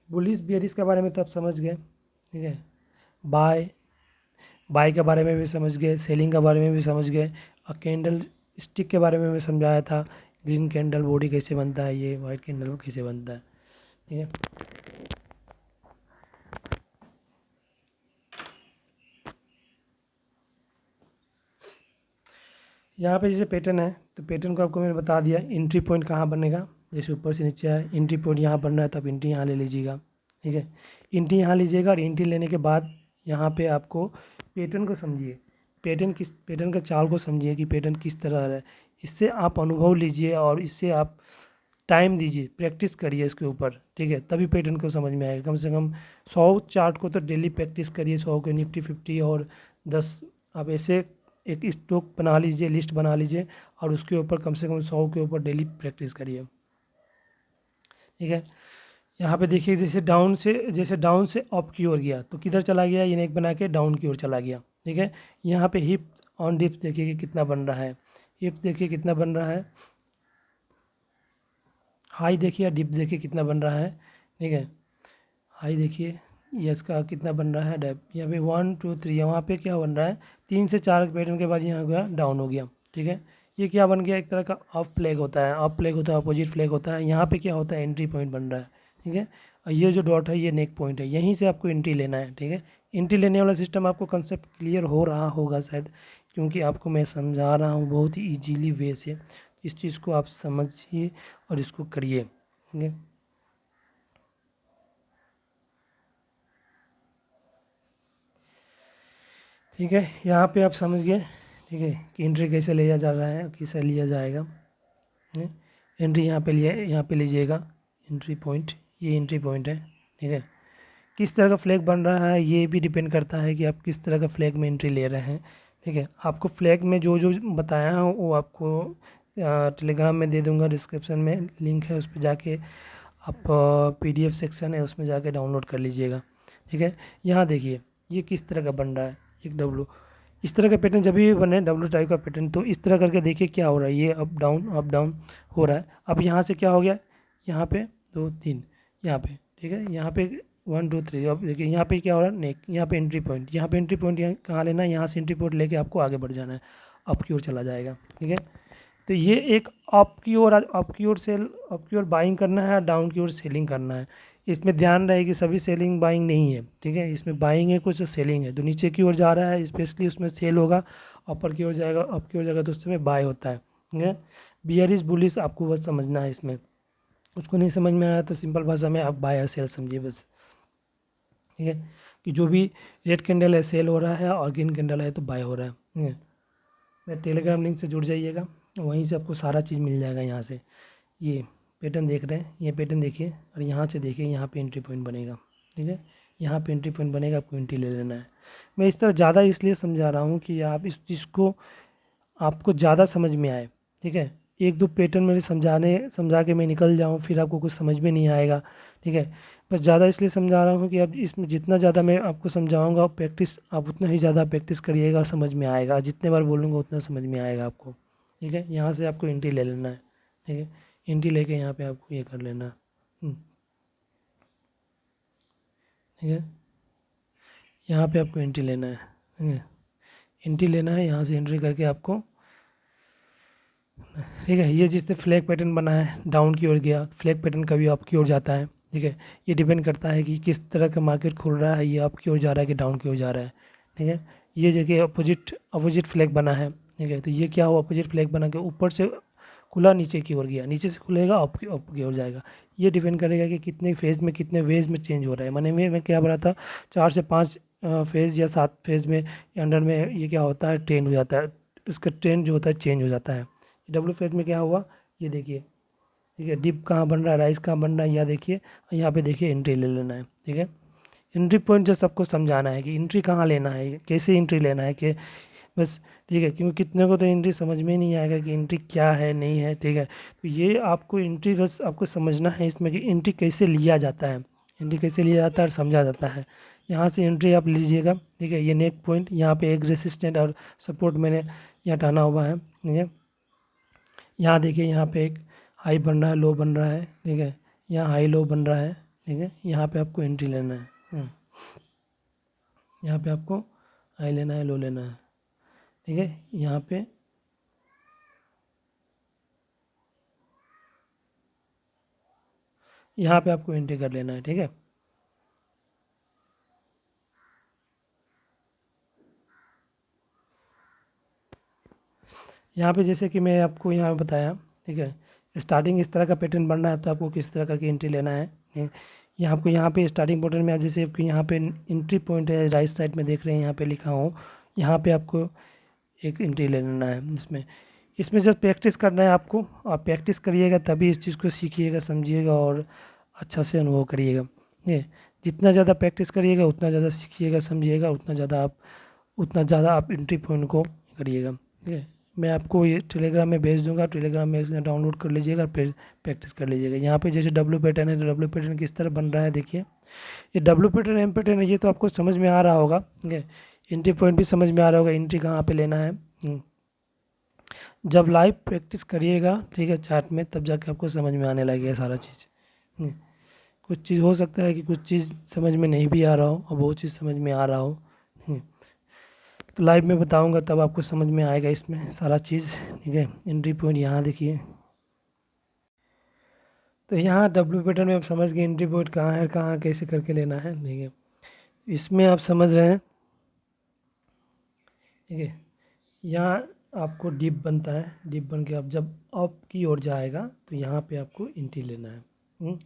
बुलिश बियरिश के बारे में तो आप समझ गए। ठीक है, बाय बाय के बारे में भी समझ गए, सेलिंग के बारे में भी समझ गए, और कैंडल स्टिक के बारे में भी समझाया था, ग्रीन कैंडल बॉडी कैसे बनता है, ये वाइट कैंडल कैसे बनता है। ठीक है, यहाँ पे जैसे पैटर्न है तो पैटर्न को आपको मैंने बता दिया, एंट्री पॉइंट कहाँ बनेगा, जैसे ऊपर से नीचे आए एंट्री पॉइंट यहाँ बन रहा है तो आप एंट्री यहाँ ले लीजिएगा, ठीक है। एंट्री यहाँ लीजिएगा और एंट्री लेने के बाद यहाँ पे आपको पैटर्न को समझिए, पैटर्न का चाल को समझिए कि पैटर्न किस तरह है, इससे आप अनुभव लीजिए और इससे आप टाइम दीजिए, प्रैक्टिस करिए इसके ऊपर, ठीक है, तभी पैटर्न को समझ में आएगा। कम से कम 100 चार्ट को तो डेली प्रैक्टिस करिए, 100 के निफ्टी 50 और 10 आप ऐसे एक स्टॉक बना लीजिए, लिस्ट बना लीजिए और उसके ऊपर कम से कम 100 के ऊपर डेली प्रैक्टिस करिए, ठीक है। यहाँ पे देखिए जैसे डाउन से अप की ओर गया तो किधर चला गया, ये नेक बना के डाउन की ओर चला गया, ठीक है। यहाँ पे हिप ऑन डिप्स देखिए कि कितना बन रहा है, हिप देखिए कितना बन रहा है, हाई देखिए या डिप देखिए कितना बन रहा है, ठीक है। हाई देखिए ये इसका कितना बन रहा है, डेप यहाँ पे 1 2 3, यहाँ पे क्या बन रहा है 3 से 4 पैटर्न के बाद यहाँ गया डाउन हो गया, ठीक है। ये क्या बन गया, एक तरह का अप फ्लैग होता है, अप फ्लैग होता है, अपोजिट फ्लैग होता है। यहाँ पे क्या होता है, एंट्री पॉइंट बन रहा है, ठीक है। और ये जो डॉट है ये नेक पॉइंट है, यहीं से आपको एंट्री लेना है, ठीक है। एंट्री लेने वाला सिस्टम आपको कंसेप्ट क्लियर हो रहा होगा शायद, क्योंकि आपको मैं समझा रहा हूँ बहुत ही ईजीली वे से। इस चीज़ को आप समझिए और इसको करिए, ठीक है। ठीक है, यहाँ पे आप समझ गए, ठीक है, कि एंट्री कैसे लिया जा रहा है, कैसे लिया जाएगा। एंट्री यहाँ पे लीजिएगा, एंट्री पॉइंट, ये एंट्री पॉइंट है, ठीक है। किस तरह का फ्लैग बन रहा है ये भी डिपेंड करता है कि आप किस तरह का फ्लैग में एंट्री ले रहे हैं, ठीक है। आपको फ्लैग में जो जो बताया है वो आपको टेलीग्राम में दे दूंगा, डिस्क्रिप्शन में लिंक है, उस पर जाके आप PDF सेक्शन है उसमें जाके डाउनलोड कर लीजिएगा, ठीक है। यहाँ देखिए ये किस तरह का बन रहा है, एक डब्लू, इस तरह का पैटर्न जब भी बने डब्लू टाइप का पैटर्न तो इस तरह करके देखिए क्या हो रहा है, ये अप डाउन हो रहा है। अब यहाँ से क्या हो गया, यहाँ पे 2 3, यहाँ पे, ठीक है, यहाँ पे 1 2 3, अब देखिए यहाँ पे क्या हो रहा है, नेक, यहाँ पे एंट्री पॉइंट, यहाँ पे एंट्री पॉइंट यहाँ कहाँ लेना है, यहाँ से एंट्री पॉइंट लेके आपको आगे बढ़ जाना है, अप की ओर चला जाएगा, ठीक है। तो ये एक अप की ओर सेल, अप की ओर बाइंग करना है, डाउन की ओर सेलिंग करना है। इसमें ध्यान रहे कि सभी सेलिंग बाइंग नहीं है, ठीक है, इसमें बाइंग है कुछ सेलिंग है। तो नीचे की ओर जा रहा है स्पेशली उसमें सेल होगा, ऊपर की ओर जाएगा, अप की ओर जाएगा तो उसमें बाय होता है, ठीक है। बियरिश बुलिश आपको बस समझना है इसमें, उसको नहीं समझ में आया तो सिंपल भाषा में आप बाय और सेल समझिए बस, ठीक है। कि जो भी रेड कैंडल है सेल हो रहा है और ग्रीन कैंडल है तो बाय हो रहा है, ठीक है। मैं टेलीग्राम लिंक से जुड़ जाइएगा, वहीं से आपको सारा चीज़ मिल जाएगा। यहाँ से ये पैटर्न देख रहे हैं, ये पैटर्न देखिए और यहाँ से देखिए, यहाँ पे एंट्री पॉइंट बनेगा, ठीक है, यहाँ पे एंट्री पॉइंट बनेगा, आपको एंट्री ले लेना है। मैं इस तरह ज़्यादा इसलिए समझा रहा हूँ कि आप इस चीज़ को आपको ज़्यादा समझ में आए, ठीक है। एक दो पैटर्न मेरे समझा के मैं निकल जाऊँ फिर आपको कुछ समझ में नहीं आएगा, ठीक है। बस ज़्यादा इसलिए समझा रहा हूँ कि आप इसमें जितना ज़्यादा मैं आपको समझाऊँगा प्रैक्टिस आप उतना ही ज़्यादा प्रैक्टिस करिएगा, समझ में आएगा, जितने बार बोलूँगा उतना समझ में आएगा आपको, ठीक है। यहाँ से आपको एंट्री ले लेना है, ठीक है, एंट्री लेके यहाँ पे आपको ये कर लेना, ठीक है। यहाँ पे आपको एंट्री लेना है, ठीक है, एंट्री लेना है, यहाँ से एंट्री करके आपको, ठीक है। ये जिससे फ्लैग पैटर्न बना है डाउन की ओर गया, फ्लैग पैटर्न कभी अप की ओर जाता है, ठीक है। ये डिपेंड करता है कि किस तरह का मार्केट खुल रहा है, ये अप की ओर जा रहा है कि डाउन की ओर जा रहा है, ठीक है। ये जगह अपोजिट फ्लैग बना है, ठीक है। तो ये क्या हुआ, अपोजिट फ्लैग बना के ऊपर से खुला नीचे की ओर गया, नीचे से खुलेगा अप की ओर जाएगा। ये डिपेंड करेगा कि कितने फेज़ में कितने वेज में चेंज हो रहा है। मैंने मैं क्या बोला था, 4 से 5 फेज़ या 7 फेज़ में अंडर में ये क्या होता है, ट्रेंड हो जाता है, इसका ट्रेंड जो होता है चेंज हो जाता है। डब्ल्यू फेज में क्या हुआ, ये देखिए, ठीक है, डिप कहाँ बन रहा है, राइस कहाँ बन रहा है, यहाँ देखिए, यहाँ पे देखिए एंट्री ले लेना है, ठीक है। एंट्री पॉइंट जस्ट आपको समझाना है कि एंट्री कहाँ लेना है, कैसे एंट्री लेना है, कि बस, ठीक है। क्योंकि कितने को तो एंट्री समझ में ही नहीं आएगा कि एंट्री क्या है नहीं है, ठीक है। तो ये आपको एंट्री बस आपको समझना है इसमें कि एंट्री कैसे लिया जाता है, एंट्री कैसे लिया जाता है और समझा जाता है। यहाँ से एंट्री आप लीजिएगा, ठीक है। ये नेक पॉइंट, यहाँ पे एक रेसिस्टेंट और सपोर्ट मैंने यहाँ टाना हुआ है, ठीक है। यहाँ देखिए, यहाँ पे एक हाई बन रहा है, लो बन रहा है, ठीक है, यहाँ हाई लो बन रहा है, ठीक है। यहाँ पे आपको एंट्री लेना है, यहाँ पे आपको हाई लेना है, लो लेना है, ठीक है। यहाँ पे आपको एंट्री कर लेना है, ठीक है। यहाँ पे जैसे कि मैं आपको यहाँ बताया, ठीक है, स्टार्टिंग इस तरह का पैटर्न बन रहा है तो आपको किस तरह करके एंट्री लेना है। यहाँ आपको यहाँ पे स्टार्टिंग पैटर्न में जैसे आपको यहाँ पे एंट्री पॉइंट है, राइट साइड में देख रहे हैं, यहाँ पे लिखा हूँ, यहाँ पे आपको एक एंट्री ले लेना है। इसमें इसमें जब प्रैक्टिस करना है आपको, आप प्रैक्टिस करिएगा तभी इस चीज़ को सीखिएगा, समझिएगा और अच्छा से अनुभव करिएगा। ये जितना ज़्यादा प्रैक्टिस करिएगा उतना ज़्यादा सीखिएगा, समझिएगा, उतना ज़्यादा आप एंट्री पॉइंट को करिएगा। ठीक है, मैं आपको ये टेलीग्राम में भेज दूंगा, टेलीग्राम में इसमें डाउनलोड कर लीजिएगा, फिर प्रैक्टिस कर लीजिएगा। यहाँ पे जैसे डब्ल्यू पैटर्न है तो डब्ल्यू पैटर्न किस तरह बन रहा है देखिए, ये डब्ल्यू पैटर्न एम पैटर्न है, ये तो आपको समझ में आ रहा होगा। ठीक है, एंट्री पॉइंट भी समझ में आ रहा होगा, एंट्री कहाँ पे लेना है। जब लाइव प्रैक्टिस करिएगा, ठीक है, चार्ट में, तब जाके आपको समझ में आने लगेगा सारा चीज़। कुछ चीज़ हो सकता है कि कुछ चीज़ समझ में नहीं भी आ रहा हो और बहुत चीज़ समझ में आ रहा हो। तो लाइव में बताऊंगा तब आपको समझ में आएगा इसमें सारा चीज़। ठीक है, एंट्री पॉइंट यहाँ देखिए, तो यहाँ डब्ल्यू पैटर्न में आप समझ गए एंट्री पॉइंट कहाँ है, कहाँ कैसे करके लेना है। ठीक है, इसमें आप समझ रहे हैं। ठीक है, यहाँ आपको डिप बनता है, डिप बन के आप जब अप की ओर जाएगा तो यहाँ पे आपको एंट्री लेना है।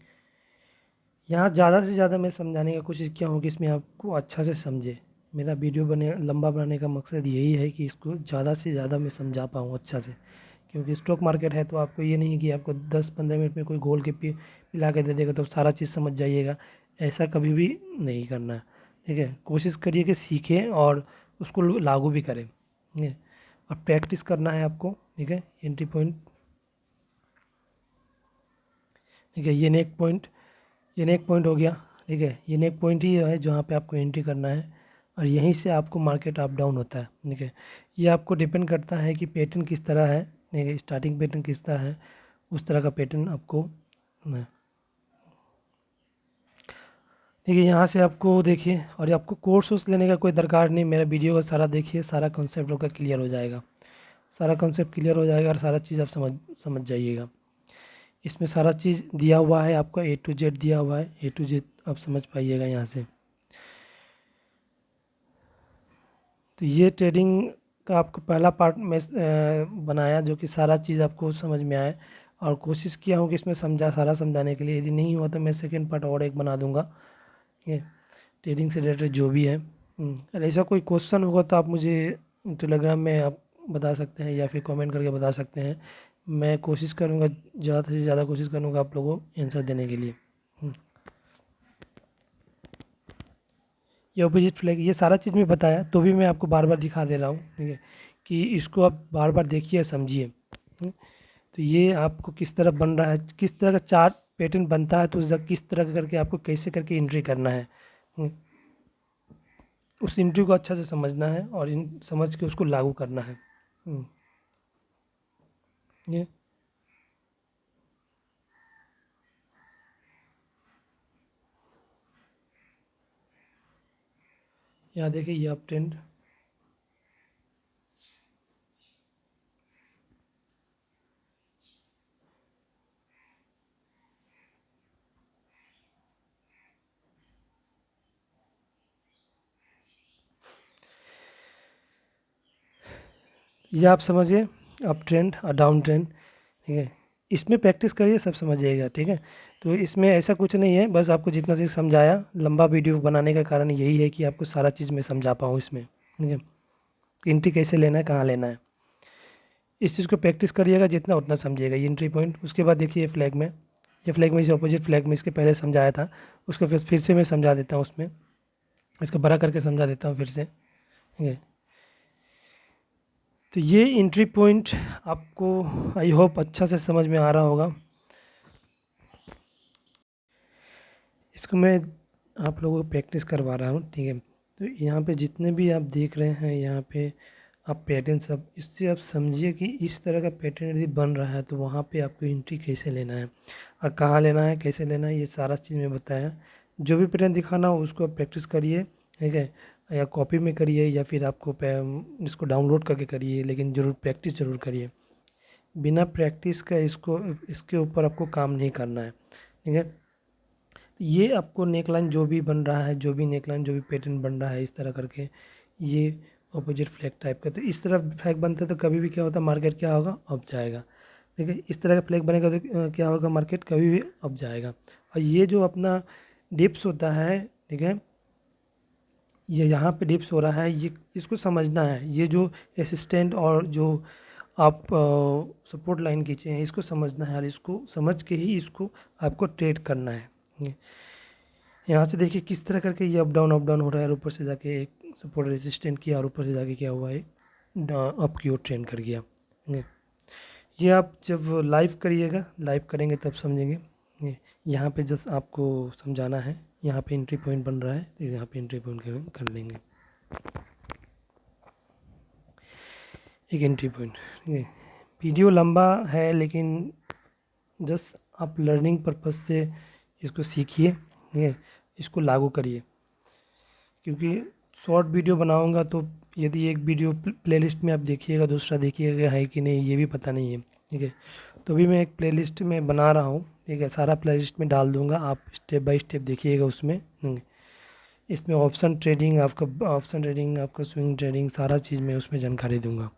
यहाँ ज़्यादा से ज़्यादा मैं समझाने की कोशिश किया हूँ कि इसमें आपको अच्छा से समझे। मेरा वीडियो लंबा बनाने का मकसद यही है कि इसको ज़्यादा से ज़्यादा मैं समझा पाऊँ अच्छा से, क्योंकि स्टॉक मार्केट है तो आपको ये नहीं कि आपको 10-15 मिनट में कोई घोल के पिला के दे देगा तो सारा चीज़ समझ जाइएगा, ऐसा कभी भी नहीं करना है। ठीक है, कोशिश करिए कि सीखें और उसको लागू भी करें। ठीक है, और प्रैक्टिस करना है आपको। ठीक है, एंट्री पॉइंट, ठीक है, ये नेक पॉइंट हो गया। ठीक है, ये नेक पॉइंट ही है जहाँ पे आपको एंट्री करना है और यहीं से आपको मार्केट अप डाउन होता है। ठीक है, ये आपको डिपेंड करता है कि पैटर्न किस तरह है। ठीक है, स्टार्टिंग पैटर्न किस तरह है, उस तरह का पैटर्न आपको। ठीक है, यहाँ से आपको देखिए, और ये आपको कोर्स वोर्स लेने का कोई दरकार नहीं, मेरा वीडियो का सारा देखिए, सारा कॉन्सेप्ट आपका क्लियर हो जाएगा, सारा कॉन्सेप्ट क्लियर हो जाएगा और सारा चीज़ आप समझ जाइएगा। इसमें सारा चीज़ दिया हुआ है, आपका ए टू जेड दिया हुआ है, ए टू जेड आप समझ पाइएगा यहाँ से। तो ये ट्रेडिंग का आपको पहला पार्ट में बनाया जो कि सारा चीज़ आपको समझ में आए, और कोशिश किया हूँ कि इसमें सारा समझाने के लिए। यदि नहीं हुआ तो मैं सेकंड पार्ट और एक बना दूँगा। ठीक है, ट्रेडिंग से रिलेटेड जो भी है। अगर ऐसा कोई क्वेश्चन होगा तो आप मुझे टेलीग्राम में आप बता सकते हैं या फिर कमेंट करके बता सकते हैं। मैं कोशिश करूँगा, ज़्यादा से ज़्यादा कोशिश करूँगा आप लोगों को आंसर देने के लिए। ये ऑपोजिट फ्लैग, ये सारा चीज़ मैं बताया तो भी मैं आपको बार बार दिखा दे रहा हूँ। ठीक है, कि इसको आप बार बार देखिए, समझिए। तो ये आपको किस तरह बन रहा है, किस तरह का चार्ट पैटर्न बनता है, तो किस तरह का करके आपको कैसे करके एंट्री करना है। उस एंट्री को अच्छा से समझना है और समझ के उसको लागू करना है। ये यहाँ देखिए, ये अप ट्रेंड, ये आप समझिए, अप ट्रेंड और डाउन ट्रेंड। ठीक है, इसमें प्रैक्टिस करिए, सब समझ जाइएगा। ठीक है, तो इसमें ऐसा कुछ नहीं है, बस आपको जितना चीज़ समझाया, लंबा वीडियो बनाने का कारण यही है कि आपको सारा चीज़ मैं समझा पाऊँ इसमें। ठीक है, एंट्री कैसे लेना है, कहाँ लेना है, इस चीज़ को प्रैक्टिस करिएगा, जितना उतना समझिएगा। ये एंट्री पॉइंट, उसके बाद देखिए फ्लैग में, ये फ्लैग में इस अपोजिट फ्लैग में इसके पहले समझाया था, उसको फिर से मैं समझा देता हूँ उसमें, इसको बड़ा करके समझा देता हूँ फिर से। ठीक है, तो ये एंट्री पॉइंट आपको आई होप अच्छा से समझ में आ रहा होगा। इसको मैं आप लोगों को प्रैक्टिस करवा रहा हूँ। ठीक है, तो यहाँ पे जितने भी आप देख रहे हैं, यहाँ पे आप पैटर्न सब, इससे आप समझिए कि इस तरह का पैटर्न यदि बन रहा है तो वहाँ पे आपको एंट्री कैसे लेना है और कहाँ लेना है, कैसे लेना है, ये सारा चीज़ मैं बताया। जो भी पैटर्न दिखाना हो उसको आप प्रैक्टिस करिए। ठीक है, या कॉपी में करिए या फिर आपको इसको डाउनलोड करके करिए, लेकिन ज़रूर प्रैक्टिस ज़रूर करिए। बिना प्रैक्टिस का इसके ऊपर आपको काम नहीं करना है। ठीक है, ये आपको नेकलाइन जो भी बन रहा है, जो भी नेकलाइन, जो भी पैटर्न बन रहा है इस तरह करके, ये अपोजिट फ्लैग टाइप का। तो इस तरह फ्लैग बनता है तो कभी भी क्या होता है, मार्केट क्या होगा, अप जाएगा। ठीक है, इस तरह का फ्लैग बनेगा तो क्या होगा, मार्केट कभी भी अप जाएगा। और ये जो अपना डिप्स होता है, ठीक है, ये यहाँ पे डिप्स हो रहा है, ये इसको समझना है। ये जो असिस्टेंट और जो आप सपोर्ट लाइन खींचे हैं, इसको समझना है और इसको समझ के ही इसको आपको ट्रेड करना है। यहाँ से देखिए किस तरह करके ये अप डाउन हो रहा है, और ऊपर से जाके एक सपोर्ट रेजिस्टेंट किया और ऊपर से जाके क्या हुआ है, अप की ओर ट्रेंड कर गया। ये आप जब लाइव करिएगा, लाइव करेंगे तब समझेंगे। यहाँ पे जस्ट आपको समझाना है, यहाँ पे एंट्री पॉइंट बन रहा है तो यहाँ पे एंट्री पॉइंट कर लेंगे, एक एंट्री पॉइंट। वीडियो लंबा है लेकिन जस्ट आप लर्निंग पर्पज़ से इसको सीखिए, ठीक है, इसको लागू करिए। क्योंकि शॉर्ट वीडियो बनाऊंगा तो यदि एक वीडियो प्लेलिस्ट में आप देखिएगा, दूसरा देखिएगा है कि नहीं ये भी पता नहीं है, ठीक है। तो भी मैं एक प्लेलिस्ट में बना रहा हूँ, ठीक है, सारा प्लेलिस्ट में डाल दूँगा, आप स्टेप बाय स्टेप देखिएगा उसमें। इसमें ऑप्शन ट्रेडिंग आपका स्विंग ट्रेडिंग सारा चीज़ मैं उसमें जानकारी दूँगा।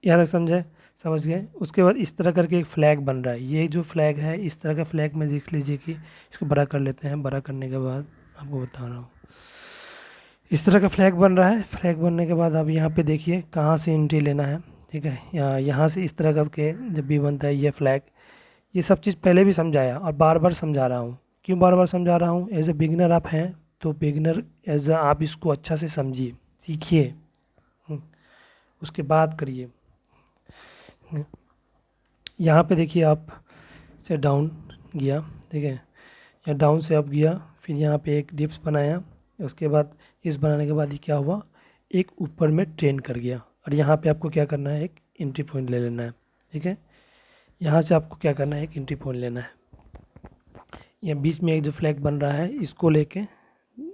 यहाँ तक समझे, समझ गए। उसके बाद इस तरह करके एक फ्लैग बन रहा है, ये जो फ्लैग है इस तरह का फ्लैग में देख लीजिए कि इसको बड़ा कर लेते हैं। बड़ा करने के बाद आपको बता रहा हूँ, इस तरह का फ्लैग बन रहा है। फ्लैग बनने के बाद आप यहाँ पे देखिए कहाँ से एंट्री लेना है, ठीक है। यहाँ से इस तरह करके जब भी बनता है ये फ्लैग, ये सब चीज़ पहले भी समझाया और बार बार समझा रहा हूँ। क्यों बार बार समझा रहा हूँ, एज ए बिगिनर आप हैं तो बिगिनर एज आप इसको अच्छा से समझिए, सीखिए, उसके बाद करिए। यहाँ पे देखिए आप से डाउन गया, ठीक है, या डाउन से अप गया, फिर यहाँ पे एक डिप्स बनाया, उसके बाद इस बनाने के बाद ही क्या हुआ, एक ऊपर में ट्रेंड कर गया। और यहाँ पे आपको क्या करना है, एक एंट्री पॉइंट ले लेना है, ठीक है। यहाँ से आपको क्या करना है, एक एंट्री पॉइंट लेना है। यहाँ बीच में एक जो फ्लैग बन रहा है इसको लेके,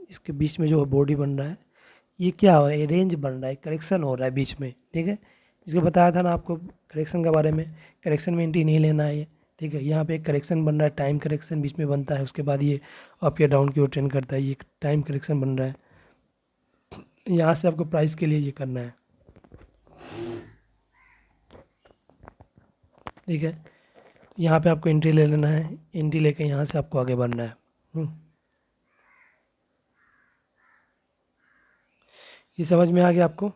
इसके बीच में जो बॉडी बन रहा है, ये क्या हो रहा है, रेंज बन रहा है, करेक्शन हो रहा है बीच में, ठीक है। जिसको बताया था ना आपको करेक्शन के बारे में, करेक्शन में एंट्री नहीं लेना है ये, ठीक है। यहाँ पे एक करेक्शन बन रहा है, टाइम करेक्शन बीच में बनता है, उसके बाद ये अप या डाउन की ओर ट्रेंड करता है, ये टाइम करेक्शन बन रहा है। यहाँ से आपको प्राइस के लिए ये करना है, ठीक है। यहाँ पे आपको एंट्री ले लेना है, एंट्री लेके यहाँ से आपको आगे बढ़ना है। ये समझ में आ गया आपको,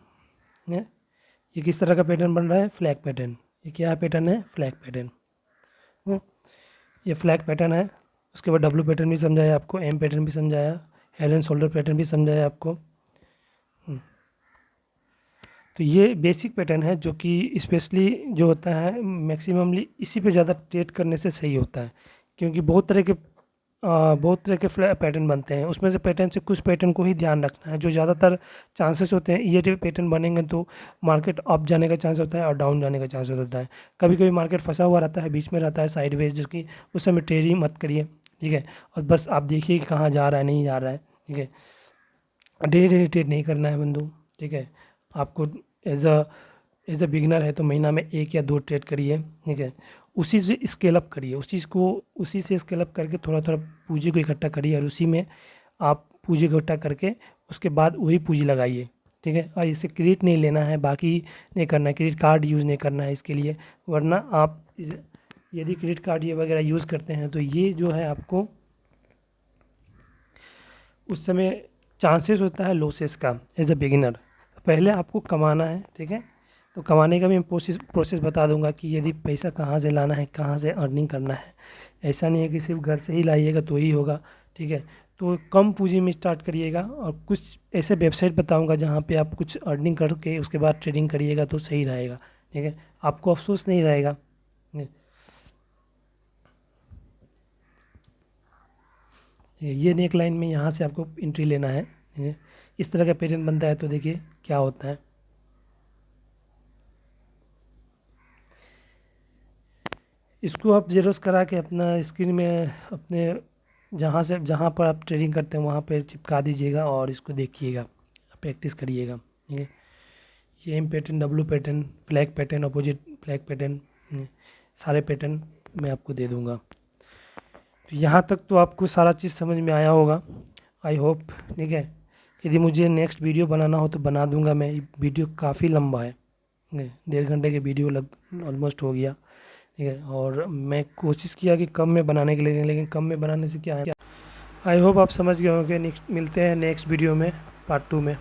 ये किस तरह का पैटर्न बन रहा है, फ्लैग पैटर्न। ये क्या पैटर्न है, फ्लैग पैटर्न। ये फ्लैग पैटर्न है। उसके बाद डब्ल्यू पैटर्न भी समझाया आपको, एम पैटर्न भी समझाया, हेड एंड शोल्डर पैटर्न भी समझाया आपको। तो ये बेसिक पैटर्न है जो कि स्पेशली जो होता है मैक्सिममली इसी पे ज़्यादा ट्रेड करने से सही होता है। क्योंकि बहुत तरह के पैटर्न बनते हैं, उसमें से पैटर्न से कुछ पैटर्न को ही ध्यान रखना है। जो ज़्यादातर चांसेस होते हैं ये जो पैटर्न बनेंगे तो मार्केट अप जाने का चांस होता है और डाउन जाने का चांस होता है। कभी कभी मार्केट फंसा हुआ रहता है, बीच में रहता है साइडवेज, जिसकी उस समय ट्रेडिंग मत करिए, ठीक है। और बस आप देखिए कि कहाँ जा रहा है, नहीं जा रहा है, ठीक है। डेली ट्रेड नहीं करना है बंधु, ठीक है। आपको एज अ बिगिनर है तो महीना में 1 या 2 ट्रेड करिए, ठीक है। उसी से स्केल अप करिए, उसी से स्केल अप करके थोड़ा थोड़ा पूंजी को इकट्ठा करिए और उसी में आप पूंजी को इकट्ठा करके उसके बाद वही पूंजी लगाइए, ठीक है। और इससे क्रेडिट नहीं लेना है, बाकी नहीं करना है, क्रेडिट कार्ड यूज़ नहीं करना है इसके लिए। वरना आप यदि क्रेडिट कार्ड ये वगैरह यूज़ करते हैं तो ये जो है आपको उस समय चांसेस होता है लॉसेस का एज अ बिगिनर। पहले आपको कमाना है, ठीक है। तो कमाने का भी मैं प्रोसेस बता दूंगा कि यदि पैसा कहाँ से लाना है, कहाँ से अर्निंग करना है। ऐसा नहीं है कि सिर्फ घर से ही लाइएगा तो ही होगा, ठीक है। तो कम पूंजी में स्टार्ट करिएगा और कुछ ऐसे वेबसाइट बताऊंगा जहाँ पे आप कुछ अर्निंग करके उसके बाद ट्रेडिंग करिएगा तो सही रहेगा, ठीक है। आपको अफसोस नहीं रहेगा। ये नेक लाइन में यहाँ से आपको एंट्री लेना है, ठीक है। इस तरह का पैटर्न बनता है तो देखिए क्या होता है। इसको आप जेरोस करा के अपना स्क्रीन में अपने जहाँ पर आप ट्रेडिंग करते हैं वहाँ पे चिपका दीजिएगा और इसको देखिएगा, प्रैक्टिस करिएगा, ठीक है। ये M pattern, W pattern, flag pattern, opposite flag pattern, सारे पैटर्न मैं आपको दे दूँगा। तो यहाँ तक तो आपको सारा चीज़ समझ में आया होगा, आई होप, ठीक है। यदि मुझे नेक्स्ट वीडियो बनाना हो तो बना दूंगा मैं। वीडियो काफ़ी लंबा है, 1.5 घंटे की वीडियो लग ऑलमोस्ट हो गया, ठीक है। और मैं कोशिश किया कि कम में बनाने के लिए, लेकिन कम में बनाने से क्या है, आई होप आप समझ गए होंगे। नेक्स्ट मिलते हैं नेक्स्ट वीडियो में, पार्ट 2 में।